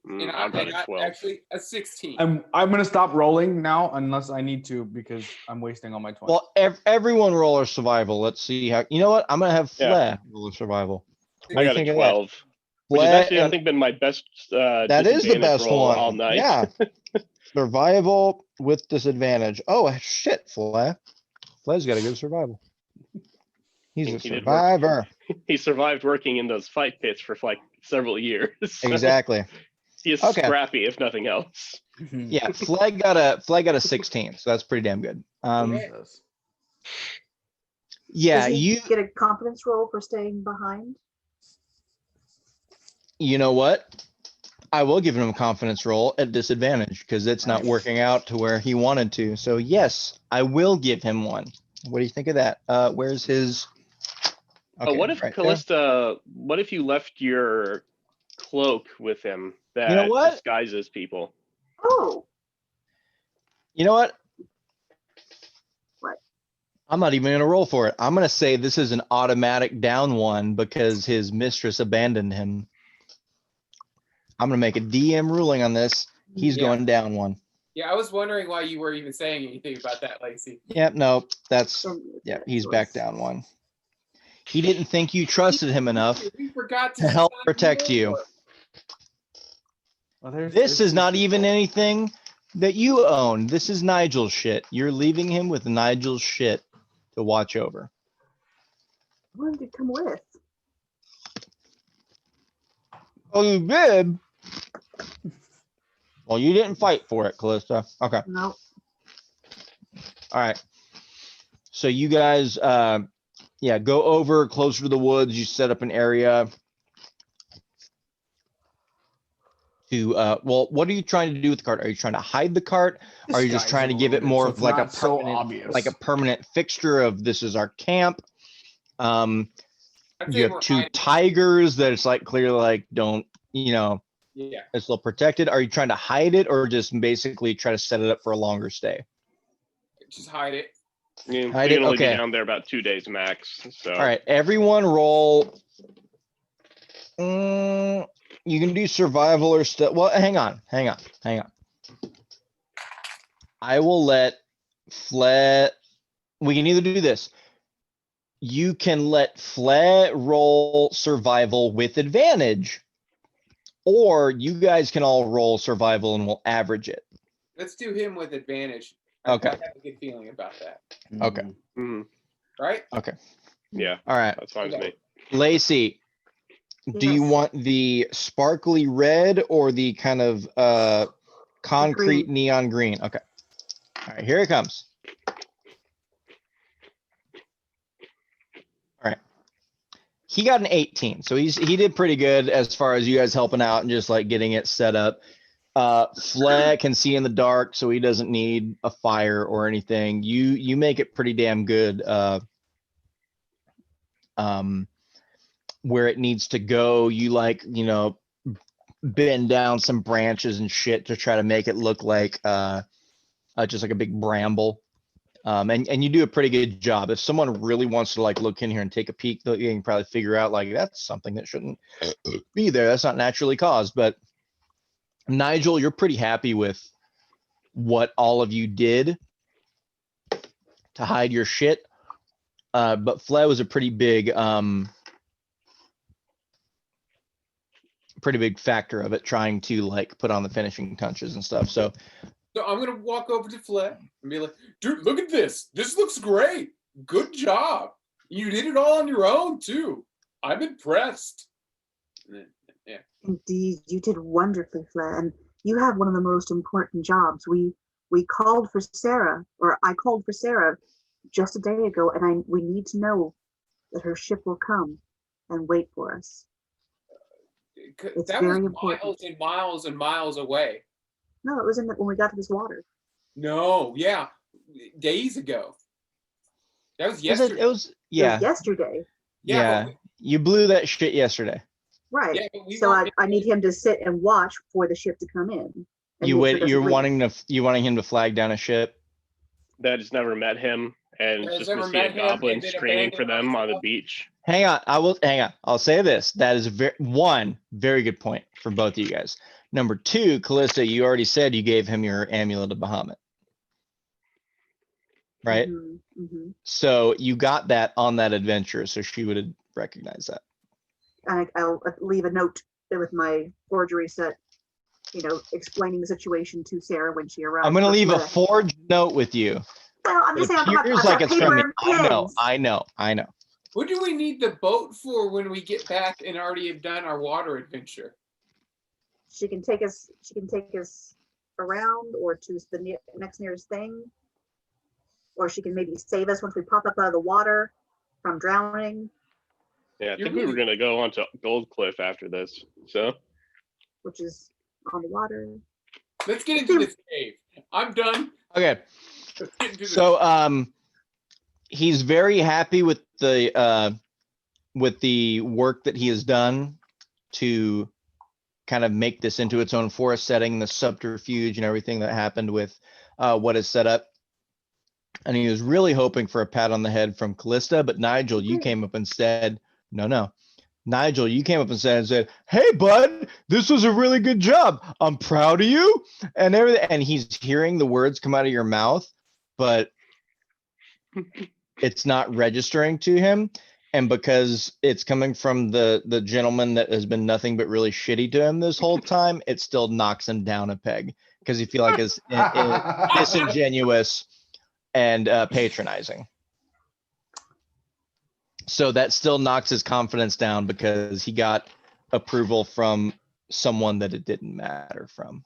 And I got a got 12. actually a 16. I'm gonna stop rolling now unless I need to because I'm wasting all my 20. Well, everyone roll a survival. Let's see how. You know what? I'm gonna have Flair roll a survival. What I do you got a think of that? 12, which has actually I think been my best. That is the disadvantage best roll one all night. Yeah. Survival with disadvantage. Oh shit, Flair. Flair's got a good survival. He's a He did work. survivor. He survived working in those fight pits for like several years. so Exactly. He is Okay. scrappy, if nothing else. Yeah, Flag got a 16, so that's pretty damn good. Yeah, Does he you get a confidence roll for staying behind? you know what? I will give him a confidence roll at disadvantage because it's not working out to where he wanted to. So yes, I will give him one. What do you think of that? Where's his? Okay, What if right there. Callista? What if you left your cloak with him that You know what? disguises people? Oh, You know what? What? I'm not even gonna roll for it. I'm gonna say this is an automatic down one because his mistress abandoned him. I'm gonna make a DM ruling on this. He's going down one. Yeah, I was wondering why you were even saying anything about that, Lacey. Yep, no, that's yeah, he's back down one. He didn't think you trusted him enough We forgot to help decide protect you. more. Well, This is not even anything that you own. This is Nigel's shit. You're leaving him with Nigel's shit to watch over. I wanted to come with. Oh, you did? Well, you didn't fight for it, Callista. Okay. No. All right. So you guys, yeah, go over closer to the woods. You set up an area to, well, what are you trying to do with the cart? Are you trying to hide the cart? Are you just trying to give it more of like a permanent fixture of this is our camp? I'd say You have we're two hiding. tigers that it's like clearly like don't, you know, Yeah. it's still protected. Are you trying to hide it or just basically try to set it up for a longer stay? Just hide it. Yeah, Hide we it? can only Okay. be down there about 2 days max. So All right, everyone roll. You can do survival or stuff. Well, hang on. I will let Flet. We can either do this. You can let Flet roll survival with advantage, or you guys can all roll survival and we'll average it. Let's do him with advantage. Okay. I have a good feeling about that. Okay. Right? Okay. yeah, All right. that's fine with me. Lacey, do you Yes. want the sparkly red or the kind of concrete Green. neon green? Okay. All right, here it comes. All right. He got an 18, so he did pretty good as far as you guys helping out and just like getting it set up. Fleck can see in the dark, so he doesn't need a fire or anything. You make it pretty damn good. Where it needs to go, you like, you know, bend down some branches and shit to try to make it look like just like a big bramble. And you do a pretty good job. If someone really wants to like look in here and take a peek, you can probably figure out like that's something that shouldn't be there. That's not naturally caused. But Nigel, you're pretty happy with what all of you did to hide your shit. But Fled was a pretty big factor of it, trying to like put on the finishing touches and stuff. So I'm gonna walk over to Fled and be like, dude, look at this. This looks great. Good job. You did it all on your own too. I'm impressed. Indeed, you did wonderfully, Flair, and you have one of the most important jobs. We we called for Sarah, or I called for Sarah just a day ago, and we need to know that her ship will come and wait for us. It's That was very important. miles and miles and miles away. No, it was when we got to this water. No, yeah, days ago. That was It yesterday. It was yeah, yesterday. yeah. but You blew that shit yesterday. Right. yeah, but we So weren't I need him to sit and watch for the ship to come in. and You make sure it wait. doesn't You're leave. wanting him to flag down a ship. That has never met him and Has just gonna never see a met him goblin and then screaming for abandoned them on the myself. beach. Hang on. Hang on. I'll say this. That is one very good point for both of you guys. Number two, Callista, you already said you gave him your amulet of Bahamut, right? Mhm, mhm. So you got that on that adventure, so she would have recognized that. And I'll leave a note with my forgery set, explaining the situation to Sarah when she arrives. I'm gonna or leave a whoever. forged note with you. Well, I'm It just saying I've appears got like it's paper from me. and I know. pens. I know. What do we need the boat for when we get back and already have done our water adventure? She can take us. She can take us around or to the next nearest thing, or she can maybe save us once we pop up out of the water from drowning, Yeah, I You're think we were really- gonna go on to Gold Cliff after this. So which is on the water. Let's get into this cave. I'm done. Okay. Let's get into this. So he's very happy with the work that he has done to kind of make this into its own forest setting, the subterfuge and everything that happened with what is set up. And he was really hoping for a pat on the head from Callista, but Nigel, you came up and said, no. Nigel, you came up and said, "Hey, bud, this was a really good job. I'm proud of you," and everything. And he's hearing the words come out of your mouth, but it's not registering to him. And because it's coming from the gentleman that has been nothing but really shitty to him this whole time, it still knocks him down a peg because he feels like it's disingenuous and patronizing. So that still knocks his confidence down because he got approval from someone that it didn't matter from.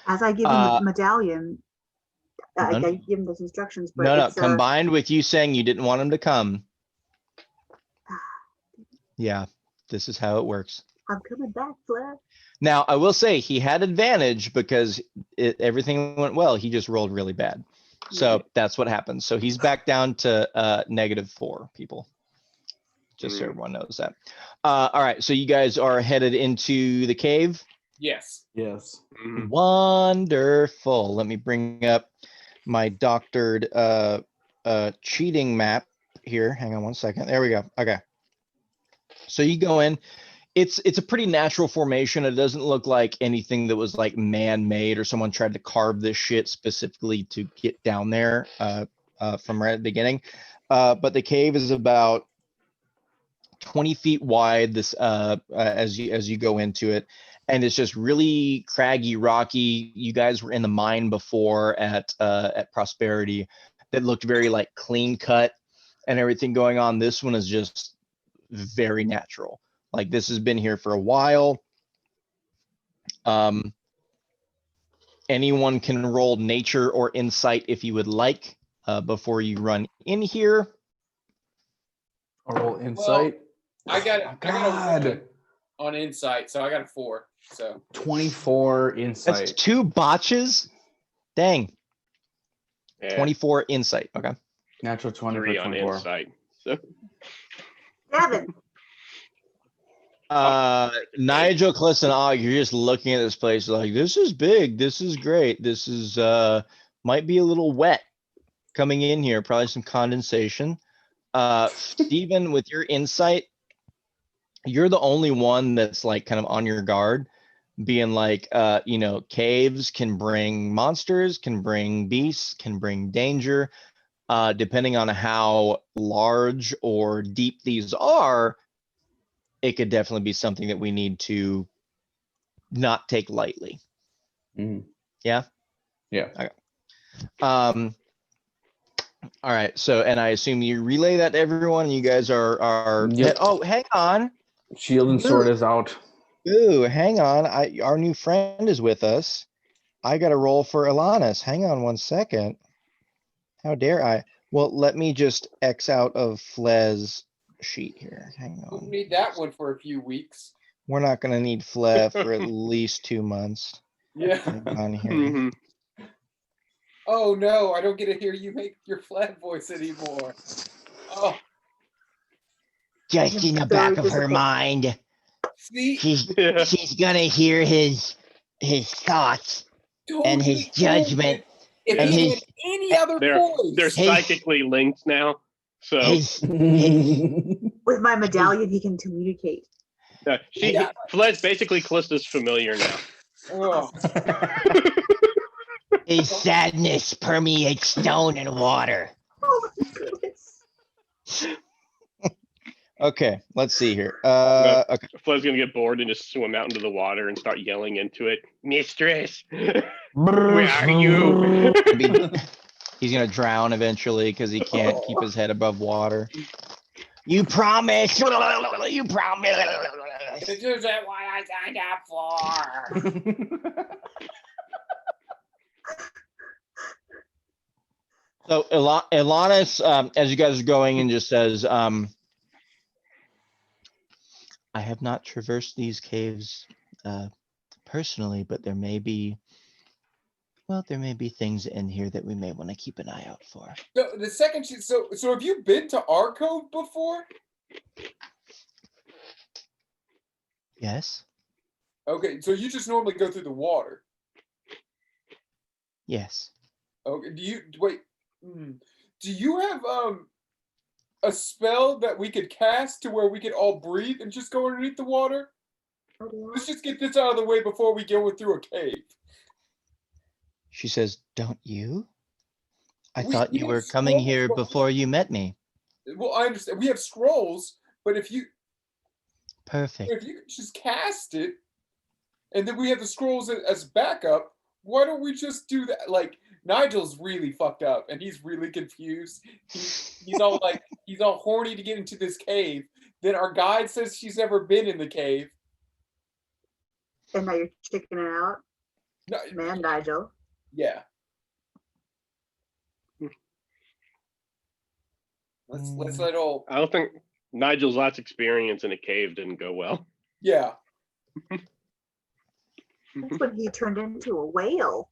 As I give him the medallion, I No. give him those instructions. But No, it's, combined with you saying you didn't want him to come. Yeah, this is how it works. I'm coming back, Flair. Now, I will say he had advantage because everything went well. He just rolled really bad. So that's what happens. So he's back down to -4 people. Just so everyone knows that. All right, so you guys are headed into the cave. Yes. Yes. mhm. Wonderful. Let me bring up my doctored cheating map here. Hang on one second. There we go. Okay. So you go in. It's a pretty natural formation. It doesn't look like anything that was like man-made or someone tried to carve this shit specifically to get down there from right at the beginning. But the cave is about 20 feet wide. This as you go into it, and it's just really craggy, rocky. You guys were in the mine before at Prosperity, that looked very like clean cut and everything going on. This one is just very natural. Like this has been here for a while. Anyone can roll nature or insight if you would like before you run in here. A roll insight. I got Oh my I got a God. on insight, so I got a 4. So 24 insight. That's 2 botches. Dang. Yeah, 24 insight. Okay. Natural 20 3 for on 24. insight. So Gavin, Nigel, Cliss, and Og, you're just looking at this place like, this is big. This is great. This is might be a little wet coming in here. Probably some condensation. Steven, with your insight, you're the only one that's like kind of on your guard, being like, caves can bring monsters, can bring beasts, can bring danger. Depending on how large or deep these are, it could definitely be something that we need to not take lightly. Mhm. Yeah? Yeah. Okay. All right. So, and I assume you relay that to everyone. You guys are Yep. Oh, hang on. Shield and sword is out. Ooh, hang on. Our new friend is with us. I got to roll for Alanis. Hang on 1 second. How dare I? Well, let me just X out of Flez sheet here. Hang We'll on. need that one for a few weeks. We're not gonna need Fle for at least 2 months. Yeah. Hang on here. Mhm. Oh no, I don't get to hear you make your flat voice anymore. Oh, Just in the back of her mind, see, Yeah. she's gonna hear his thoughts and his totally judgment if and he his had any other They're voice. Hey. psychically linked now. So his. With my medallion, he can communicate. Yeah. Fled's basically Callista's familiar now. Oh, His sadness permeates stone and water. Oh my goodness. Okay, let's see here. No. Okay. Fled's gonna get bored and just swim out into the water and start yelling into it. Mistress, where are you? He's gonna drown eventually because he can't keep his head above water. You promise. You promise. this isn't what I signed up for. So Ilanis, as you guys are going, and just says, I have not traversed these caves personally, but there may be, well, there may be things in here that we may want to keep an eye out for. So the second so have you been to our cove before? Yes. Okay, so you just normally go through the water. Yes. Okay, do you wait? Do you have a spell that we could cast to where we could all breathe and just go underneath the water? Oh, yeah. Let's just get this out of the way before we go through a cave. She says, don't you? I We- thought we you have were coming scrolls, here but we- before you met me. Well, I understand. We have scrolls, but if you Perfect. could just cast it, and then we have the scrolls as backup, why don't we just do that? Like Nigel's really fucked up, and he's really confused. He's all like, he's all horny to get into this cave. Then our guide says she's never been in the cave. And now you're chickening out, No, man, Nigel. yeah. Let's let all. I don't think Nigel's last experience in a cave didn't go well. Yeah. That's when he turned into a whale.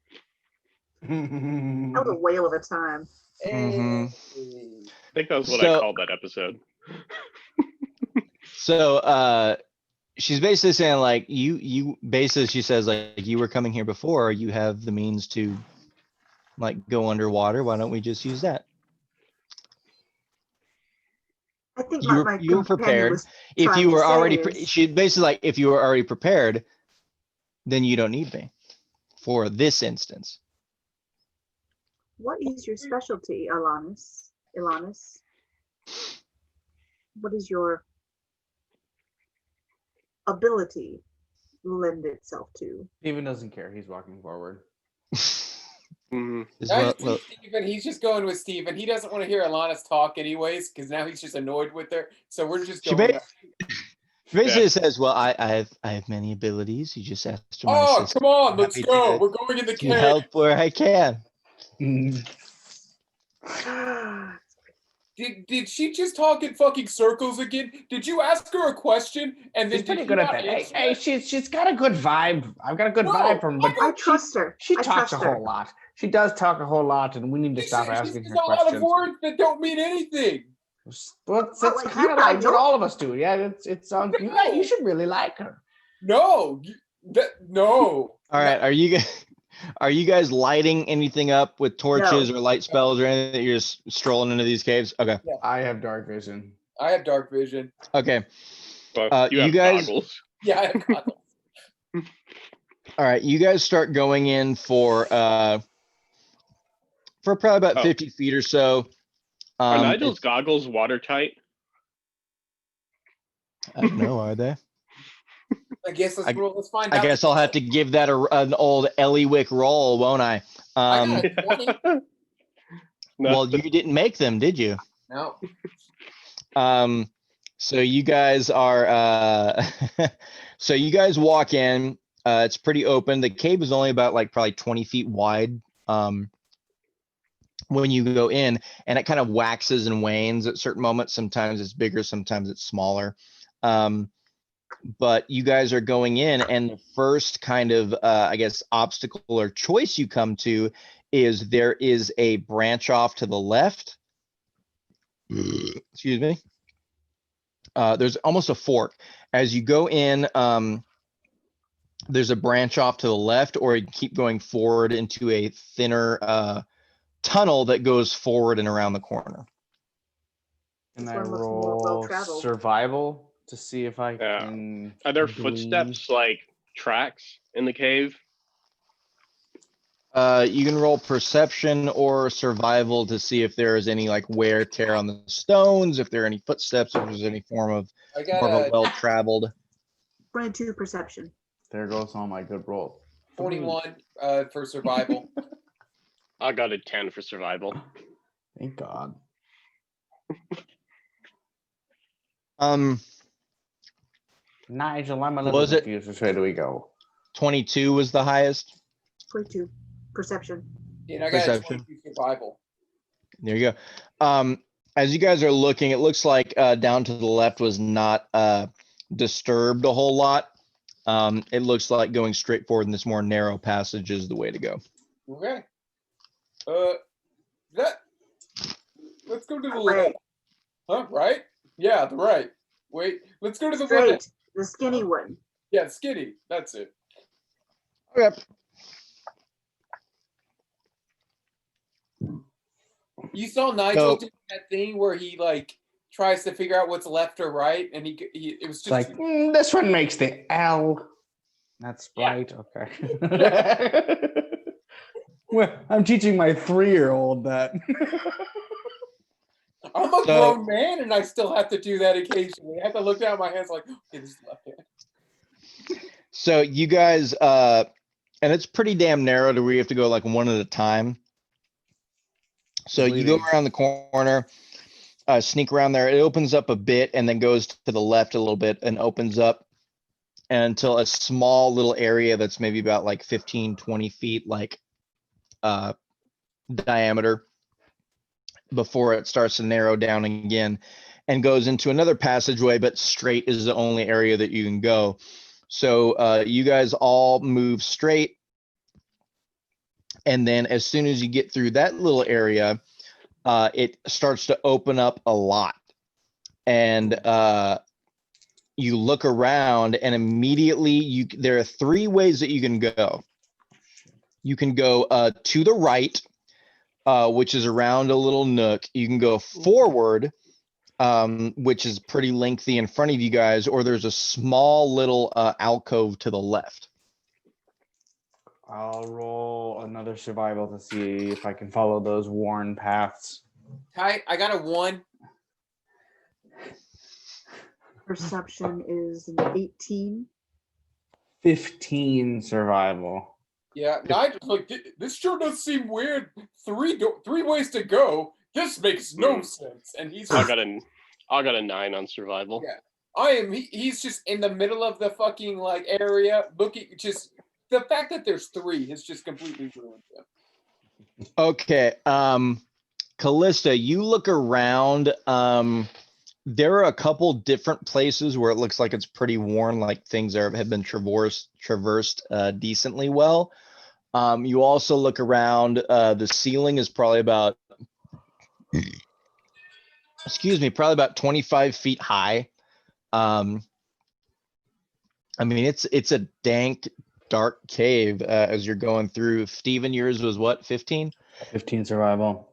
That was a whale of a time. Mhm. I think that was what I So- called that episode. So she's basically saying like you basically she says like you were coming here before, you have the means to like go underwater. Why don't we just use that? I think You my were companion prepared. was If trying you to were say already is- she basically like if you were already prepared, then you don't need me for this instance. What is your specialty, Alanis? Ilanis? What is your ability lend itself to? Steven doesn't care. He's walking forward. Mhm. Is Now what- you see Steven, he's just going with Steven. He doesn't want to hear Alanis talk anyways, because now he's just annoyed with her. So we're just She going. basically says, well, I have many abilities. You just asked for my Oh, assistance. come on, I'm let's happy go. to- We're going in the to cave. help where I can. Did she just talk in fucking circles again? Did you ask her a question and then She's did pretty you good at not that. Hey, answer hey, it? she's got a good vibe. I've got a good No, vibe from her, but I trust her. she I talks a trust her. whole lot. She does talk a whole lot, and we need to stop She asking says her a lot of questions. words that don't mean anything. Well, Not that's like kind you, of like Nigel. what all of us do. Yeah, it's you should really like her. No, no. All right, are you guys lighting anything up with torches or light spells or anything? You're just strolling into these caves. Okay, I have dark vision. I have dark vision. okay. But you you have guys- goggles. Yeah, I have goggles. All right, you guys start going in for probably about Oh. 50 feet or so. Are it's- Nigel's goggles watertight? I don't know, are they? I guess let's find I out. guess I'll have to give that an old Eliwick roll, won't I? I got a 20. Well, Nothing. you didn't make them, did you? No. So you guys are So you guys walk in. It's pretty open. The cave is only about like probably 20 feet wide. When you go in, and it kind of waxes and wanes at certain moments. Sometimes it's bigger, sometimes it's smaller. But you guys are going in, and the first kind of, I guess, obstacle or choice you come to is there is a branch off to the left. Excuse me. There's almost a fork. As you go in, there's a branch off to the left, or you keep going forward into a thinner tunnel that goes forward and around the corner. Can This I one looks more roll well-traveled. survival to see if I Yeah. can? Are there glean? footsteps like tracks in the cave? You can roll perception or survival to see if there is any like wear tear on the stones, if there are any footsteps, if there's any form of I got more of a a well-traveled. 22 perception. There goes all my good rolls. 21 for survival. I got a 10 for survival. Thank God. Nigel, I'm a little Was it- confused. Which way do we go? 22 was the highest. 22 perception. And I got Perception. a 22 survival. There you go. As you guys are looking, it looks like down to the left was not disturbed a whole lot. It looks like going straight forward in this more narrow passage is the way to go. Okay. Let's go to the Right. left. Huh? Right? Yeah, the right. Wait, let's go to the one. Straight, the skinny one. Yeah, skinny. That's it. Okay. You saw Nigel So- doing that thing where he like tries to figure out what's left or right, and he it was It's just like this one makes the L. That's Yeah. right. Okay. Well, I'm teaching my 3-year-old that. I'm a So- grown man, and I still have to do that occasionally. I have to look down at my hands like, okay, this is left hand. So you guys, and it's pretty damn narrow to where you have to go like one at a time. So you go Bleeding. around the corner, sneak around there. It opens up a bit and then goes to the left a little bit and opens up until a small little area that's maybe about like 15, 20 feet like diameter before it starts to narrow down again and goes into another passageway, but straight is the only area that you can go. So you guys all move straight. And then as soon as you get through that little area, it starts to open up a lot. And you look around and immediately there are 3 ways that you can go. You can go to the right, which is around a little nook. You can go forward, which is pretty lengthy in front of you guys, or there's a small little alcove to the left. I'll roll another survival to see if I can follow those worn paths. Hi, I got a 1. Perception is an 18. 15 survival. Yeah, Nigel's like, this sure does seem weird. 3 ways to go. This makes no sense. And he's I got a 9 on survival. Yeah. He's just in the middle of the fucking like area looking. Just the fact that there's 3 has just completely ruined him. Okay. Callista, you look around. There are a couple different places where it looks like it's pretty worn, like things have been traversed decently well. You also look around. The ceiling is probably about, probably about 25 feet high. I mean, it's a dank, dark cave as you're going through. Steven, yours was what, 15? 15 survival.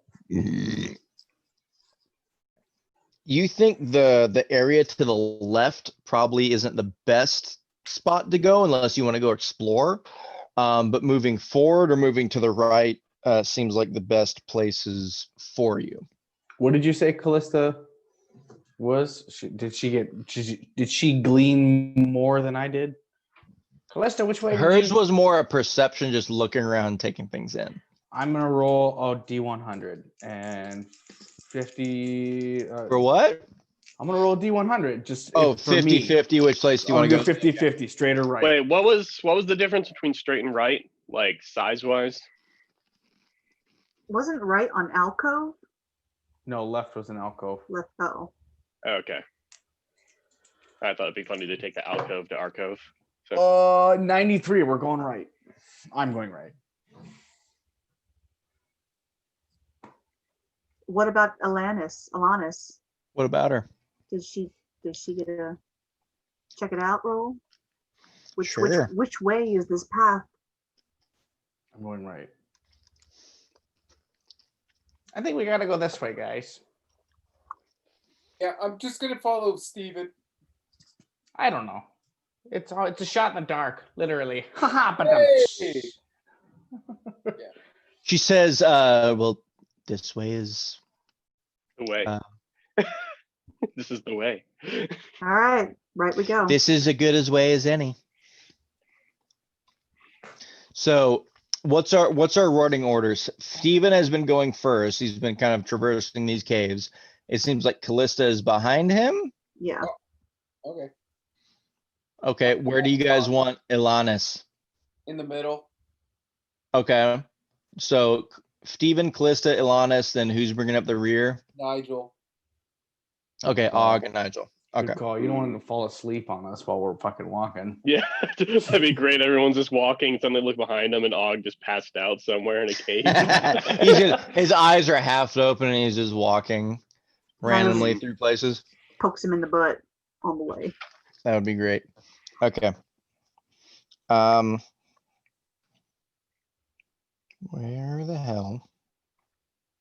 You think the area to the left probably isn't the best spot to go unless you want to go explore. But moving forward or moving to the right seems like the best places for you. What did you say, Callista? Did she glean more than I did? Callista, which way? Hers was more a perception, just looking around, taking things in. I'm gonna roll a D100 and 50. For what? I'm gonna roll a D100. Just Oh, for me. 50-50. Which place do you want to go? 50-50, straight or right. Wait, what was the difference between straight and right, like size wise? Wasn't right on alcove? No, left was an alcove. Left. Oh, Okay. I thought it'd be funny to take the alcove to Arcove. So 93. We're going right. I'm going right. what about Alanis? Alanis, What about her? did she get a check it out roll? Sure. Which way is this path? I'm going right. I think we gotta go this way, guys. Yeah, I'm just gonna follow Steven. I don't know. It's a shot in the dark, literally. Haha, but Hey! She says, well, this way is the way. This is the way. All right, right we go. this is as good as way as any. So what's our running orders? Steven has been going first. He's been kind of traversing these caves. It seems like Callista is behind him. Yeah. Okay, Okay, where do you guys want Ilanis? in the middle. Okay, so Steven, Callista, Ilanis, then who's bringing up the rear? Nigel. Okay, Og and Nigel. Good Okay. call. You don't want him to fall asleep on us while we're fucking walking. Yeah, that'd be great. Everyone's just walking. Suddenly look behind them, and Og just passed out somewhere in a cave. His eyes are half open and he's just walking randomly through places. Pokes him in the butt on the way. That would be great. Okay. Where the hell?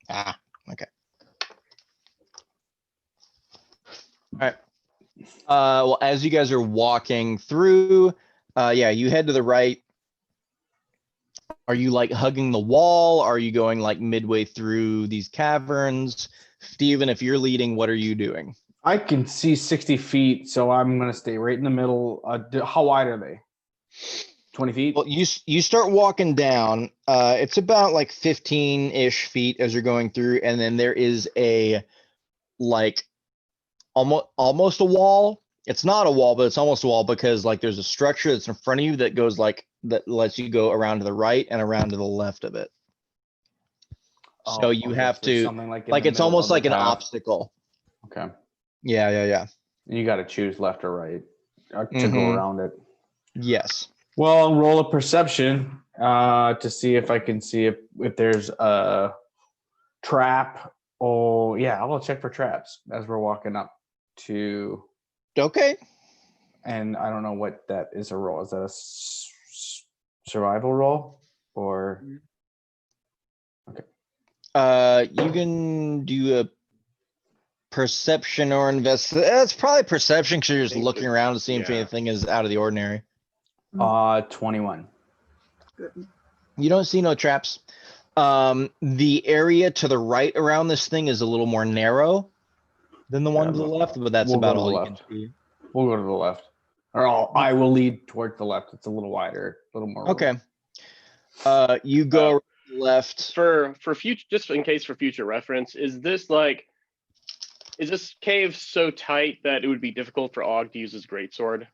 Ah, okay. All right. Well, as you guys are walking through, yeah, you head to the right. Are you like hugging the wall? Are you going like midway through these caverns? Steven, if you're leading, what are you doing? I can see 60 feet, so I'm gonna stay right in the middle. How wide are they? 20 feet? Well, you start walking down. It's about like 15-ish feet as you're going through, and then there is a like almost a wall. It's not a wall, but it's almost a wall because like there's a structure that's in front of you that goes like that lets you go around to the right and around to the left of it. So Oh, you okay, have so there's to something like, in like the it's middle almost of the like an path. obstacle. Okay. Yeah. You got to choose left or right to go Mhm. around it. Yes. Well, I'll roll a perception to see if I can see if there's a trap. Oh, yeah, I'll check for traps as we're walking up to. Okay. And I don't know what that is a roll. Is that a survival roll or? You can do a perception or invest. It's probably perception because you're just Think looking that- around to see if yeah. anything is out of the ordinary. 21. Good. You don't see no traps. The area to the right around this thing is a little more narrow than the one Yeah, to the look, left, but that's we'll go about to the all you left. can see. We'll go to the left. I will lead towards the left. It's a little wider, a little more. Okay. You go left. For future, just in case for future reference, is this cave so tight that it would be difficult for Og to use his greatsword?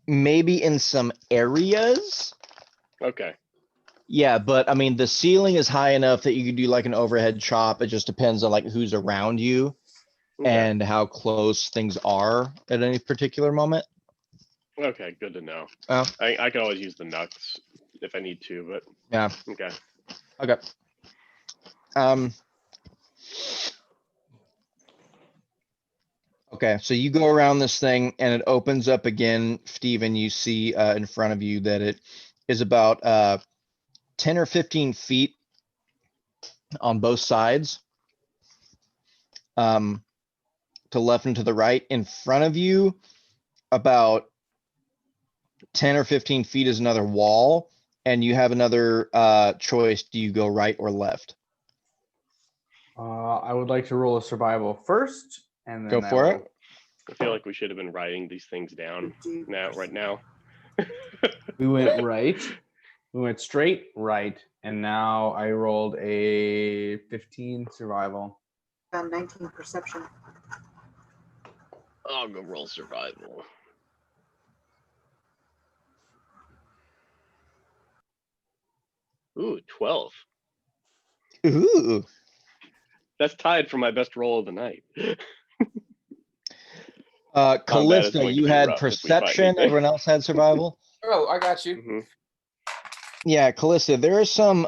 Maybe in some areas. Okay. Yeah, but I mean, the ceiling is high enough that you could do like an overhead chop. It just depends on like who's around you Okay. and how close things are at any particular moment. Okay, good to know. Oh. I can always use the nuts if I need to, but Yeah. okay. Okay. Okay, so you go around this thing and it opens up again, Steven. You see in front of you that it is about 10 or 15 feet on both sides. To left and to the right. In front of you, about 10 or 15 feet is another wall, and you have another choice. Do you go right or left? I would like to roll a survival first, and then Go for it. I feel like we should have been writing these things down right now. We went right. We went straight, right, And now I rolled a 15 survival. 19 perception. I'll go roll survival. Ooh, 12. Ooh. That's tied for my best roll of the night. bad it's Callista, going to you be had rough if we find perception. anything. Everyone else had survival. Oh, I got you. Mhm. Yeah, Callista, there are some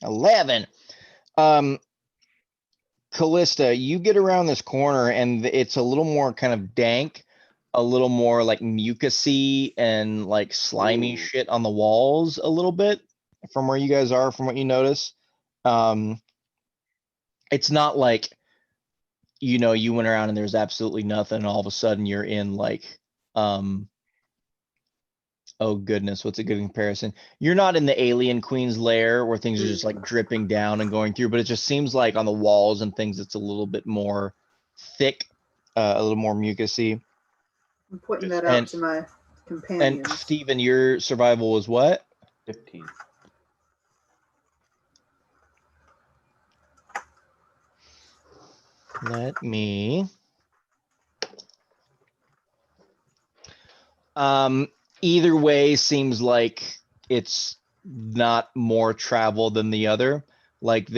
11. Callista, you get around this corner and it's a little more kind of dank, a little more like mucusy and like slimy Ooh. shit on the walls a little bit from where you guys are, from what you notice. It's not like, you went around and there's absolutely nothing, and all of a sudden you're in like, oh goodness, what's a good comparison? You're not in the Alien Queen's lair where things are just like dripping down and going through, but it just seems like on the walls and things, it's a little bit more thick, a little more mucusy. I'm pointing that And- out to my And companions. Steven, your survival was what? 15. Let me. Either way seems like it's not more travel than the other. Like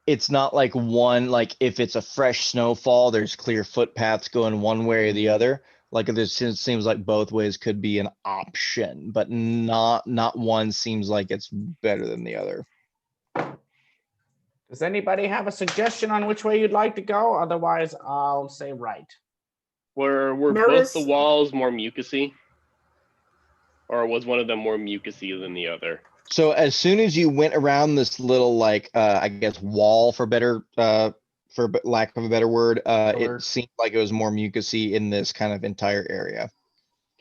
it's not like one, like if it's a fresh snowfall, there's clear footpaths going one way or the other. Like this seems like both ways could be an option, but not one seems like it's better than the other. Does anybody have a suggestion on which way you'd like to go? Otherwise, I'll say right. Were Notice- both the walls more mucusy? Or was one of them more mucusy than the other? So as soon as you went around this little like I guess wall for lack of a better word, it seemed like it was more mucusy in this kind of entire area.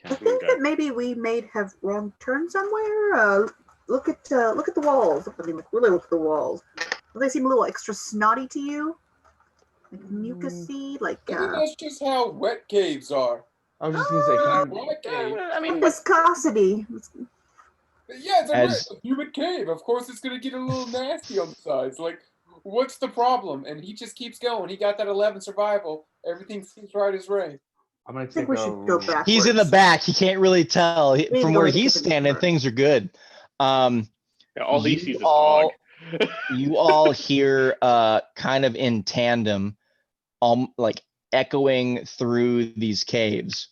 I think Okay. that maybe we may have wrong turned somewhere. Look at the walls. I mean, really look at the walls. Do they seem a little extra snotty to you? Like mucusy, like Maybe that's just how wet caves are. I was just gonna say, can Wet cave. I mean, viscosity. Yeah, it's As- a humid cave. Of course, it's gonna get a little nasty on the sides. Like, what's the problem? And he just keeps going. He got that 11 survival. Everything seems right as rain. I'm gonna I think take we a. should go back. He's in the back. He can't really tell. need to From go where make a he's different standing, turn. things are good. Yeah, all he You sees is all- Og. You all hear kind of in tandem, like echoing through these caves,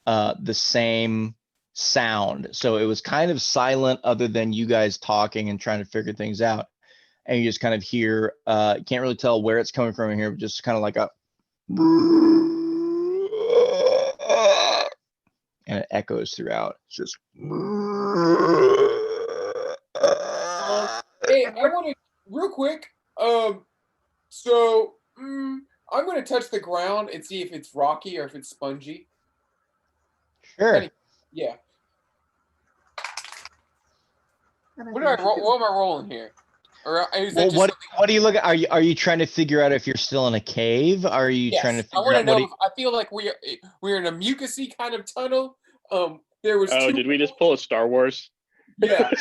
the same sound. So it was kind of silent other than you guys talking and trying to figure things out. And you just kind of hear, you can't really tell where it's coming from in here, but just kind of like a and it echoes throughout. It's just Hey, I want to real quick. So I'm gonna touch the ground and see if it's rocky or if it's spongy. sure. Yeah. And I What think do I we roll? should What am I rolling here? Or is that Well, just what something- what are you looking? Are you trying to figure out if you're still in a cave? Are you Yes, trying to I figure want to out know. what? If, I feel like we're in a mucusy kind of tunnel. There was. Oh, two did we just pull a Star Wars? Yeah.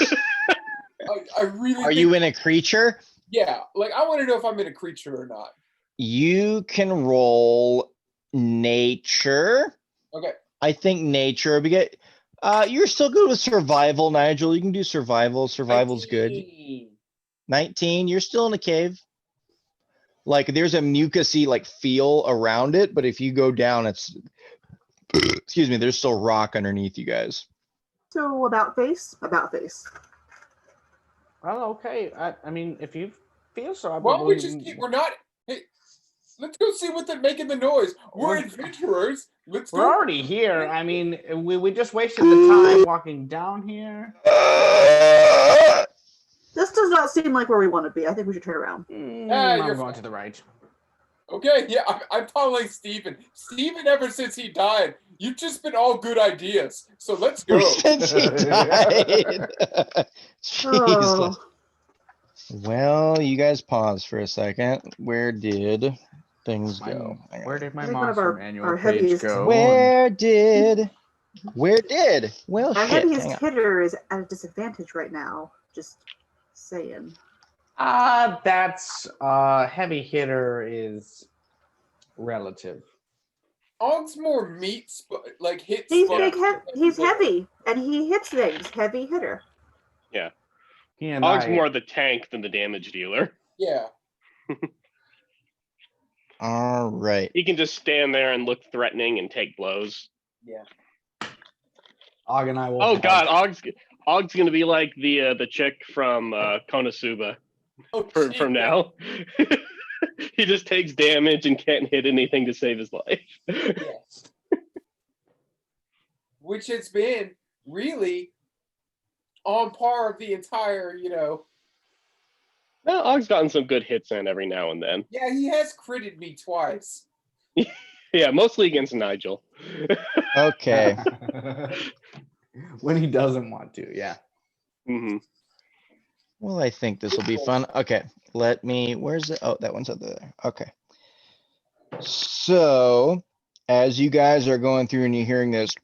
I really. Are think, you in a creature? Yeah, like I want to know if I'm in a creature or not. You can roll nature. Okay. I think nature would be good. You're still good with survival, Nigel. You can do survival. Survival's good. 19. 19. You're still in a cave. Like there's a mucusy like feel around it, but if you go down, it's excuse me, there's still rock underneath you guys. So about face. Well, okay. I mean, if you feel so, I Why don't we believe- just keep? We're not. Hey, let's go see what they're making the noise. We're We're- adventurers. Let's We're go. already here. I mean, we just wasted the time walking down here. This does not seem like where we want to be. I think we should turn around. Mm, you're I'm going fine. to the right. Okay, yeah, I'm following Steven. Steven, ever since he died, you've just been all good ideas. So let's go. Since he died. Jeez. Oh, Well, you guys pause for a second. Where did things go? Hang Where on. did my I think one of monster our manual page heaviest- go? Where did Where did? Well, Our shit. heaviest Hang on. hitter is at a disadvantage right now. Just saying. That's heavy hitter is relative. Og's more meat, like hits. He's he's heavy, and he hits things. Heavy hitter. He and Og's I, more the tank than the damage dealer. Yeah. All right. He can just stand there and look threatening and take blows. Yeah. Og and I will. Oh have- God, Og's gonna be like the chick from Konosuba Oh, from shit, now. He just takes damage and can't hit anything to save his life. Yeah. Which has been really on par of the entire, Well, Og's gotten some good hits in every now and then. Yeah, he has critted me twice. Yeah, mostly against Nigel. Okay. When he doesn't want to, yeah. Hmm. Well, I think this will be fun. Okay. Let me, where's it? Oh, that one's up there. Okay. So, as you guys are going through and you're hearing this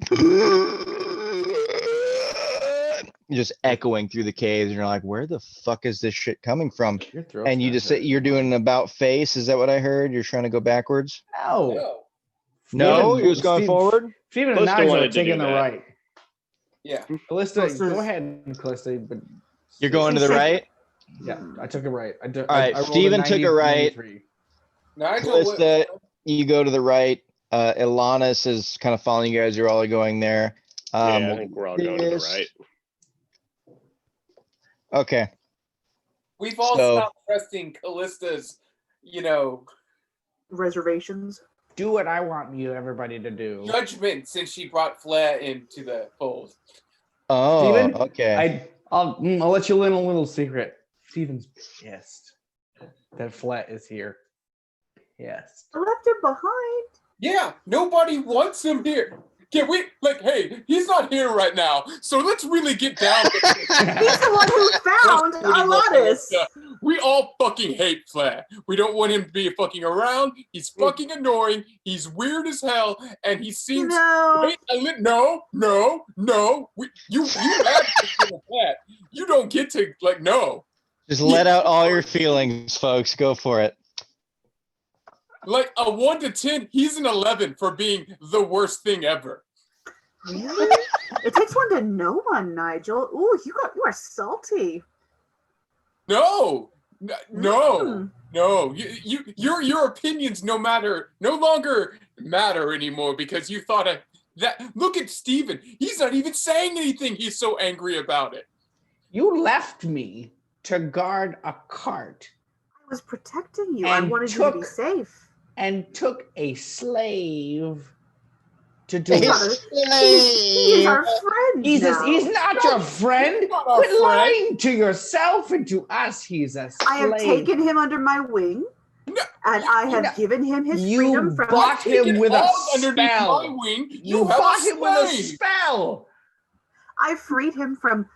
just echoing through the caves, and you're like, where the fuck is this shit coming from? Your throat's And you not just say, hurting. you're doing an about face. Is that what I heard? You're trying to go backwards? No. No, Steven- you're just going Steve- forward? Steven and Callista Nigel wanted are to taking do the that. right. Yeah. Callista, Callista's- go ahead, Callista. But You're going to the She's right? yeah, I took it right. All right, Steven took it right. Nigel, Callista, you go to the right. Ilanis is kind of following you guys. You're all going there. Yeah, I we'll think we're all do going to the this. right. Okay. we've all So- stopped trusting Callista's, Reservations. do what I want you everybody to do. judgment since she brought Flair into the fold. Oh, Steven, okay. I'll let you in a little secret. Steven's pissed that Flat is here. Pissed. I left him behind. Yeah, nobody wants him here. Can we, hey, he's not here right now, so let's really get down to this. He's the one who found Alanis. We all fucking hate Flair. We don't want him to be fucking around. He's fucking annoying. He's weird as hell, and he You seems. know, Wait, no. You have to do that. You don't get to no. Just let out all your feelings, folks. Go for it. Like a 1 to 10, he's an 11 for being the worst thing ever. really? It takes one to know one, Nigel. Ooh, you are salty. No. Mm. Your opinions no longer matter anymore because you thought that. Look at Steven. He's not even saying anything. He's so angry about it. You left me to guard a cart I was protecting you. I And wanted you to be took- safe. and took a slave to do He's it. not he is our friend. He's now. he's not your friend. He's not our Quit friend. lying to yourself and to us. He's a slave. I have taken him under my wing, No, and I have no. given him his You freedom from. bought him Taking with a all underneath spell. my wing. You have bought a him with a slave. spell. I freed him from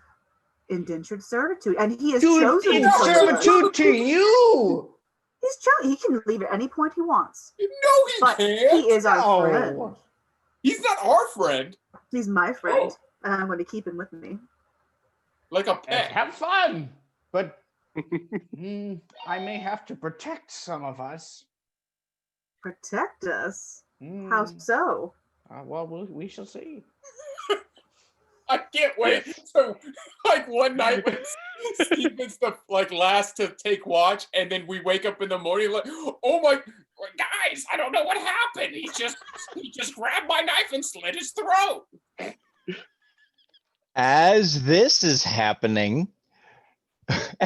indentured servitude, and he has Dude, chosen in to come with us. servitude to you. He can leave at any point he wants, No, he but can't. he is our friend. Oh, He's not our friend. He's my friend, Oh. and I'm going to keep him with me. Like a pet. have fun. But I may have to protect some of us. Protect us. Hmm, How so? well, we shall see. I can't wait. So, one night when Steven's the last to take watch, and then we wake up in the morning oh my guys, I don't know what happened. He just grabbed my knife and slit his throat. As this is happening,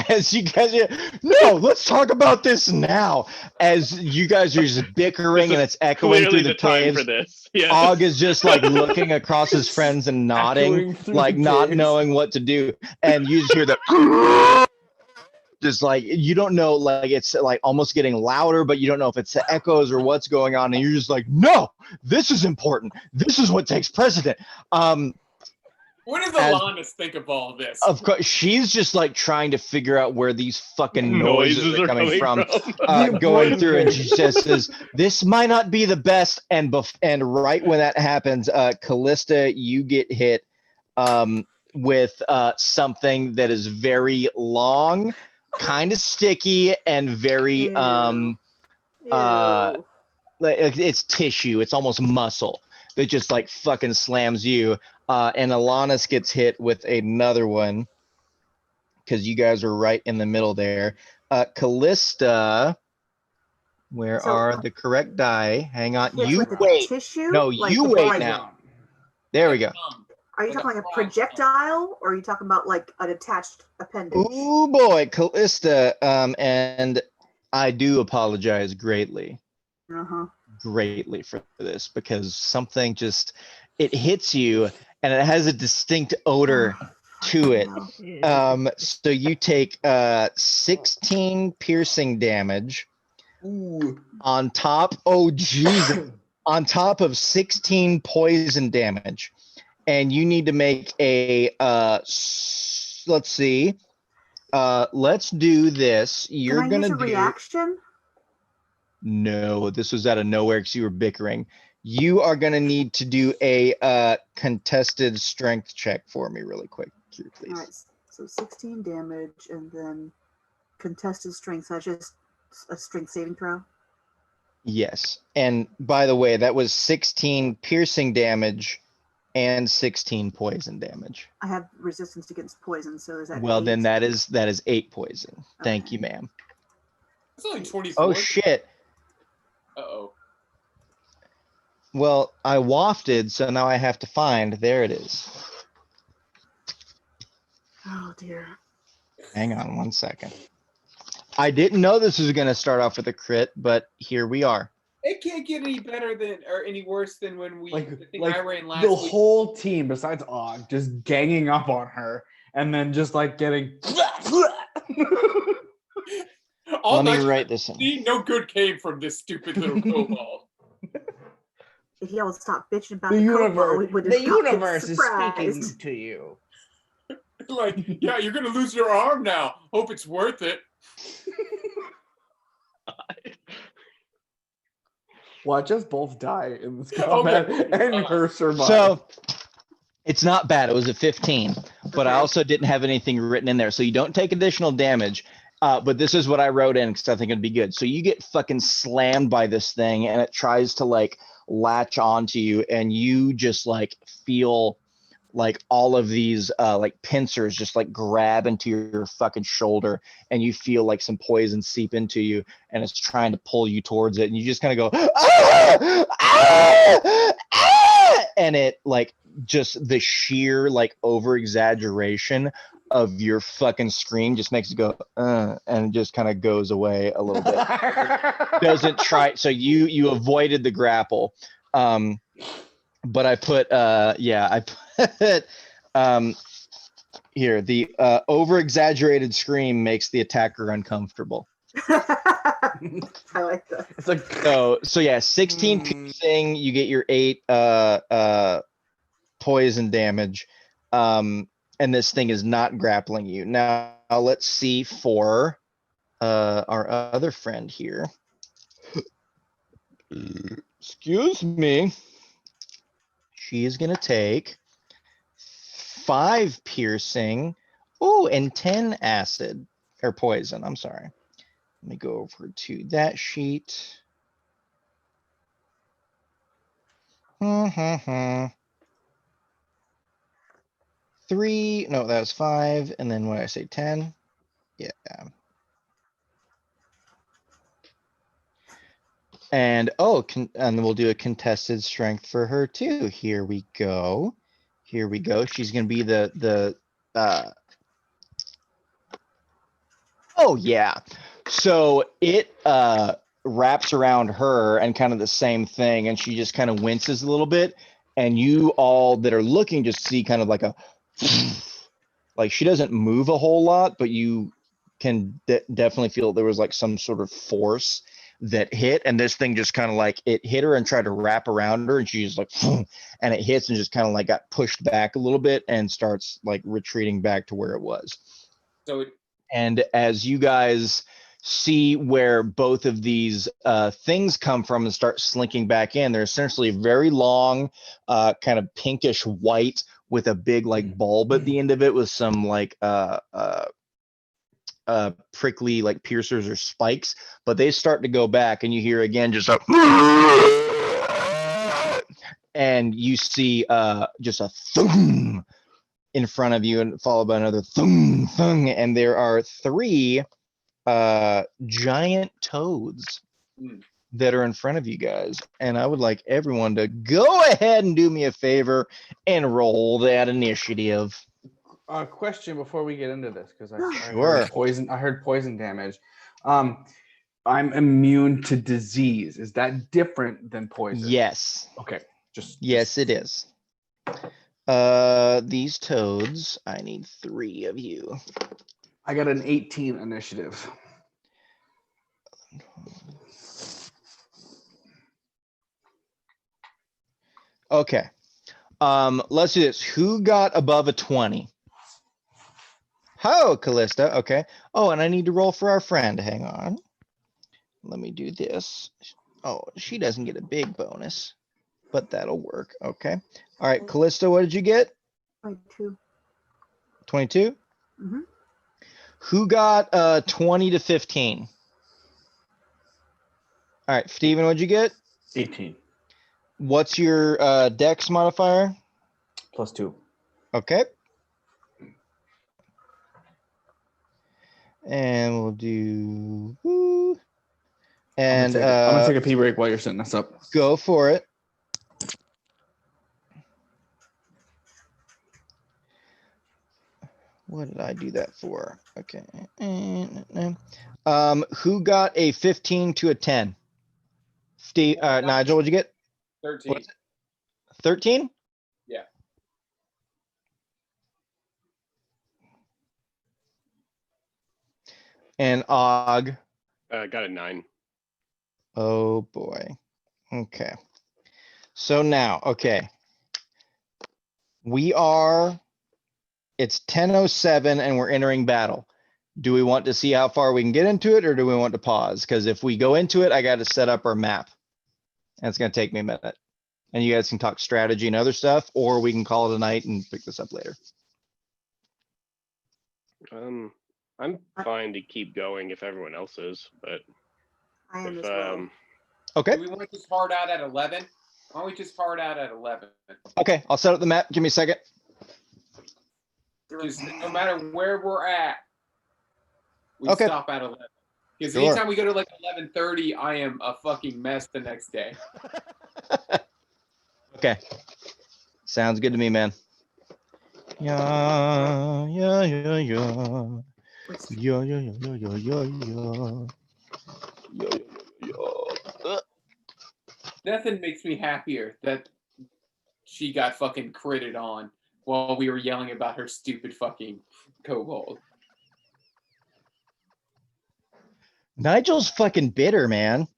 as you guys no, let's talk about this now. As you guys are just bickering This and is it's echoing Clearly through the the time caves. for this. Yeah. Og is just looking across his friends and nodding, Echoing through like the not caves. knowing what to do. And you just hear the just you don't know, it's almost getting louder, but you don't know if it's the echoes or what's going on. And you're just like, no, this is important. This is what takes precedent. What does As- Alanis think of all this? Of course, she's just like trying to figure out where these fucking noises are coming from. The Going through, and breaking. she just says, "This might not be the best." And right when that happens, Callista, you get hit with something that is very long, kind of sticky, and very Ew. like it's tissue. It's almost muscle that just like fucking slams you. And Alanis gets hit with another one because you guys are right in the middle there. Callista, where So- are the correct die? Hang on. Hits You with the wait. tissue? No, Like you the wait poison. now. There we go. Are you Like talking a like a frog. projectile, or are you talking about like an attached appendage? Ooh boy, Callista. And I do apologize greatly Uh-huh. for this because something just it hits you and it has a distinct odor to it. So you take 16 piercing damage on top. Oh Jesus. On top of 16 poison damage. And you need to make a let's see. Let's do this. You're Can I gonna use a do reaction? no, this was out of nowhere because you were bickering. You are gonna need to do a contested strength check for me really quick here, please. All right. So 16 damage, and then contested strength. So that's just a strength saving throw. Yes. And by the way, that was 16 piercing damage and 16 poison damage. I have resistance against poison, so is that? Well, then 8? that is 8 poison. Thank Okay. you, ma'am. It's only 24. Oh shit. Uh-oh. Well, I wafted, so now I have to find. There it is. Oh dear. Hang on one second. I didn't know this was going to start off with a crit, but here we are. It can't get any better than or any worse than when we Like, the thing like I ran last the week. whole team besides Og just ganging up on her and then just like getting All Let me night, write this in. see, no good came from this stupid little kobold. If y'all would stop bitching about The the kobold, universe, we would the have not been universe is speaking surprised. to you. Like, yeah, you're gonna lose your arm now. Hope it's worth it. watch us both die in this Okay. combat and her survive. So it's not bad. It was a 15, but I Okay. also didn't have anything written in there. So you don't take additional damage. But this is what I wrote in because I think it'd be good. So you get fucking slammed by this thing and it tries to like latch onto you and you just like feel like all of these like pincers just like grab into your fucking shoulder and you feel like some poison seep into you and it's trying to pull you towards it and you just kind of go ah! Ah! Ah! And it like just the sheer like over exaggeration of your fucking scream just makes it go and it just kind of goes away a little bit. Doesn't try, so you avoided the grapple. But I put I put here the over exaggerated scream makes the attacker uncomfortable. I like that. It's like So yeah, 16 piercing, you get your 8 poison damage. And this thing is not grappling you. Now let's see for our other friend here. Excuse me. She is gonna take 5 piercing. Oh, and 10 acid or poison. I'm sorry. Let me go over to that sheet. 3, no, that was 5. And then what did I say, 10? Yeah. And and we'll do a contested strength for her too. Here we go. Here we go. She's gonna be the oh yeah. So it wraps around her and kind of the same thing, and she just kind of winces a little bit. And you all that are looking just see kind of like a like she doesn't move a whole lot, but you can definitely feel there was like some sort of force that hit, and this thing just kind of like it hit her and tried to wrap around her, and she's like, and it hits and just kind of like got pushed back a little bit and starts like retreating back to where it was. So And as you guys see where both of these things come from and start slinking back in, they're essentially very long, kind of pinkish white with a big like bulb at the end of it with some like prickly like piercers or spikes, but they start to go back, and you hear again just a and you see just a thung in front of you, and followed by another thung thung, and there are 3 giant toads that are in front of you guys. And I would like everyone to go ahead and do me a favor and roll that initiative. Question before we get into this, because I Sure. heard poison. I heard poison damage. I'm immune to disease. Is that different than poison? Yes. Okay. Yes, it is. These toads, I need 3 of you. I got an 18 initiative. Okay. Let's do this. Who got above a 20? Oh, Callista. Okay. Oh, and I need to roll for our friend. Hang on. Let me do this. Oh, she doesn't get a big bonus, but that'll work. Okay. All right, Callista, what did you get? 22. 22? Mm-hmm. Who got 20 to 15? All right, Steven, what'd you get? 18 What's your dex modifier? +2. Okay. And we'll do. And I'm gonna take a pee break while you're setting this up. go for it. What did I do that for? Okay. Who got a 15 to a 10? Steve, Nigel, what'd you get? 13. 13? Yeah. And Og. Got a 9. Oh boy. Okay. So now, okay. It's 10:07 and we're entering battle. Do we want to see how far we can get into it, or do we want to pause? Because if we go into it, I got to set up our map. And it's going to take me a minute. And you guys can talk strategy and other stuff, or we can call it a night and pick this up later. I'm fine to keep going if everyone else is, but I am if as well. Okay. Do we want to just hard out at 11? Why don't we just hard out at 11? Okay. I'll set up the map. Give me a second. Just no matter where we're at, we Okay. stop at 11. Because Sure. anytime we go to like 11:30, I am a fucking mess the next day. Okay. Sounds good to me, man. Yeah, yeah, yeah, yeah. Yeah, yeah, yeah, yeah, yeah, yeah, yeah. Yeah, yeah, yeah. Nothing makes me happier that she got fucking critted on while we were yelling about her stupid fucking kobold. Nigel's fucking bitter, man.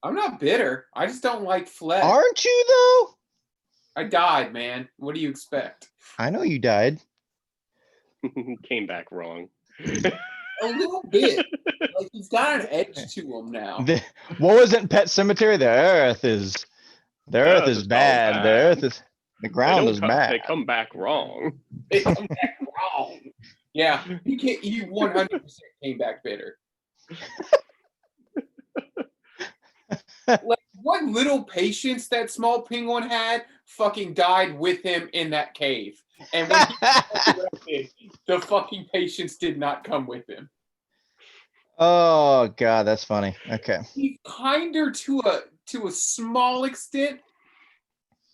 I'm not bitter. I just don't like Fled. Aren't you though? I died, man. What do you expect? I know you died. came back wrong. A little bit. Like he's got an edge to him now. What was it in Pet Cemetery? The earth is Earth is bad. all The bad. earth is the ground is bad. They come back wrong. They come back wrong. Yeah, he 100% came back bitter. Like what little patience that small penguin had fucking died with him in that cave. And when he resurrected, the fucking patience did not come with him. Oh god, that's funny. Okay. He's kinder to a small extent,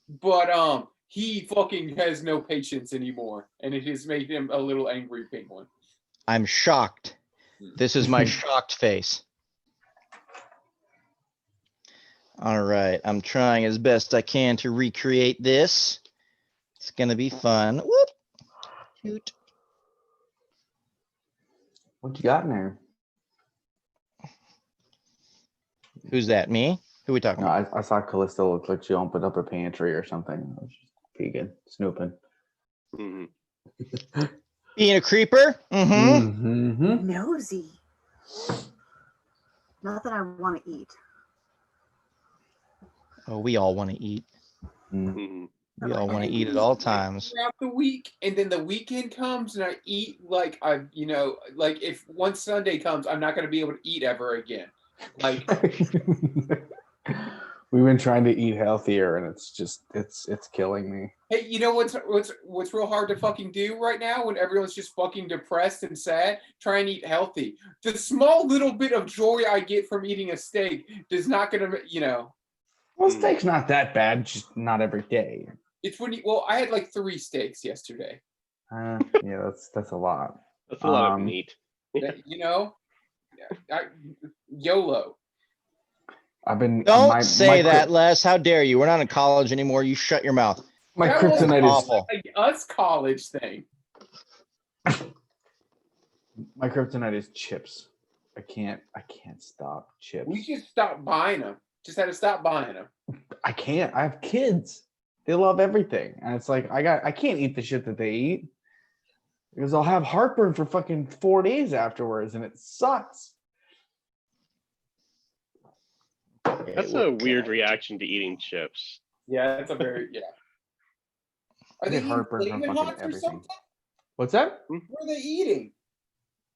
but he fucking has no patience anymore, and it has made him a little angry penguin. I'm shocked. This is my shocked face. All right, I'm trying as best I can to recreate this. It's gonna be fun. Whoop. Shoot. What you got in there? Who's that? Me? Who we talking No, about? I saw Callisto look like she opened up a pantry or something. I was just peeking, snooping. Mhm. Being a creeper? Mm-hmm. Mm-hmm. Nosy. Nothing I want to eat. Oh, we all want to eat. Mhm. We all want to I eat at eat, all like, times. throughout the week, and then the weekend comes, and I eat like like if one Sunday comes, I'm not gonna be able to eat ever again. Like, We've been trying to eat healthier, and it's killing me. hey, you know what's real hard to fucking do right now when everyone's just fucking depressed and sad? Try and eat healthy. The small little bit of joy I get from eating a steak does not gonna, Well, Mm. steak's not that bad, just not every day. it's when well, I had like 3 steaks yesterday. Yeah, that's a lot. That's a lot of meat. YOLO. I've been Don't say that, Les. How dare you? We're not in college anymore. You shut your mouth. My That was kryptonite is awful. like us college thing. my kryptonite is chips. I can't stop chips. We just stopped buying them. Just had to stop buying them. I can't. I have kids. They love everything, and it's like I can't eat the shit that they eat because I'll have heartburn for fucking 4 days afterwards, and it sucks. That's a weird reaction to eating chips. Yeah, that's a very Are I they get eating heartburn from Flamin' fucking Hots or everything. something? What's that? What are they eating?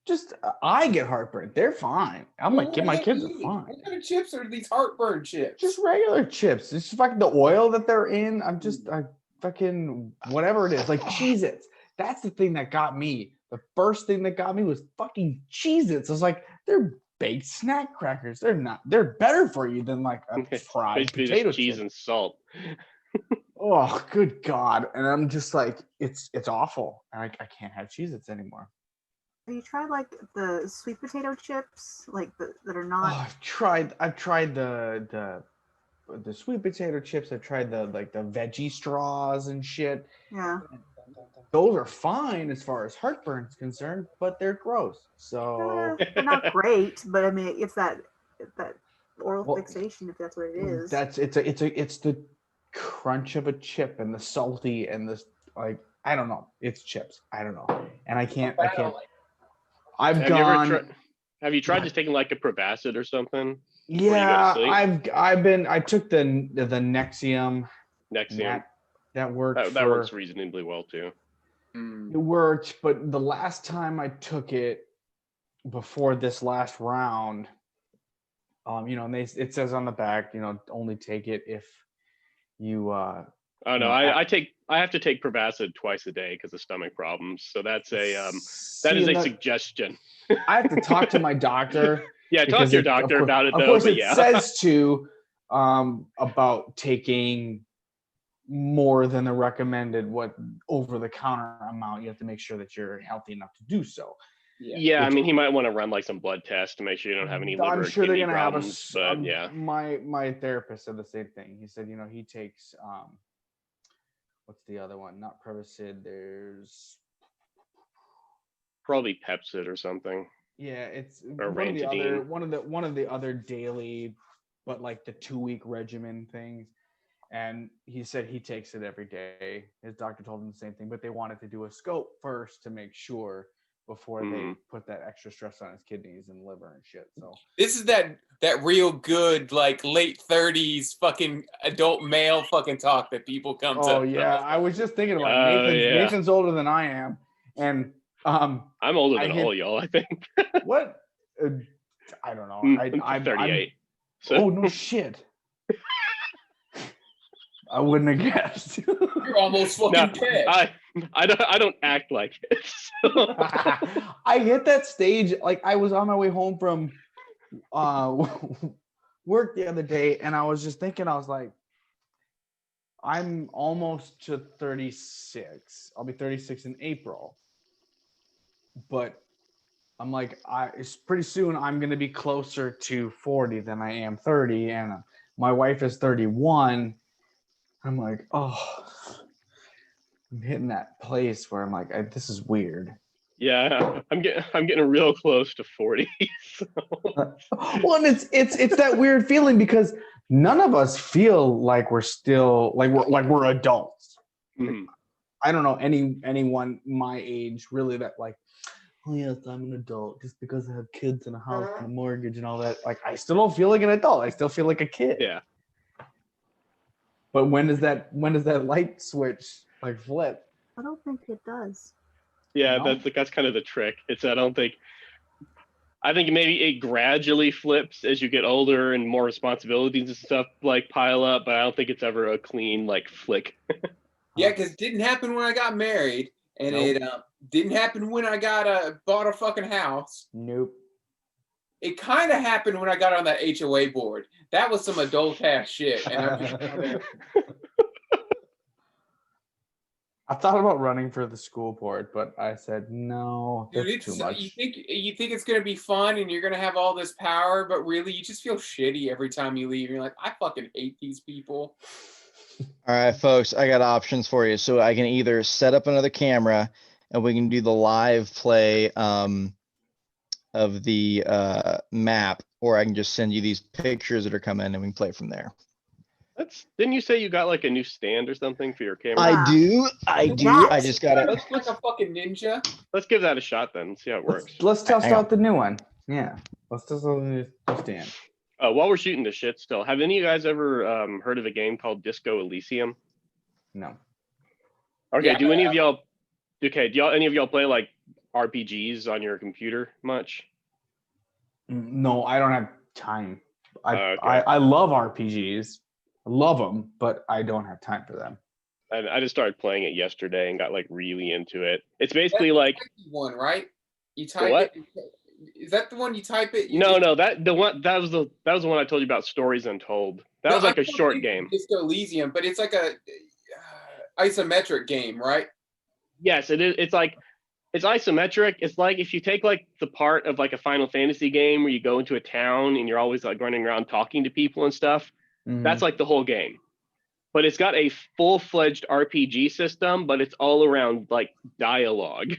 Just I get heartburn. They're fine. I'm Well, like, what my are they kids are eating? fine. What kind of chips are these heartburn chips? Just regular chips. It's just fucking the oil that they're in. I fucking whatever it is, like Cheez-Its. That's the thing that got me. The first thing that got me was fucking Cheez-Its. I was like, they're baked snack crackers. They're better for you than like a fried Basically potato just cheese chip. and salt. Oh, good God. And I'm just like, it's awful. And I can't have Cheez-Its anymore. Have you tried like the sweet potato chips, like that are Oh, not? I've tried the sweet potato chips. I've tried the veggie straws and shit. Yeah, Those are fine as far as heartburn's concerned, but they're gross. So they're not great, but I mean, it's that oral Well, fixation, if that's what it is. it's the crunch of a chip and the salty and the like. I don't know. It's chips. I don't know. And I can't. I've Have gone. you ever have you tried just taking like a Prevacid or something? Yeah, sleep? I took the Nexium. Nexium. That worked. That works reasonably well too. It worked, but the last time I took it before this last round, and it says on the back, only take it if you Oh no, I have to take Prevacid twice a day because of stomach problems. So that's a suggestion. I have to talk to my doctor. Yeah, talk to your doctor about it though. Of course, but it yeah. says about taking more than the recommended over the counter amount. You have to make sure that you're healthy enough to do so. Yeah, I mean, he might want to run like some blood tests to make sure you don't have any liver I'm sure or they're kidney gonna problems. have But yeah, my therapist said the same thing. He said, he takes what's the other one? Not Prevacid. There's probably Pepsid or something. Yeah, it's Or one Rantadine. of the other daily, but like the 2-week regimen things. And he said he takes it every day. His doctor told him the same thing, but they wanted to do a scope first to make sure before they put that extra stress on his kidneys and liver and shit. So this is that real good like late 30s fucking adult male fucking talk that people come to. Oh yeah, I was just thinking about Nathan's older than I am, and I'm older than all y'all, I think. What? I don't know. I'm 38. Oh no shit. I wouldn't have guessed. You're almost fucking dead. I don't act like it. So. I hit that stage like I was on my way home from work the other day, and I was just thinking, I was like, I'm almost to 36. I'll be 36 in April. But I'm like, it's pretty soon I'm going to be closer to 40 than I am 30. And my wife is 31. I'm like, oh, I'm hitting that place where I'm like, this is weird. Yeah, I'm getting real close to 40. So. Well, and it's that weird feeling because none of us feel like we're still like we're adults. Mhm. I don't know anyone my age really that like, oh yes, I'm an adult just because I have kids and a house and a mortgage and all that. Like I still don't feel like an adult. I still feel like a kid. Yeah. But when does that light switch like flip? I don't think it does. Yeah, No? that's kind of the trick. I think maybe it gradually flips as you get older and more responsibilities and stuff like pile up, but I don't think it's ever a clean like flick. Yeah, because it didn't happen when I got married, and Nope. it didn't happen when I bought a fucking house. Nope. It kind of happened when I got on that HOA board. That was some adult ass shit, and I'm just kind of. I thought about running for the school board, but I said no. Dude, That's too much. you think it's gonna be fun and you're gonna have all this power, but really you just feel shitty every time you leave. You're like, I fucking hate these people. All right, folks, I got options for you. So I can either set up another camera and we can do the live play of the map, or I can just send you these pictures that are coming and we can play from there. Didn't you say you got like a new stand or something for your camera? I do. I Yes. just got it. Looks like a fucking ninja. Let's give that a shot then. See how it works. Let's test Hang on. out the new one. Yeah. Let's test out the new stand. While we're shooting the shit still, have any of you guys ever heard of a game called Disco Elysium? No. Okay, Yeah, do any of y'all any of y'all play like RPGs on your computer much? No, I don't have time. Okay. I love RPGs. I love them, but I don't have time for them. I just started playing it yesterday and got like really into it. It's That's basically the like tricky one, right? You type what? it. Is that the one you type it? No, that was the one I told you about, Stories Untold. That was like a short game. Disco Elysium, but it's like a isometric game, right? Yes, it is. It's isometric. It's like if you take like the part of like a Final Fantasy game where you go into a town and you're always like running around talking to people and stuff. That's like the whole game. But it's got a full-fledged RPG system, but it's all around like dialogue.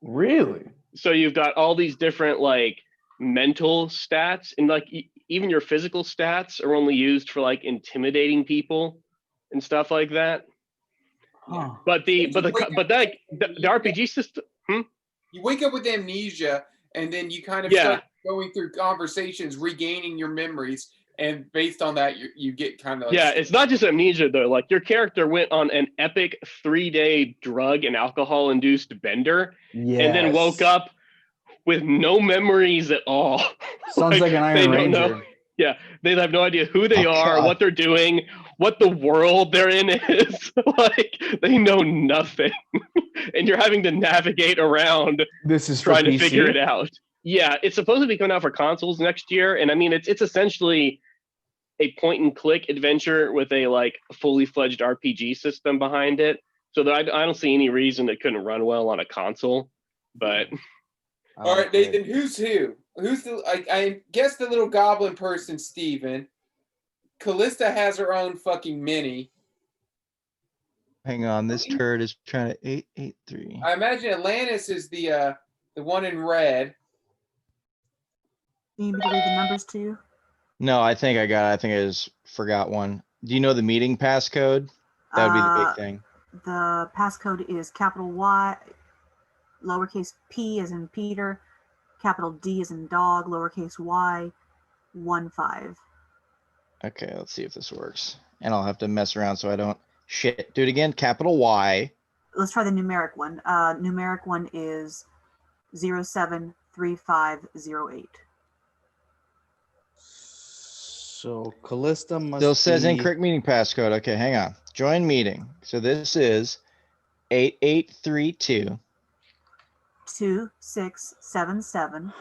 Really? So you've got all these different like mental stats, and like even your physical stats are only used for like intimidating people and stuff like that. Huh. But the RPG system. You wake up with amnesia, and then you kind of Yeah. start going through conversations, regaining your memories, and based on that, you get kind of like, Yeah, it's not just amnesia though. Like your character went on an epic 3-day drug and alcohol induced bender, and then woke up with no memories at all. Sounds like an they Iron don't Ranger. know. Yeah, they have no idea who they Oh, are, God. what they're doing, what the world they're in is. Like they know nothing, and you're having to navigate around This is for trying to PC? figure it out. Yeah, it's supposed to be coming out for consoles next year, and I mean it's essentially a point and click adventure with a like fully fledged RPG system behind it. So that I don't see any reason it couldn't run well on a console. But all right, Nathan, who's who? Who's the? I guess the little goblin person, Steven. Callista has her own fucking mini. Hang on, this turd is trying to 883. I imagine Atlantis is the one in red. You need me to read the numbers to you? No, I think I got it. I think I just forgot one. Do you know the meeting passcode? That would be the big thing. The passcode is capital Y, lowercase p as in Peter, capital D as in dog, lowercase y, 15. Okay, let's see if this works. And I'll have to mess around so I don't shit. Do it again. Capital Y. Let's try the numeric one. Numeric one is 073508. So Callista must Still says be... incorrect meeting passcode. Okay, hang on. Join meeting. So this is 8832. 2677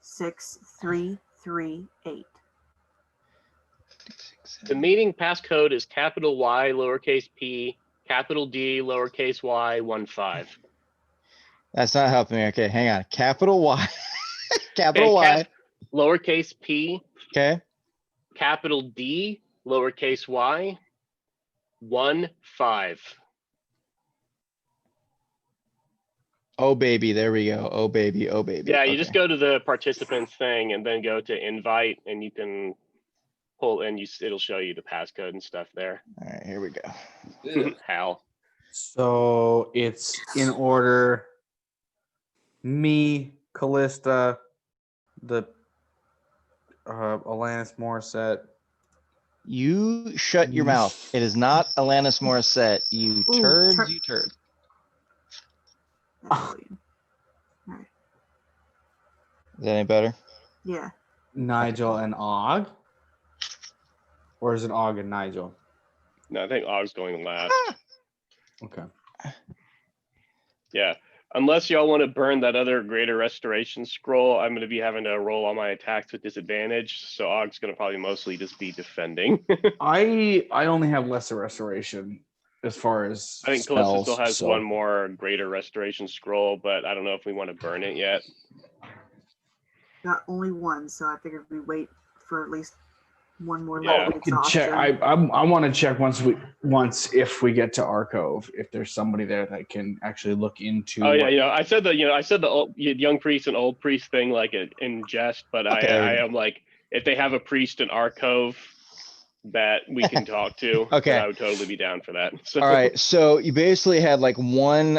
6338. the meeting passcode is capital Y, lowercase p, capital D, lowercase y, 15. That's not helping me. Okay, hang on. Capital Y. Capital Okay, Y. lowercase p, Okay. capital D, lowercase y, 15. Oh baby, there we go. Oh baby, oh baby. Yeah, you Okay. just go to the participants thing and then go to invite, and you can pull and it'll show you the passcode and stuff there. All right, here we go. Ugh. Hal. So it's in order. Me, Callista, the Alanis Morissette. You shut your mouth. It is not Alanis Morissette. You Ooh, turds, you turds. That's brilliant. Is that any better? Yeah. Nigel and Og? Or is it Og and Nigel? No, I think Og's going last. Okay. Yeah. Unless y'all want to burn that other greater restoration scroll, I'm going to be having to roll all my attacks with disadvantage. So Og's going to probably mostly just be defending. I only have lesser restoration as far as I think Calista still spells, has so- one more greater restoration scroll, but I don't know if we want to burn it yet. Got only one, so I figured we wait for at least one more Yeah. level of I can check. exhaustion. I want to check once if we get to Arcove, if there's somebody there that can actually look into. Oh yeah, what- I said the old, young priest and old priest thing like in jest, but Okay. I am like, if they have a priest in our cove that we can talk to, Okay. then I would totally be down for that. So All right. So you basically had like one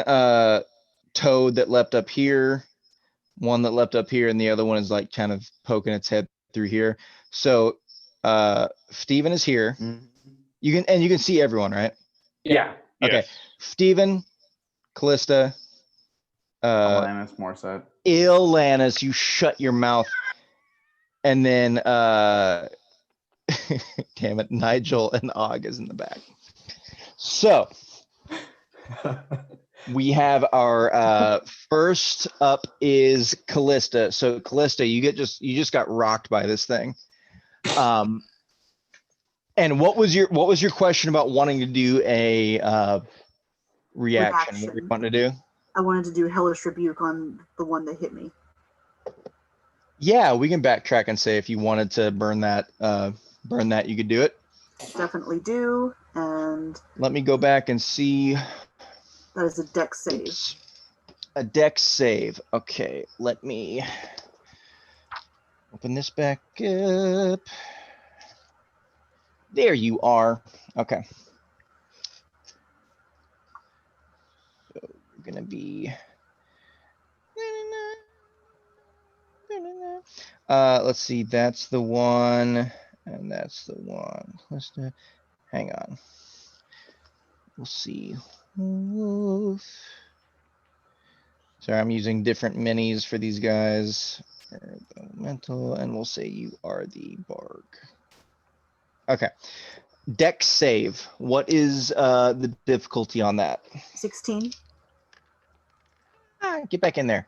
toad that leapt up here, one that leapt up here, and the other one is like kind of poking its head through here. So Steven is here. You can see everyone, right? Yeah. Okay. yes. Steven, Callista, Alanis Morissette. Ilanis, you shut your mouth. And then damn it, Nigel and Og is in the back. So we have our first up is Callista. So Callista, you just got rocked by this thing. And what was your question about wanting to do a reaction? What were you wanting to do? I wanted to do Hellish Rebuke on the one that hit me. Yeah, we can backtrack and say if you wanted to burn that, you could do it. Definitely do, and Let me go back and see. that is a deck save. Oops. A deck save. Okay, let me open this back up. There you are. Okay. So we're gonna be. Let's see. That's the one, and that's the one. Let's do. Hang on. We'll see. Sorry, I'm using different minis for these guys. Mental, and we'll say you are the Barg. Okay. Deck save. What is the difficulty on that? 16. Get back in there.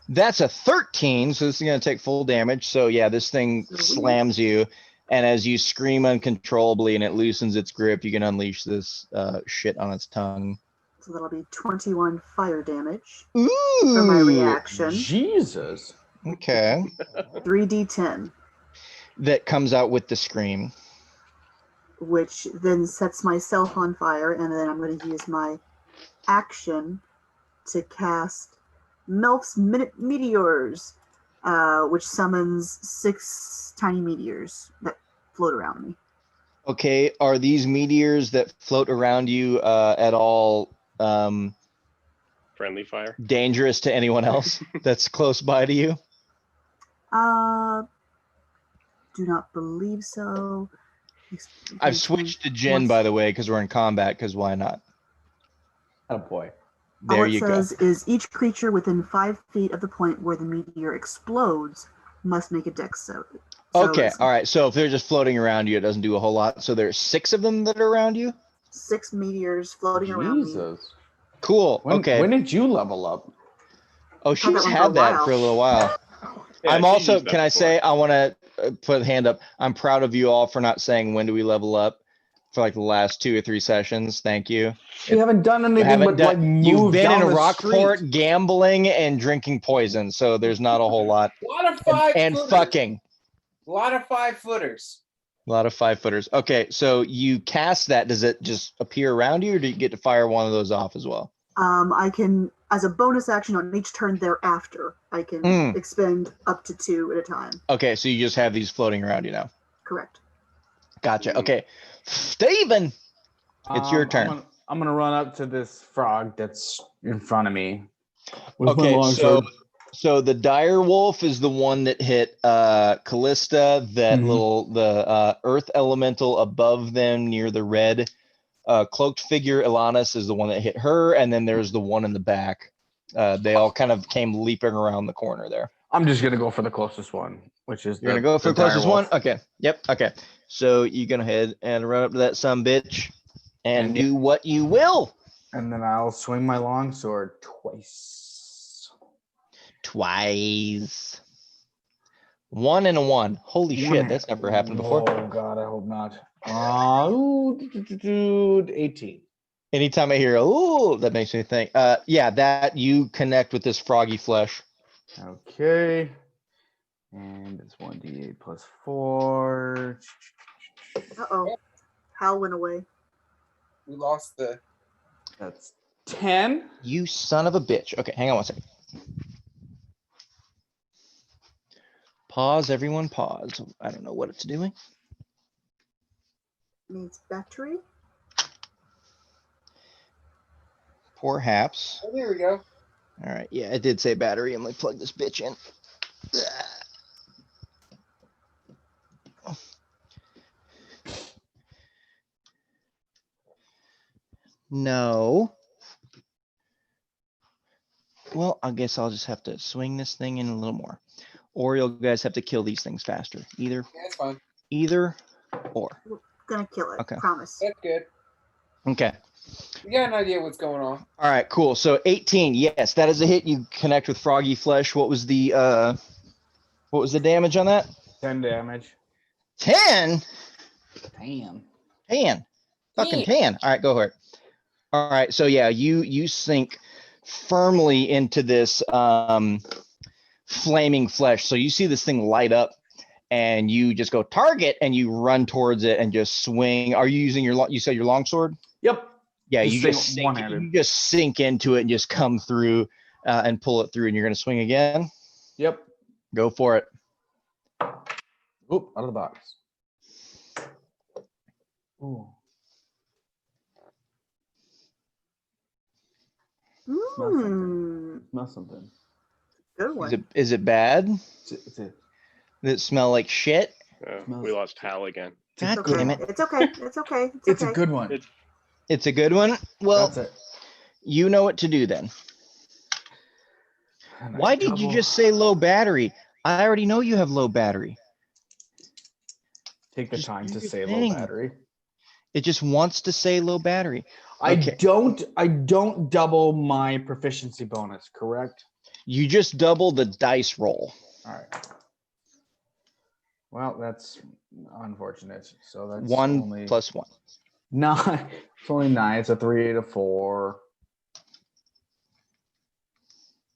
That's a 13, so this is going to take full damage. So yeah, this thing Sweet. slams you, and as you scream uncontrollably and it loosens its grip, you can unleash this shit on its tongue. So that'll be 21 fire damage Ooh. for my reaction. Jesus. Okay. 3d10, That comes out with the scream. which then sets myself on fire, and then I'm going to use my action to cast Melf's Meteors, which summons 6 tiny meteors that float around me. Okay, are these meteors that float around you at all Friendly fire. dangerous to anyone else that's close by to you? Do not believe so. I've switched to Jen, by the way, because we're in combat, because why not? Oh boy. There All it you go. says is each creature within 5 feet of the point where the meteor explodes must make a dex save. Okay, all right. So if they're just floating around you, it doesn't do a whole lot. So there's 6 of them that are around you? 6 meteors floating around me. Jesus. Cool. Okay. When did you level up? Oh, Had that she's one for a had that while. for a little while. Yeah, I'm she's also, used that can I before. say, I want to put a hand up. I'm proud of you all for not saying when do we level up for like the last 2 or 3 sessions. Thank you. We haven't done anything Haven't but like done, you've move been down in the Rockport street. gambling and drinking poison, so there's not a whole lot. A lot of 5 And footers. fucking. A lot of 5 footers. A lot of 5-footers. Okay, so you cast that. Does it just appear around you, or do you get to fire one of those off as well? I can, as a bonus action on each turn thereafter, I can expend up to 2 at a time. Okay, so you just have these floating around you now. Correct. Gotcha. Okay, Steven, it's your turn. I'm gonna run up to this frog that's in front of me. With my Okay, longsword. so the dire wolf is the one that hit Callista, that the earth elemental above them near the red cloaked figure. Ilanis is the one that hit her, and then there's the one in the back. They all kind of came leaping around the corner there. I'm just gonna go for the closest one, which is You're gonna go for the closest one? Okay. Yep. Okay. So you go ahead and run up to that sumbitch and do what you will. And then I'll swing my longsword twice. Twice. 1 and a 1. Holy shit, that's never happened before. Oh god, I hope not. 18. Anytime I hear "ooh," that makes me think. Yeah, that you connect with this froggy flesh. Okay. And it's 1d8 plus 4. Uh-oh. Hal went away. We lost the. That's 10. You son of a bitch. Okay, hang on one second. Pause, everyone, pause. I don't know what it's doing. Needs battery. Perhaps. Oh, there we go. All right, yeah, it did say battery. I'm gonna plug this bitch in. No. Well, I guess I'll just have to swing this thing in a little more. Or you guys have to kill these things faster. Yeah, that's fine. Either or. We're gonna kill it. Okay. Promise. That's good. Okay. We got an idea what's going on. All right, cool. So 18, yes, that is a hit. You connect with froggy flesh. What was the damage on that? 10 damage. 10? Damn. 10. Fucking 10. All right, go for it. All right, so yeah, you sink firmly into this flaming flesh. So you see this thing light up and you just go target and you run towards it and just swing. Are you using you said your longsword? Yep. Yeah, Just one-handed. you just sink into it and just come through and pull it through, and you're gonna swing again. Yep. Go for it. Oop, out of the box. Ooh. Smell something. Good one. Is it bad? It's a, Does it smell like shit? We lost Hal again. God It's okay. damn it. It's okay. It's okay. it's okay. a good one. It's a good one. Well, That's it. you know what to do then. And I Why did you double- just say low battery? I already know you have low battery. take the just time do to your say thing? low battery? It just wants to say low battery. Okay. I don't double my proficiency bonus, correct? You just double the dice roll. All right. Well, that's unfortunate. So that's 1 only plus 1. 9. It's only 9. It's a 3 and a 4.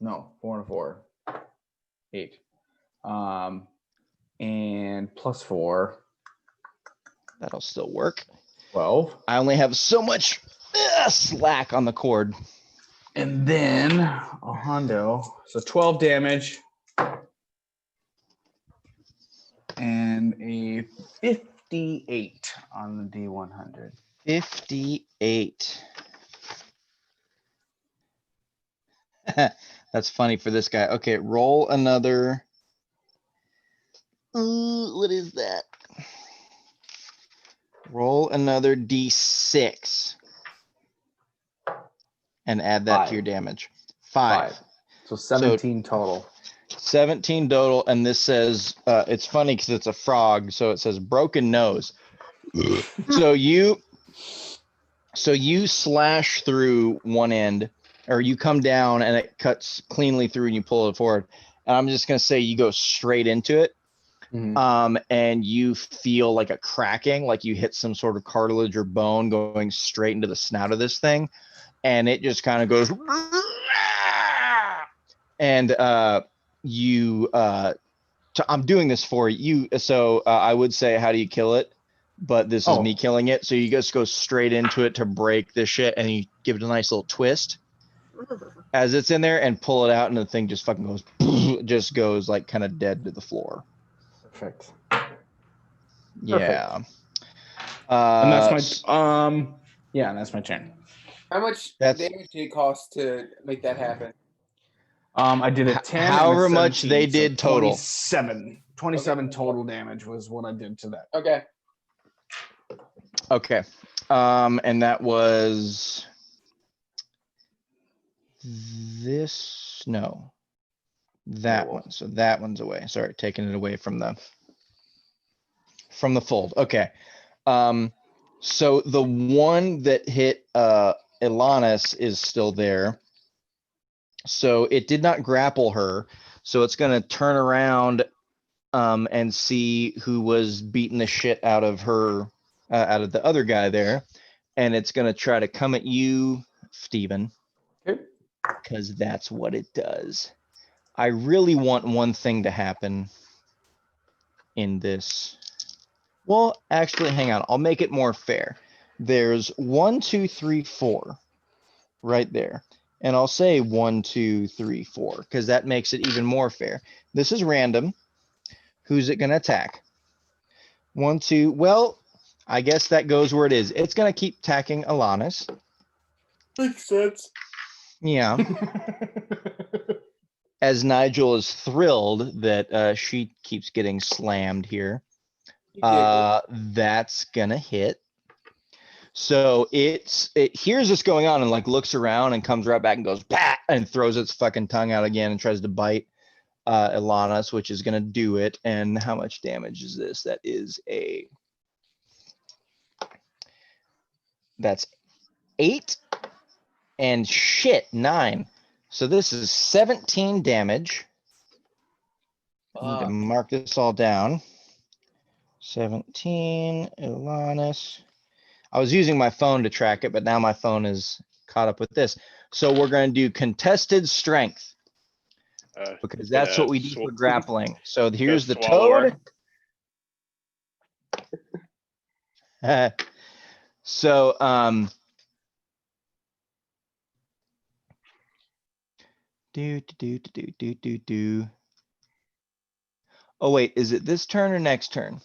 No, 4 and a 4. 8. And plus 4. That'll still work. 12. I only have so much slack on the cord. And then a hundo. So 12 damage. And a 58 on the D100. 58. That's funny for this guy. Okay, roll another. What is that? Roll another D6 and add that to your damage. 5. So 17 total. 17 total, and this says it's funny because it's a frog, so it says broken nose. so you slash through one end, or you come down and it cuts cleanly through and you pull it forward. And I'm just gonna say you go straight into it. And you feel like a cracking, like you hit some sort of cartilage or bone going straight into the snout of this thing, and it just kind of goes and I'm doing this for you, so I would say, how do you kill it? But this is me killing it. So you just go straight into it to break this shit, and you give it a nice little twist. as it's in there, and pull it out, and the thing just fucking goes, just goes like kind of dead to the floor. Perfect. Yeah. And that's S- my yeah, that's my turn. How much That's- damage did it cost to make that happen? I did a 10 and a however much 17, they so did total. 27 total damage was what I did to that. Okay. Okay. And that was that one. So that one's away. Sorry, taking it away from the fold. Okay. So the one that hit Ilanis is still there. So it did not grapple her. So it's gonna turn around and see who was beating the shit out of her, out of the other guy there. And it's gonna try to come at you, Steven. Okay. Because that's what it does. I really want one thing to happen in this. Well, actually, hang on. I'll make it more fair. There's 1, 2, 3, 4 right there. And I'll say 1, 2, 3, 4 because that makes it even more fair. This is random. Who's it going to attack? 1, 2. Well, I guess that goes where it is. It's going to keep attacking Alanis. Makes sense. Yeah. As Nigel is thrilled that she keeps getting slammed here. That's gonna hit. So it hears this going on and like looks around and comes right back and goes bah! And throws its fucking tongue out again and tries to bite Ilanis, which is gonna do it. And how much damage is this? That's 8 and shit 9. So this is 17 damage. I need to mark this all down. 17, Ilanis. I was using my phone to track it, but now my phone is caught up with this. So we're going to do contested strength because that's what we do for grappling. So here's the toad. So oh wait, is it this turn or next turn?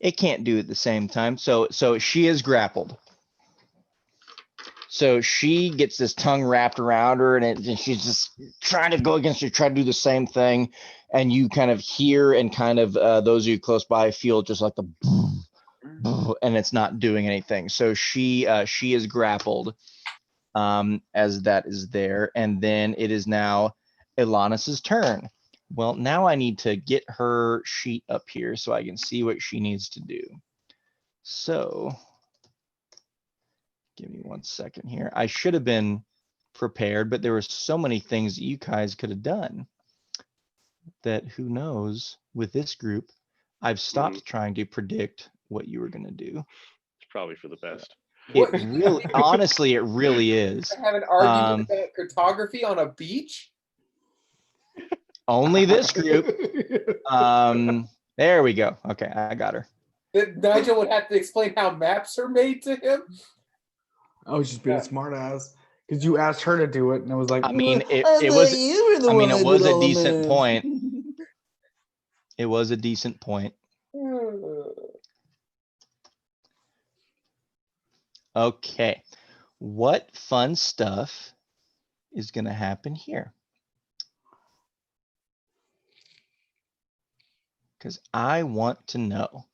It can't do it at the same time. So she is grappled. So she gets this tongue wrapped around her and she's just trying to go against you, try to do the same thing. And you kind of hear and kind of those of you close by feel just like the and it's not doing anything. So she is grappled as that is there. And then it is now Ilanis's turn. Well, now I need to get her sheet up here so I can see what she needs to do. So give me 1 second here. I should have been prepared, but there were so many things that you guys could have done that who knows with this group, I've stopped trying to predict what you were going to do. It's probably for the best. It really, honestly, it really is. Have an argument about cartography on a beach? Only this group. There we go. Okay, I got her. That Nigel would have to explain how maps are made to him? I was just being a smart ass because you asked her to do it, and I was like, I mean, it it was a decent point. It was a decent point. Okay. What fun stuff is going to happen here? Because I want to know.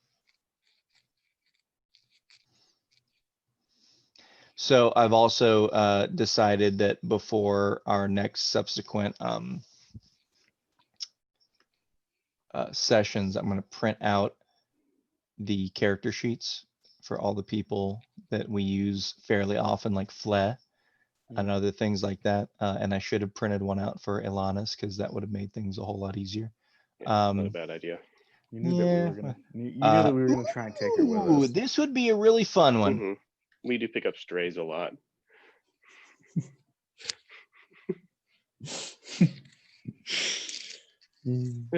So I've also decided that before our next subsequent sessions, I'm going to print out the character sheets for all the people that we use fairly often, like Flea and other things like that. And I should have printed one out for Ilanis because that would have made things a whole lot easier. Yeah, not a bad idea. You knew that we were gonna try and take her with us. This would be a really fun one. Mm-hmm. We do pick up strays a lot.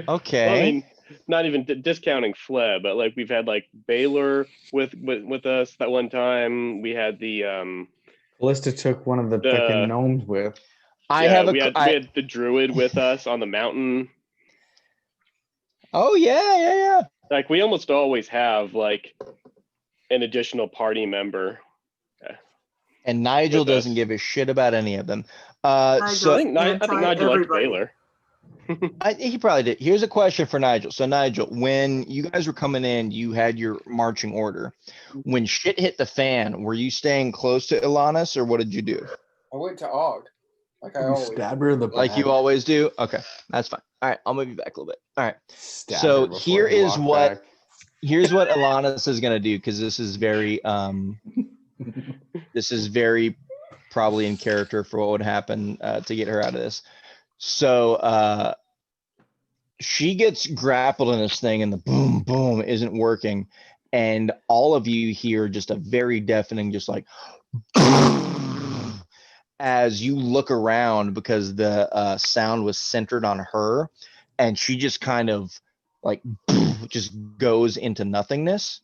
Okay. Well, I mean, not even discounting Flea, but like we've had like Baylor with us that one time. We had the Callista took one of the The- freaking gnomes with. I Yeah, have a. we had the druid with us on the mountain. Oh yeah. Like we almost always have like an additional party member. And Nigel With us. doesn't give a shit about any of them. Nigel's So I think Nigel liked everybody. Baylor. he probably did. Here's a question for Nigel. So Nigel, when you guys were coming in, you had your marching order. When shit hit the fan, were you staying close to Ilanis, or what did you do? I went to Og, like I You always. stab her in the back. Like you always do? Okay, that's fine. All right, I'll move you back a little bit. All right. Stab So her before here you is walk what- back. Here's what Ilanis is gonna do, because this is very probably in character for what would happen to get her out of this. So she gets grappled in this thing, and the boom boom isn't working, and all of you hear just a very deafening, just like as you look around, because the sound was centered on her, and she just kind of like just goes into nothingness,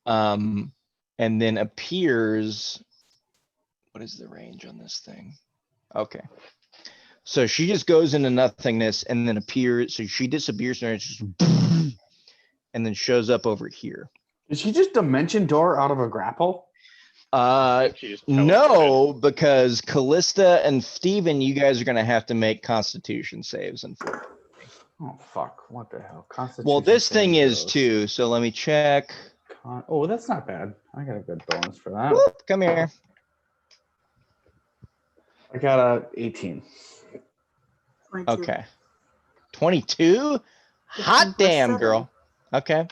and then appears. What is the range on this thing? Okay. So she just goes into nothingness and then appears. So she disappears and it's just and then shows up over here. Did she just dimension door out of a grapple? She just No, because Callista and Steven, you guys are gonna have to make Constitution saves, unfortunately. Oh fuck! What the hell? Constitution. Well, this thing saving is throws. too. So let me check. Oh, that's not bad. I got a good bonus for that. Whoop, come here. I got a 18. 22. Okay. 22? Hot 15 plus damn, 7. girl. Okay.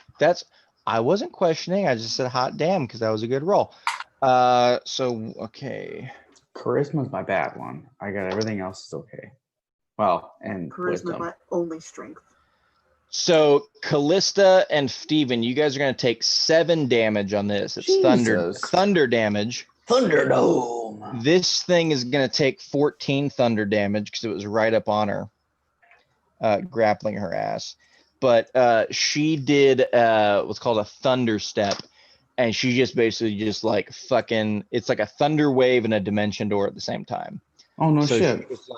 I wasn't questioning. I just said hot damn because that was a good roll. Okay. Charisma's my bad one. I got everything else is okay. Well, and Charisma wisdom. my only strength. So Callista and Steven, you guys are going to take 7 damage on this. It's Jesus. thunder damage. Thunderdome. This thing is going to take 14 thunder damage because it was right up on her, grappling her ass. But she did what's called a thunder step, and she just basically just like fucking. It's like a thunder wave and a dimension door at the same time. Oh no So shit. she was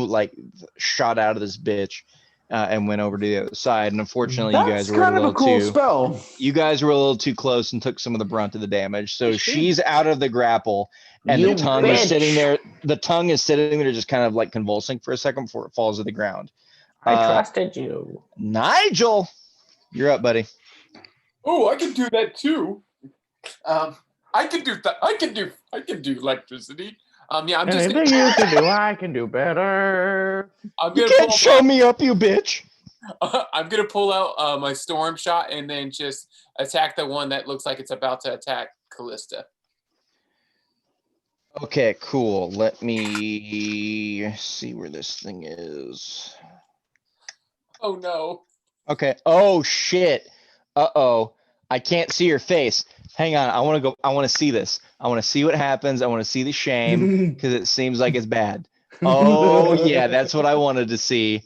like shot out of this bitch and went over to the other side. And unfortunately, you guys That's were a kind of little a cool too. spell. You guys were a little too close and took some of the brunt of the damage. So Yes, she's out of the grapple, and You the tongue is bitch. sitting there. The tongue is sitting there, just kind of like convulsing for a second before it falls to the ground. I Uh, trusted you. Nigel, you're up, buddy. Oh, I can do that too. I can do that. I can do electricity. Yeah, I'm just. Anything you can do, I can do better. I'm You gonna can't pull show out, me up, you bitch. I'm gonna pull out my storm shot and then just attack the one that looks like it's about to attack Callista. Okay, cool. Let me see where this thing is. Oh no. Okay. Oh shit. Uh-oh. I can't see your face. Hang on. I want to see this. I want to see what happens. I want to see the shame because it seems like it's bad. Oh yeah, that's what I wanted to see.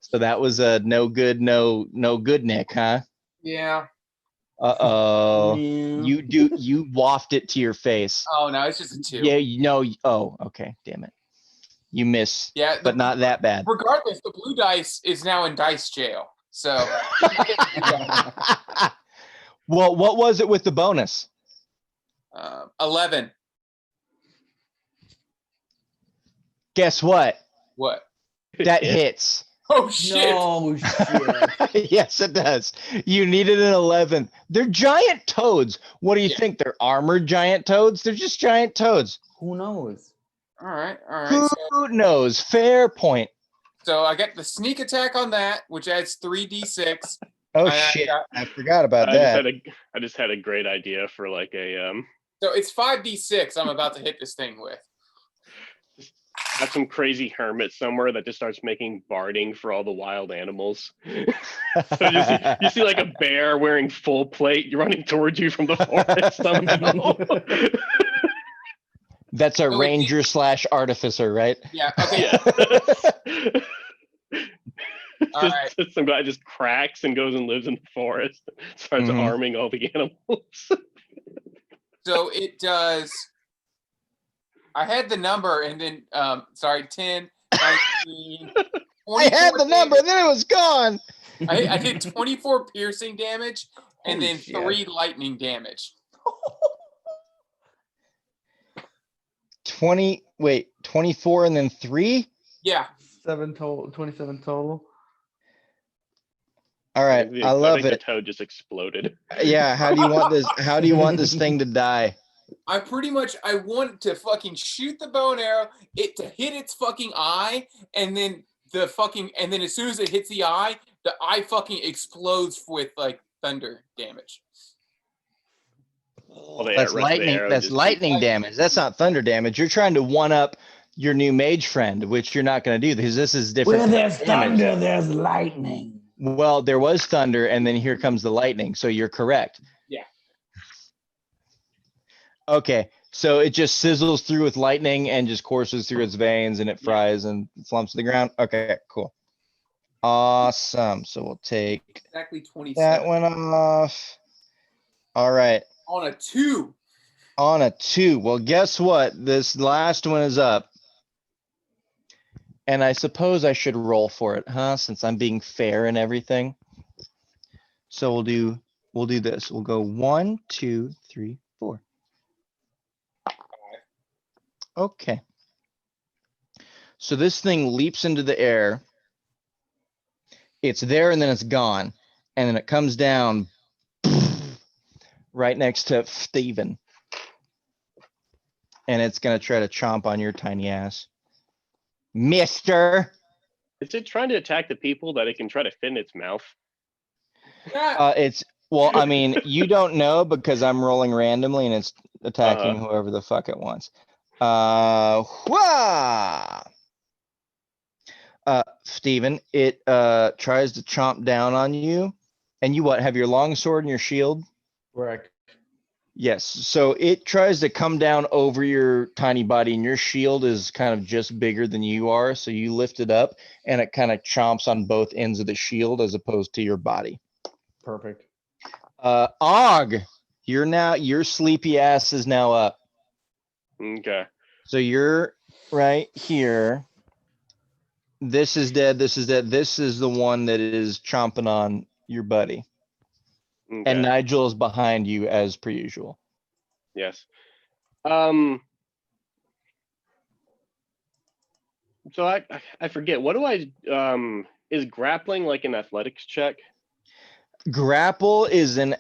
So that was a no good, no good, Nick, huh? Yeah. Uh-oh. Yeah. You waft it to your face. Oh no, it's just a 2. Yeah, oh, okay, damn it. You miss, Yeah, but not that bad. regardless, the blue dice is now in dice jail. So Well, what was it with the bonus? 11. Guess what? What? That hits. Oh shit! No shit. Yes, it does. You needed an 11. They're giant toads. What do you Yeah. think? They're armored giant toads? They're just giant toads. Who knows? All right, all right. Who knows? Fair point. So I got the sneak attack on that, which adds 3d6. Oh I shit! got- I forgot about I that. just had a great idea for like a So it's 5d6 I'm about to hit this thing with. have some crazy hermit somewhere that just starts making barding for all the wild animals. So you see like a bear wearing full plate running towards you from the forest somehow. That's a Oh, wait, ranger / artificer, right? Yeah. Okay. Yeah. All just, right. just some guy just cracks and goes and lives in the forest, starts Mhm. arming all the animals. So it does. I had the number and then, sorry, 10, 19, I had 24 the number, damage. then it was gone. I did 24 piercing damage and Holy then shit. 3 lightning damage. 24 and then 3? Yeah. 27 total. All right, I love think the it. toad just exploded. Yeah, how do you want this? How do you want this thing to die? I want to fucking shoot the bow and arrow, it to hit its fucking eye, and then as soon as it hits the eye fucking explodes with like thunder damage. Well, the That's rest of the lightning. arrow That's just lightning damage. That's not thunder damage. You're trying to one up your new mage friend, which you're not going to do because this is different. Where there's damage. thunder, there's lightning. Well, there was thunder, and then here comes the lightning. So you're correct. Yeah. Okay, so it just sizzles through with lightning and just courses through its veins, and it fries and slumps to the ground. Okay, cool. Awesome. So we'll take Exactly 27. that one off. All right. On a 2. On a 2. Well, guess what? This last one is up. And I suppose I should roll for it, huh? Since I'm being fair and everything. So we'll do this. We'll go 1, 2, 3, 4. Okay. So this thing leaps into the air. It's there and then it's gone. And then it comes down right next to Steven. And it's going to try to chomp on your tiny ass. Mister. Is it trying to attack the people that it can try to fit in its mouth? Well, I mean, you don't know because I'm rolling randomly and it's attacking whoever the fuck it wants. Steven, it tries to chomp down on you. And you have your long sword and your shield? Correct. Yes. So it tries to come down over your tiny body, and your shield is kind of just bigger than you are. So you lift it up and it kind of chomps on both ends of the shield as opposed to your body. Perfect. Og, your sleepy ass is now up. Okay. So you're right here. This is dead. This is dead. This is the one that is chomping on your buddy. Okay. And Nigel is behind you as per usual. Yes. So I forget. What do I is grappling like an athletics check? Grapple is an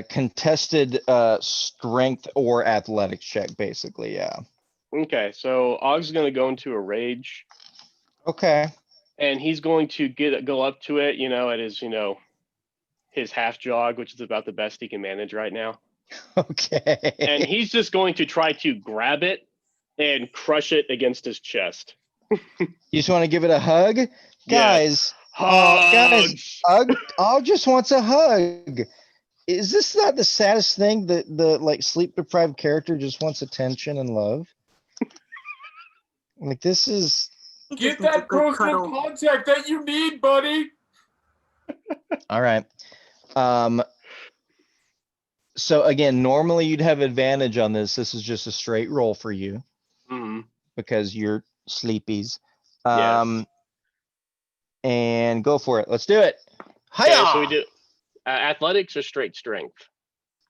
contested strength or athletics check, basically. Yeah. Okay, so Og's gonna go into a rage, Okay. and he's going to go up to it, at his half jog, which is about the best he can manage right now. Okay. And he's just going to try to grab it and crush it against his chest. You just want to give it a hug? Yes. Guys, Hugs! Og just wants a hug. Is this not the saddest thing that the like sleep deprived character just wants attention and love? Like this is He Get just needs a that good personal cuddle. contact that you need, buddy. all right. So again, normally you'd have advantage on this. This is just a straight roll for you Mhm. because you're sleepies. Yes. And go for it. Let's do it. Okay, Hiya! so we do athletics or straight strength.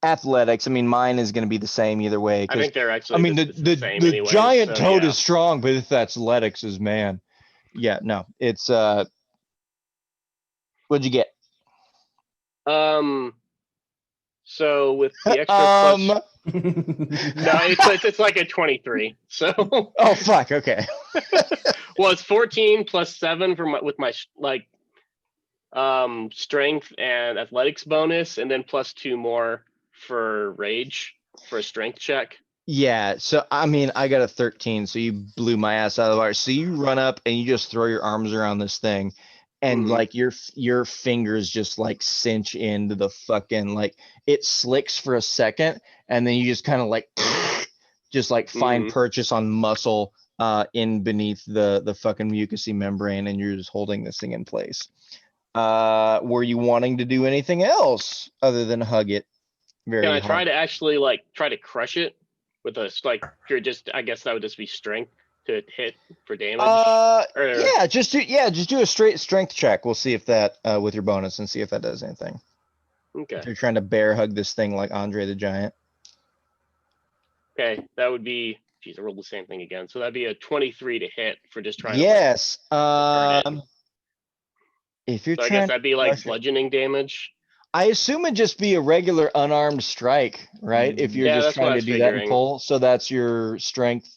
Athletics. I mean, mine is going to be the same either way. I 'Cause, think they're actually. I mean, the same the anyways, giant so, toad yeah. is strong, but if athletics is man. Yeah, no, it's what'd you get? So with the extra plus, no, No, it's like a 23. So Oh fuck. Okay. well, it's 14 plus 7 with my strength and athletics bonus, and then plus 2 more for rage for a strength check. Yeah. So I mean, I got a 13, so you blew my ass out of the water. So you run up and you just throw your arms around this thing, and Mhm. like your fingers just like cinch into the fucking like it slicks for a second, and then you just kind of like just like find Mhm. purchase on muscle in beneath the fucking mucousy membrane, and you're just holding this thing in place. Were you wanting to do anything else other than hug it? very Can I try hard. to actually like try to crush it with a like pure just I guess that would just be strength to hit for damage? Or- Yeah, just do a straight strength check. We'll see if that with your bonus and see if that does anything. Okay. If you're trying to bear hug this thing like Andre the Giant. Okay, that would be geez, I rolled the same thing again. So that'd be a 23 to hit for just trying Yes. to like burn it. If you're So I trying guess to that'd be like crush it- bludgeoning damage. I assume it'd just be a regular unarmed strike, right? If you're Yeah, just that's what I trying to was do that and figuring. pull. So that's your strength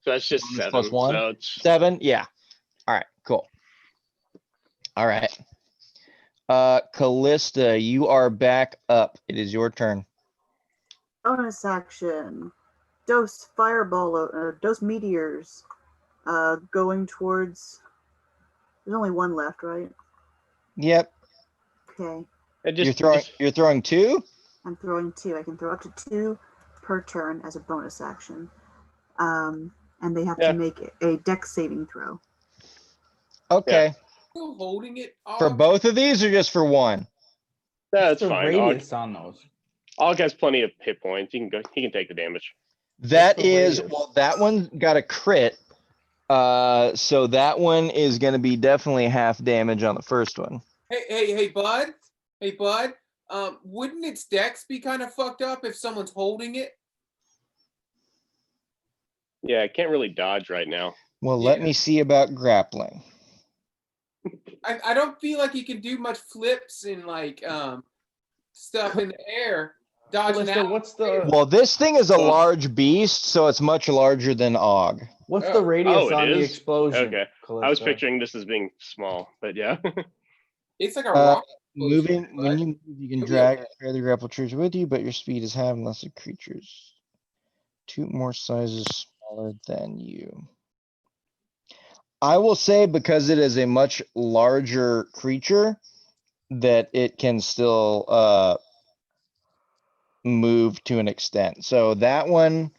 So that's just bonus 7. plus 1. So it's 7. Yeah. All right, cool. All right. Callista, you are back up. It is your turn. Bonus action. Dose fireball, dose meteors. Going towards. There's only one left, right? Yep. Okay. it You're throwing 2? I'm throwing 2. I can throw up to 2 per turn as a bonus action. And they have Yeah. to make a dex saving throw. Okay. Still holding it For off. both of these or just for one? that's the fine. radius on those? Og has plenty of hit points. He can go. He can take the damage. That the is, radius? well, that one got a crit. So that one is gonna be definitely half damage on the first one. Hey, bud. Hey, bud. Wouldn't its dex be kind of fucked up if someone's holding it? Yeah, I can't really dodge right now. Well, let Yeah. me see about grappling. I don't feel like he can do much flips and like stuff in the air, dodging Callista, out. what's the Well, this thing is a Well- large beast, so it's much larger than Og. what's Oh. the radius Oh, it on the is? explosion? Okay. I was Callista? picturing this as being small, but yeah. It's like a Uh, rock. Moving, explosion, when but you move, you can it'll be drag okay. or carry the grapple creature with you, but your speed is half unless the creature's 2 more sizes smaller than you. I will say because it is a much larger creature, that it can still move to an extent. So that one,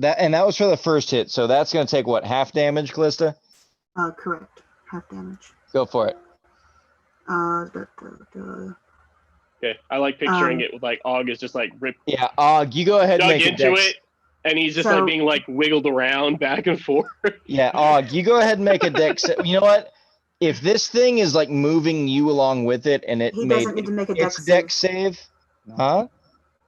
that was for the first hit. So that's gonna take what, half damage, Callista? Correct. Half damage. Go for it. Okay. I like picturing Um, it with like Og is just like ripped Yeah, Og, you go ahead and dug make a into dex. it, and he's just So- like being like wiggled around back and forth. Yeah, Og, you go ahead and make a dex. You know what? If this thing is like moving you along with it and it He made doesn't need to make a dex its dex save, huh?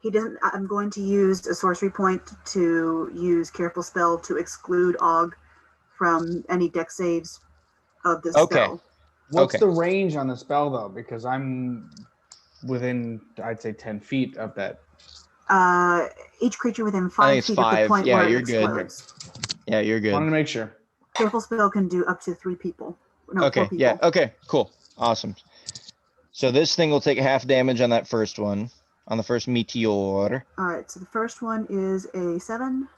He doesn't. I'm going to use a sorcery point to use careful spell to exclude Og from any dex saves of this Okay. spell. What's Okay. the range on the spell though? Because I'm within, I'd say, 10 feet of that. Each creature within I 5 think it's feet of 5. the point Yeah, where it you're good. explodes. Yeah, you're Wanted good. to make sure. Careful spell can do up to 3 people. No, 4 Okay, people. yeah, okay, cool, awesome. So this thing will take half damage on that first one, on the first meteor. All right. So the first one is a 7,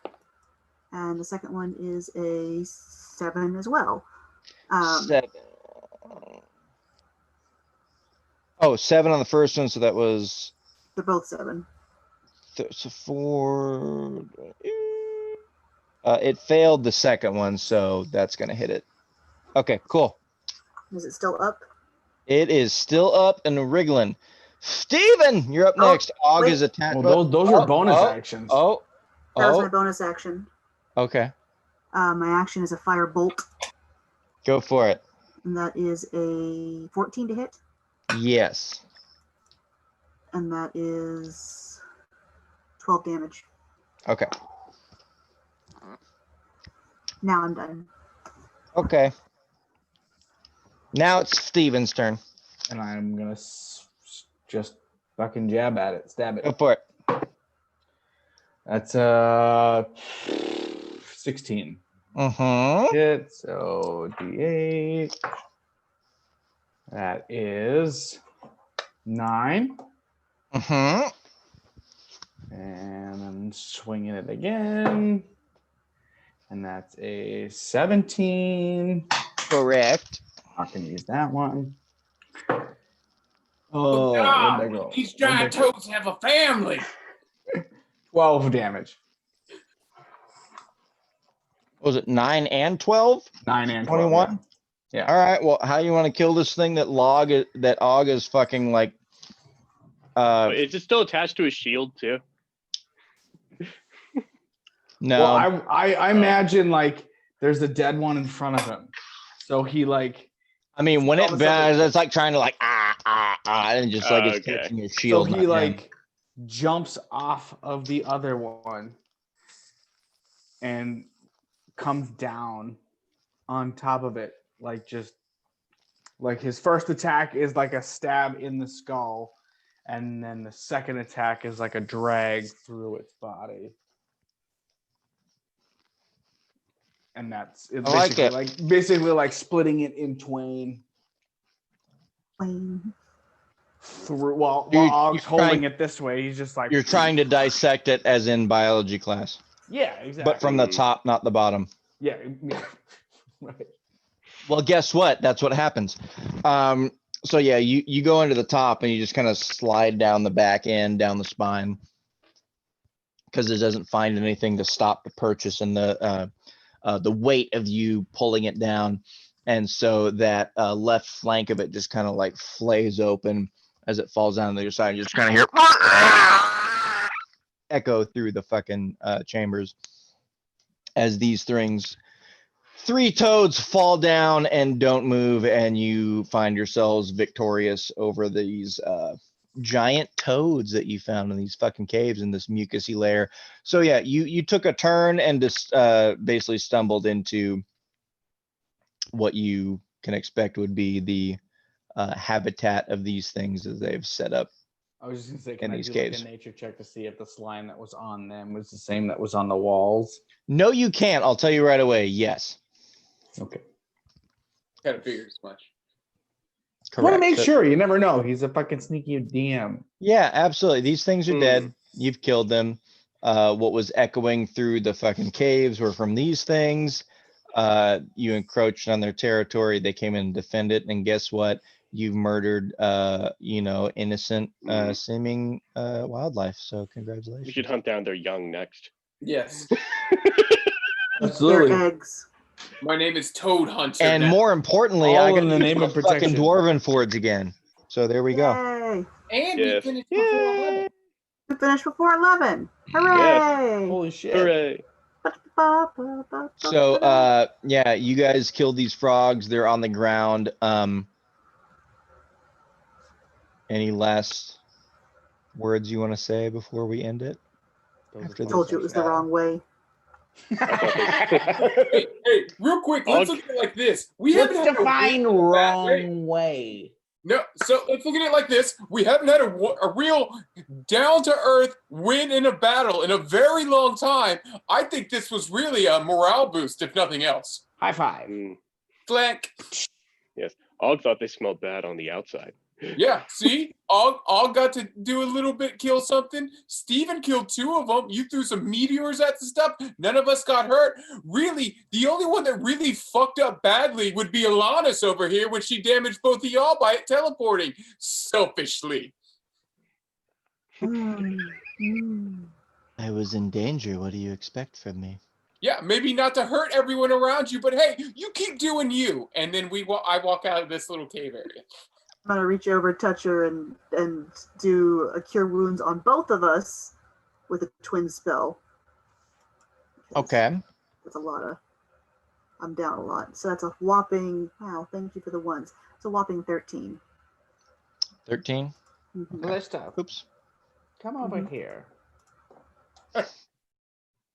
and the second one is a 7 as well. 7. Oh, 7 on the first one, so that was They're both 7. so 4. It failed the second one, so that's gonna hit it. Okay, cool. Is it still up? It is still up and wriggling. Steven, you're up Oh, next. Og wait. is attacked. Well, those are bonus actions. Oh, That was my oh, bonus action. okay. My action is a fire bolt, Go for it. and that is a 14 to hit, Yes. and that is 12 damage. Okay. Now I'm done. Okay. Now it's Steven's turn. And I'm gonna just fucking jab at it, stab Go it. for it. That's 16 Mm-hmm. hit, so D8. That is 9, Mm-hmm. and I'm swinging it again, and that's a 17. Correct. I can use that one. Oh, where'd that go? these Where'd giant that go? toads have a family. 12 damage. Was it 9 and 12? 9 and 12. 21? Yeah. All right. Well, how you want to kill this thing that Og is fucking like But is it still attached to his shield too? No, Well, I imagine like there's a dead one in front of him, so he like I mean, when all it of a sudden- bends, it's like trying to like and just like it's Okay. catching your so shield. he not him. like jumps off of the other one and comes down on top of it, like just like his first attack is like a stab in the skull, and then the second attack is like a drag through its body. And that's it, I like basically it. like basically like splitting it in twain Wayne. through while You're Og's trying- holding it this way. He's just like You're trying to dissect it as in biology class, yeah, exactly. but from the top, not the bottom. yeah, right. Well, guess what? That's what happens. So yeah, you go into the top and you just kind of slide down the back end, down the spine, because it doesn't find anything to stop the purchase and the weight of you pulling it down, and so that left flank of it just kind of like flays open as it falls down the other side. You just kind of hear echo through the fucking chambers as these things. 3 toads fall down and don't move, and you find yourselves victorious over these giant toads that you found in these fucking caves in this mucusy layer. So yeah, you took a turn and just basically stumbled into what you can expect would be the habitat of these things as they've set up. I was just gonna say, in can I these do caves. like a nature check to see if the slime that was on them was the same that was on the walls? No, you can't. I'll tell you right away. Yes. Okay. Kind of figured as much. I want to Correct. make So- sure. You never know. He's a fucking sneaky DM. Yeah, absolutely. These things are Hmm. dead. You've killed them. What was echoing through the fucking caves were from these things. You encroached on their territory. They came in and defended. And guess what? You've murdered, innocent seeming wildlife. So congratulations. We should hunt down their young next. Yes. Their eggs. My name is Toad Hunter. And now. more importantly, All I got in the name of fucking protection. dwarven forge again. So there we go. Yay. And we Yes. finished before 11. We finished before 11. Hooray! Holy shit. Hooray! So yeah, you guys killed these frogs. They're on the ground. Any last words you want to say before we end it? After I told you it was the wrong way. Hey, real quick, let's look at it like this. We Let's haven't had define a real wrong way. No, so let's look at it like this. We haven't had a real down-to-earth win in a battle in a very long time. I think this was really a morale boost, if nothing else. High five. Mm, Flank. Og thought they smelled bad on the outside. Yeah, see? All got to do a little bit, kill something. Steven killed 2 of them. You threw some meteors at the stuff. None of us got hurt. Really, the only one that really fucked up badly would be Alanis over here when she damaged both of y'all by teleporting. Selfishly. Mm, mm. I was in danger. What do you expect from me? Yeah, maybe not to hurt everyone around you, but hey, you keep doing you. And then I walk out of this little cave area. I'm gonna reach over, touch her, and do a cure wounds on both of us with a twin spell. Okay. That's a lot of. I'm down a lot, so that's a whopping. Wow, thank you for the ones. It's a whopping 13. 13. Mhm. Lista, Oops. come over Mhm. here.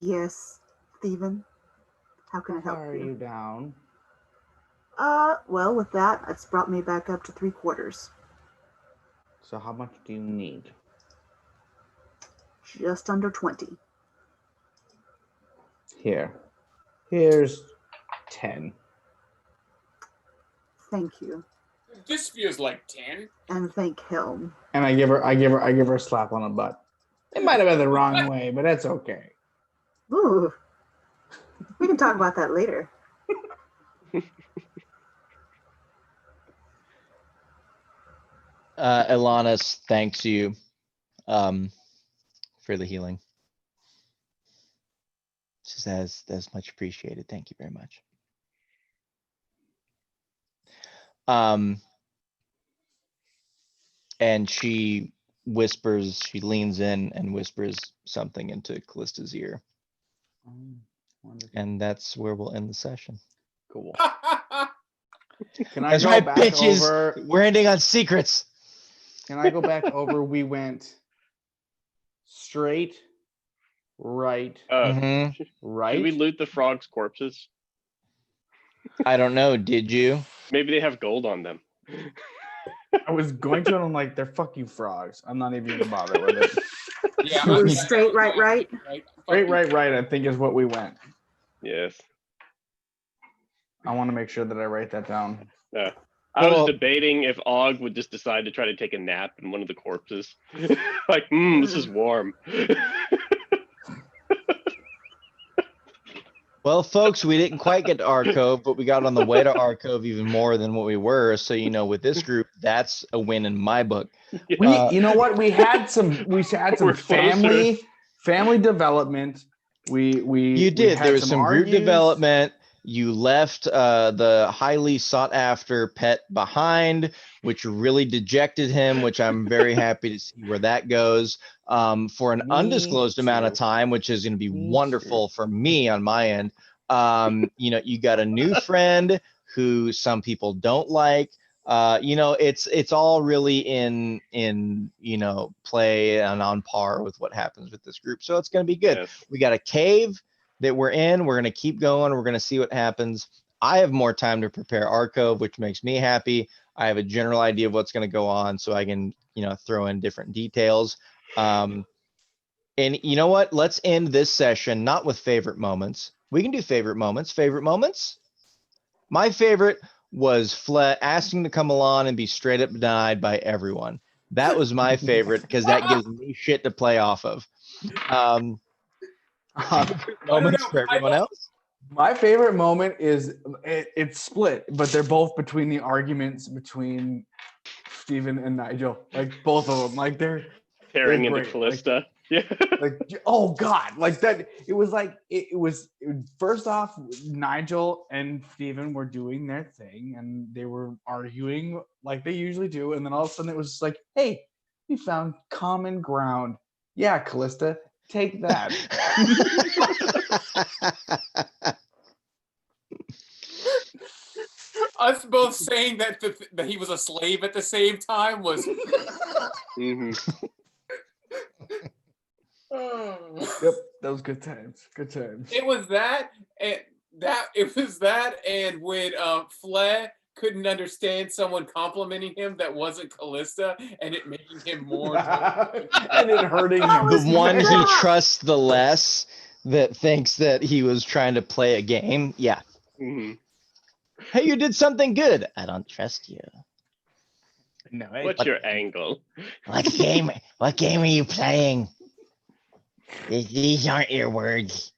Yes, Steven. How can I How help far are you down? Well, with that, it's brought me back up to 3/4. So how much do you need? Just under 20. Here's 10. Thank you. This feels like 10. And thank him. And I give her a slap on the butt. It might have been the wrong way, but that's okay. Ooh. We can talk about that later. Elanis thanks you for the healing. She says that's much appreciated. Thank you very much. And she whispers, she leans in and whispers something into Callista's ear. Wonderful. And that's where we'll end the session. Cool. Can I That's go right, back bitches. over? We're ending on secrets. Can I go back over? We went straight, right, Mhm. Should right. we loot the frogs' corpses? I don't know. Did you? Maybe they have gold on them. I was going to, and I'm like, they're fucking frogs. I'm not even gonna bother with it. Yeah, It was I'm- straight, right. Right. Right. I think is what we went. Yes. I want to make sure that I write that down. I was Well- debating if Og would just decide to try to take a nap in one of the corpses. Like, this is warm. Well, folks, we didn't quite get to our cove, but we got on the way to our cove even more than what we were. So, with this group, that's a win in my book. You know what? We had some We're family development. We You did. had There was some group argues. development. You left the highly sought after pet behind, which really dejected him, which I'm very happy to see where that goes for an Me undisclosed amount of too. time, which is going to be Me wonderful for me on my end. You got a new friend who some people don't like. It's all really in play and on par with what happens with this group. So it's going to be good. Yes. We got a cave that we're in. We're going to keep going. We're going to see what happens. I have more time to prepare our cove, which makes me happy. I have a general idea of what's going to go on, so I can, throw in different details. And you know what? Let's end this session not with favorite moments. We can do favorite moments. Favorite moments? My favorite was Flett asking to come along and be straight up denied by everyone. That was my favorite because that gives me shit to play off of. Moments for everyone else. My favorite moment is it's split, but they're both between the arguments between Steven and Nigel. Like both of them, like they're Tearing They're into great, Callista. Yeah. like oh god, like that. It was like it was first off, Nigel and Steven were doing their thing and they were arguing like they usually do, and then all of a sudden it was just like, hey, we found common ground. Yeah, Callista, take that. Us both saying that that he was a slave at the same time was. Mhm. Oh. Yep, that was good times. Good times. It was that, and when Fled couldn't understand someone complimenting him that wasn't Callista, and it making him more. And it hurting him. was The one he that. trusts the less, that thinks that he was trying to play a game. Yeah. Mhm. Hey, you did something good. I don't trust you. No, What's your angle? What game are you playing? These aren't your words.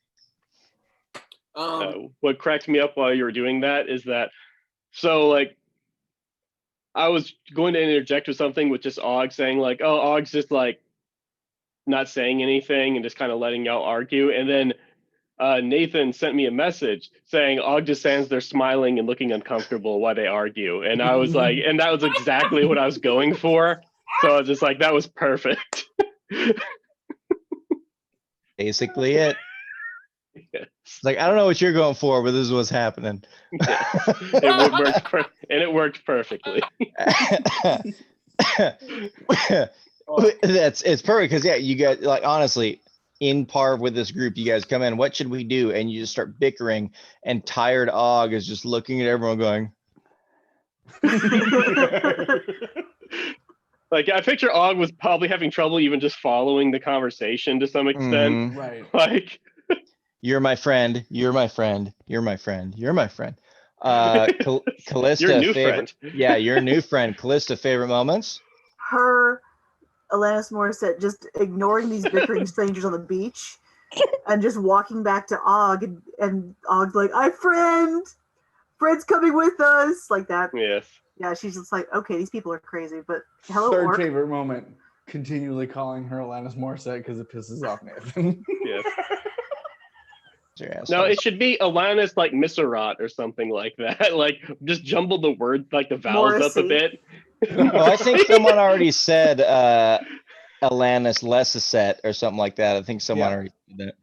What cracked me up while you were doing that is that, so like, I was going to interject with something with just Og saying like, oh, Og's just like not saying anything and just kind of letting y'all argue. And then Nathan sent me a message saying Og just stands there smiling and looking uncomfortable while they argue. And I was like, and that was exactly what I was going for. So I was just like, that was perfect. Basically it. Yes. It's like, I don't know what you're going for, but this is what's happening. Yes. It worked perfectly. It's perfect because you guys, like, honestly, in par with this group, you guys come in, what should we do? And you just start bickering, and tired Og is just looking at everyone going, Like, I picture Og was probably having trouble even just following the conversation to some extent. "Mhm, right. Like, you're my friend, you're my friend, you're my friend, you're my friend. Callista, your new favorite, friend. yeah, your new friend. Callista, favorite moments? Her, Alanis Morissette, just ignoring these bickering strangers on the beach and just walking back to Og, and Og's like, Fred's coming with us, like that. Yes. Yeah, she's just like, okay, these people are crazy, but hello, Third orc. favorite moment, continually calling her Alanis Morissette because it pisses off Nathan. Yes. Your ass No, holes. it should be Alanis like Misserat or something like that. Like, just jumble the word, like the vowels up a Morrissey. bit. Well, I think someone already said Alanis less a set or something like that. I think someone Yeah. already did that.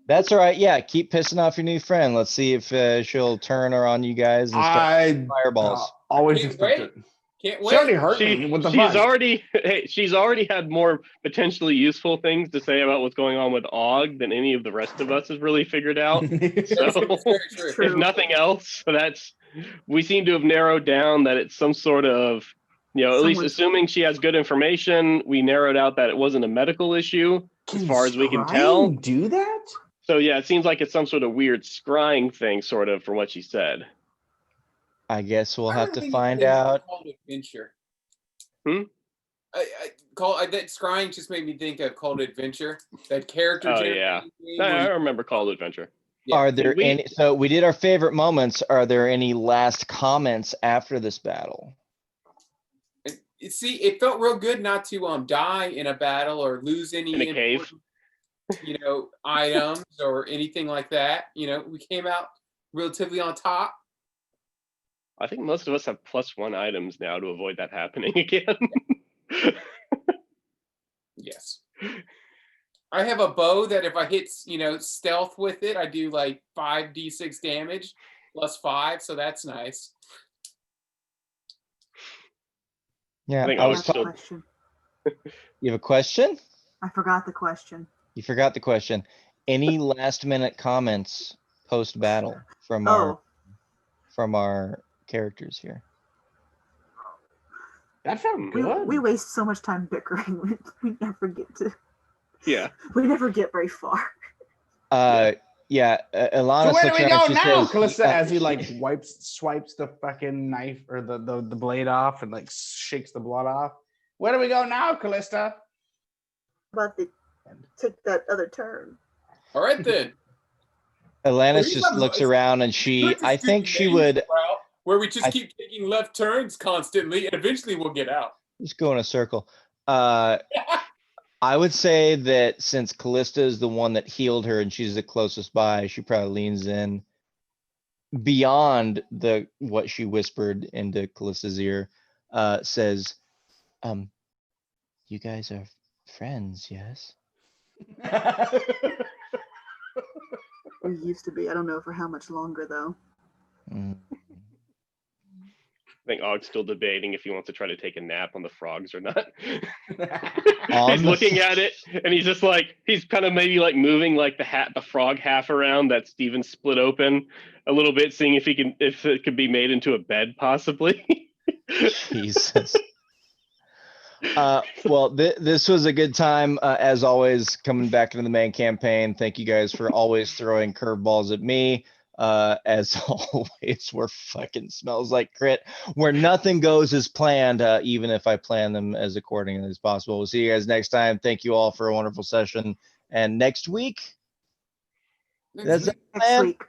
That's all right. Yeah, keep pissing off your new friend. Let's see if she'll turn her on you guys and start I fireballs. always Can't expect wait. it. Can't She already wait. hurt me. What the she's fuck? already hey, she's already had more potentially useful things to say about what's going on with Og than any of the rest of us has really figured out. So That's very true. if True. nothing else, we seem to have narrowed down that it's some sort of, at least Someone's- assuming she has good information, we narrowed out that it wasn't a medical issue as far as we can tell. Do that? So yeah, it seems like it's some sort of weird scrying thing, sort of, from what she said. I guess we'll I have to really find think out. Called Adventure. Hmm? That scrying just made me think of Called Adventure. That character. Oh generating yeah, thing I where you- remember Call of Adventure. Yeah. Are there Did we- any? So we did our favorite moments. Are there any last comments after this battle? See, it felt real good not to die in a battle or lose any In a cave. important, items or anything like that. We came out relatively on top. I think most of us have +1 items now to avoid that happening again. Yes. I have a bow that if I hit, stealth with it, I do like 5d6 damage +5, so that's nice. Yeah, I think I I was. was That's the still- question. You have a question? I forgot the question. You forgot the question. Any last minute comments post battle from Oh, our characters here? That felt we- good. we waste so much time bickering. We never get to. Yeah. We never get very far. Yeah, Ilana. So where do we go now, Says, Calista? As he like swipes the fucking knife or the blade off and like shakes the blood off. Where do we go now, Callista? But they took that other turn. All right then. Alanis He's just not- looks it's- around and Could she. just I do think the she main would route where we just I- keep taking left turns constantly, and eventually we'll get out. just go in a circle. I would say that since Callista is the one that healed her and she's the closest by, she probably leans in beyond what she whispered into Callista's ear. Says, "You guys are friends, yes?" We used to be. I don't know for how much longer though. Mm. I think Og's still debating if he wants to try to take a nap on the frogs or not. On He's the looking at it and he's just like, he's kind of maybe like moving like the frog half around that Steven split open a little bit, seeing if it could be made into a bed possibly. Jesus. Well, this was a good time, as always, coming back into the main campaign. Thank you guys for always throwing curveballs at me. As always, where fucking smells like crit, where nothing goes as planned, even if I plan them as accordingly as possible. We'll see you guys next time. Thank you all for a wonderful session. And next week, That's Next Next plan. week.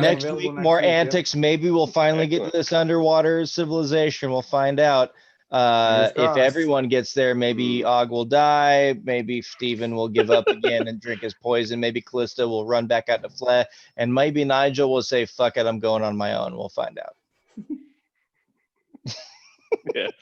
next week, more antics. Maybe we'll finally get to Excellent. this underwater civilization. We'll find out. Fingers If crossed. everyone gets there, maybe Og will die. Maybe Steven will give up again and drink his poison. Maybe Callista will run back out to Flea. And maybe Nigel will say, fuck it, I'm going on my own. We'll find out. Yes.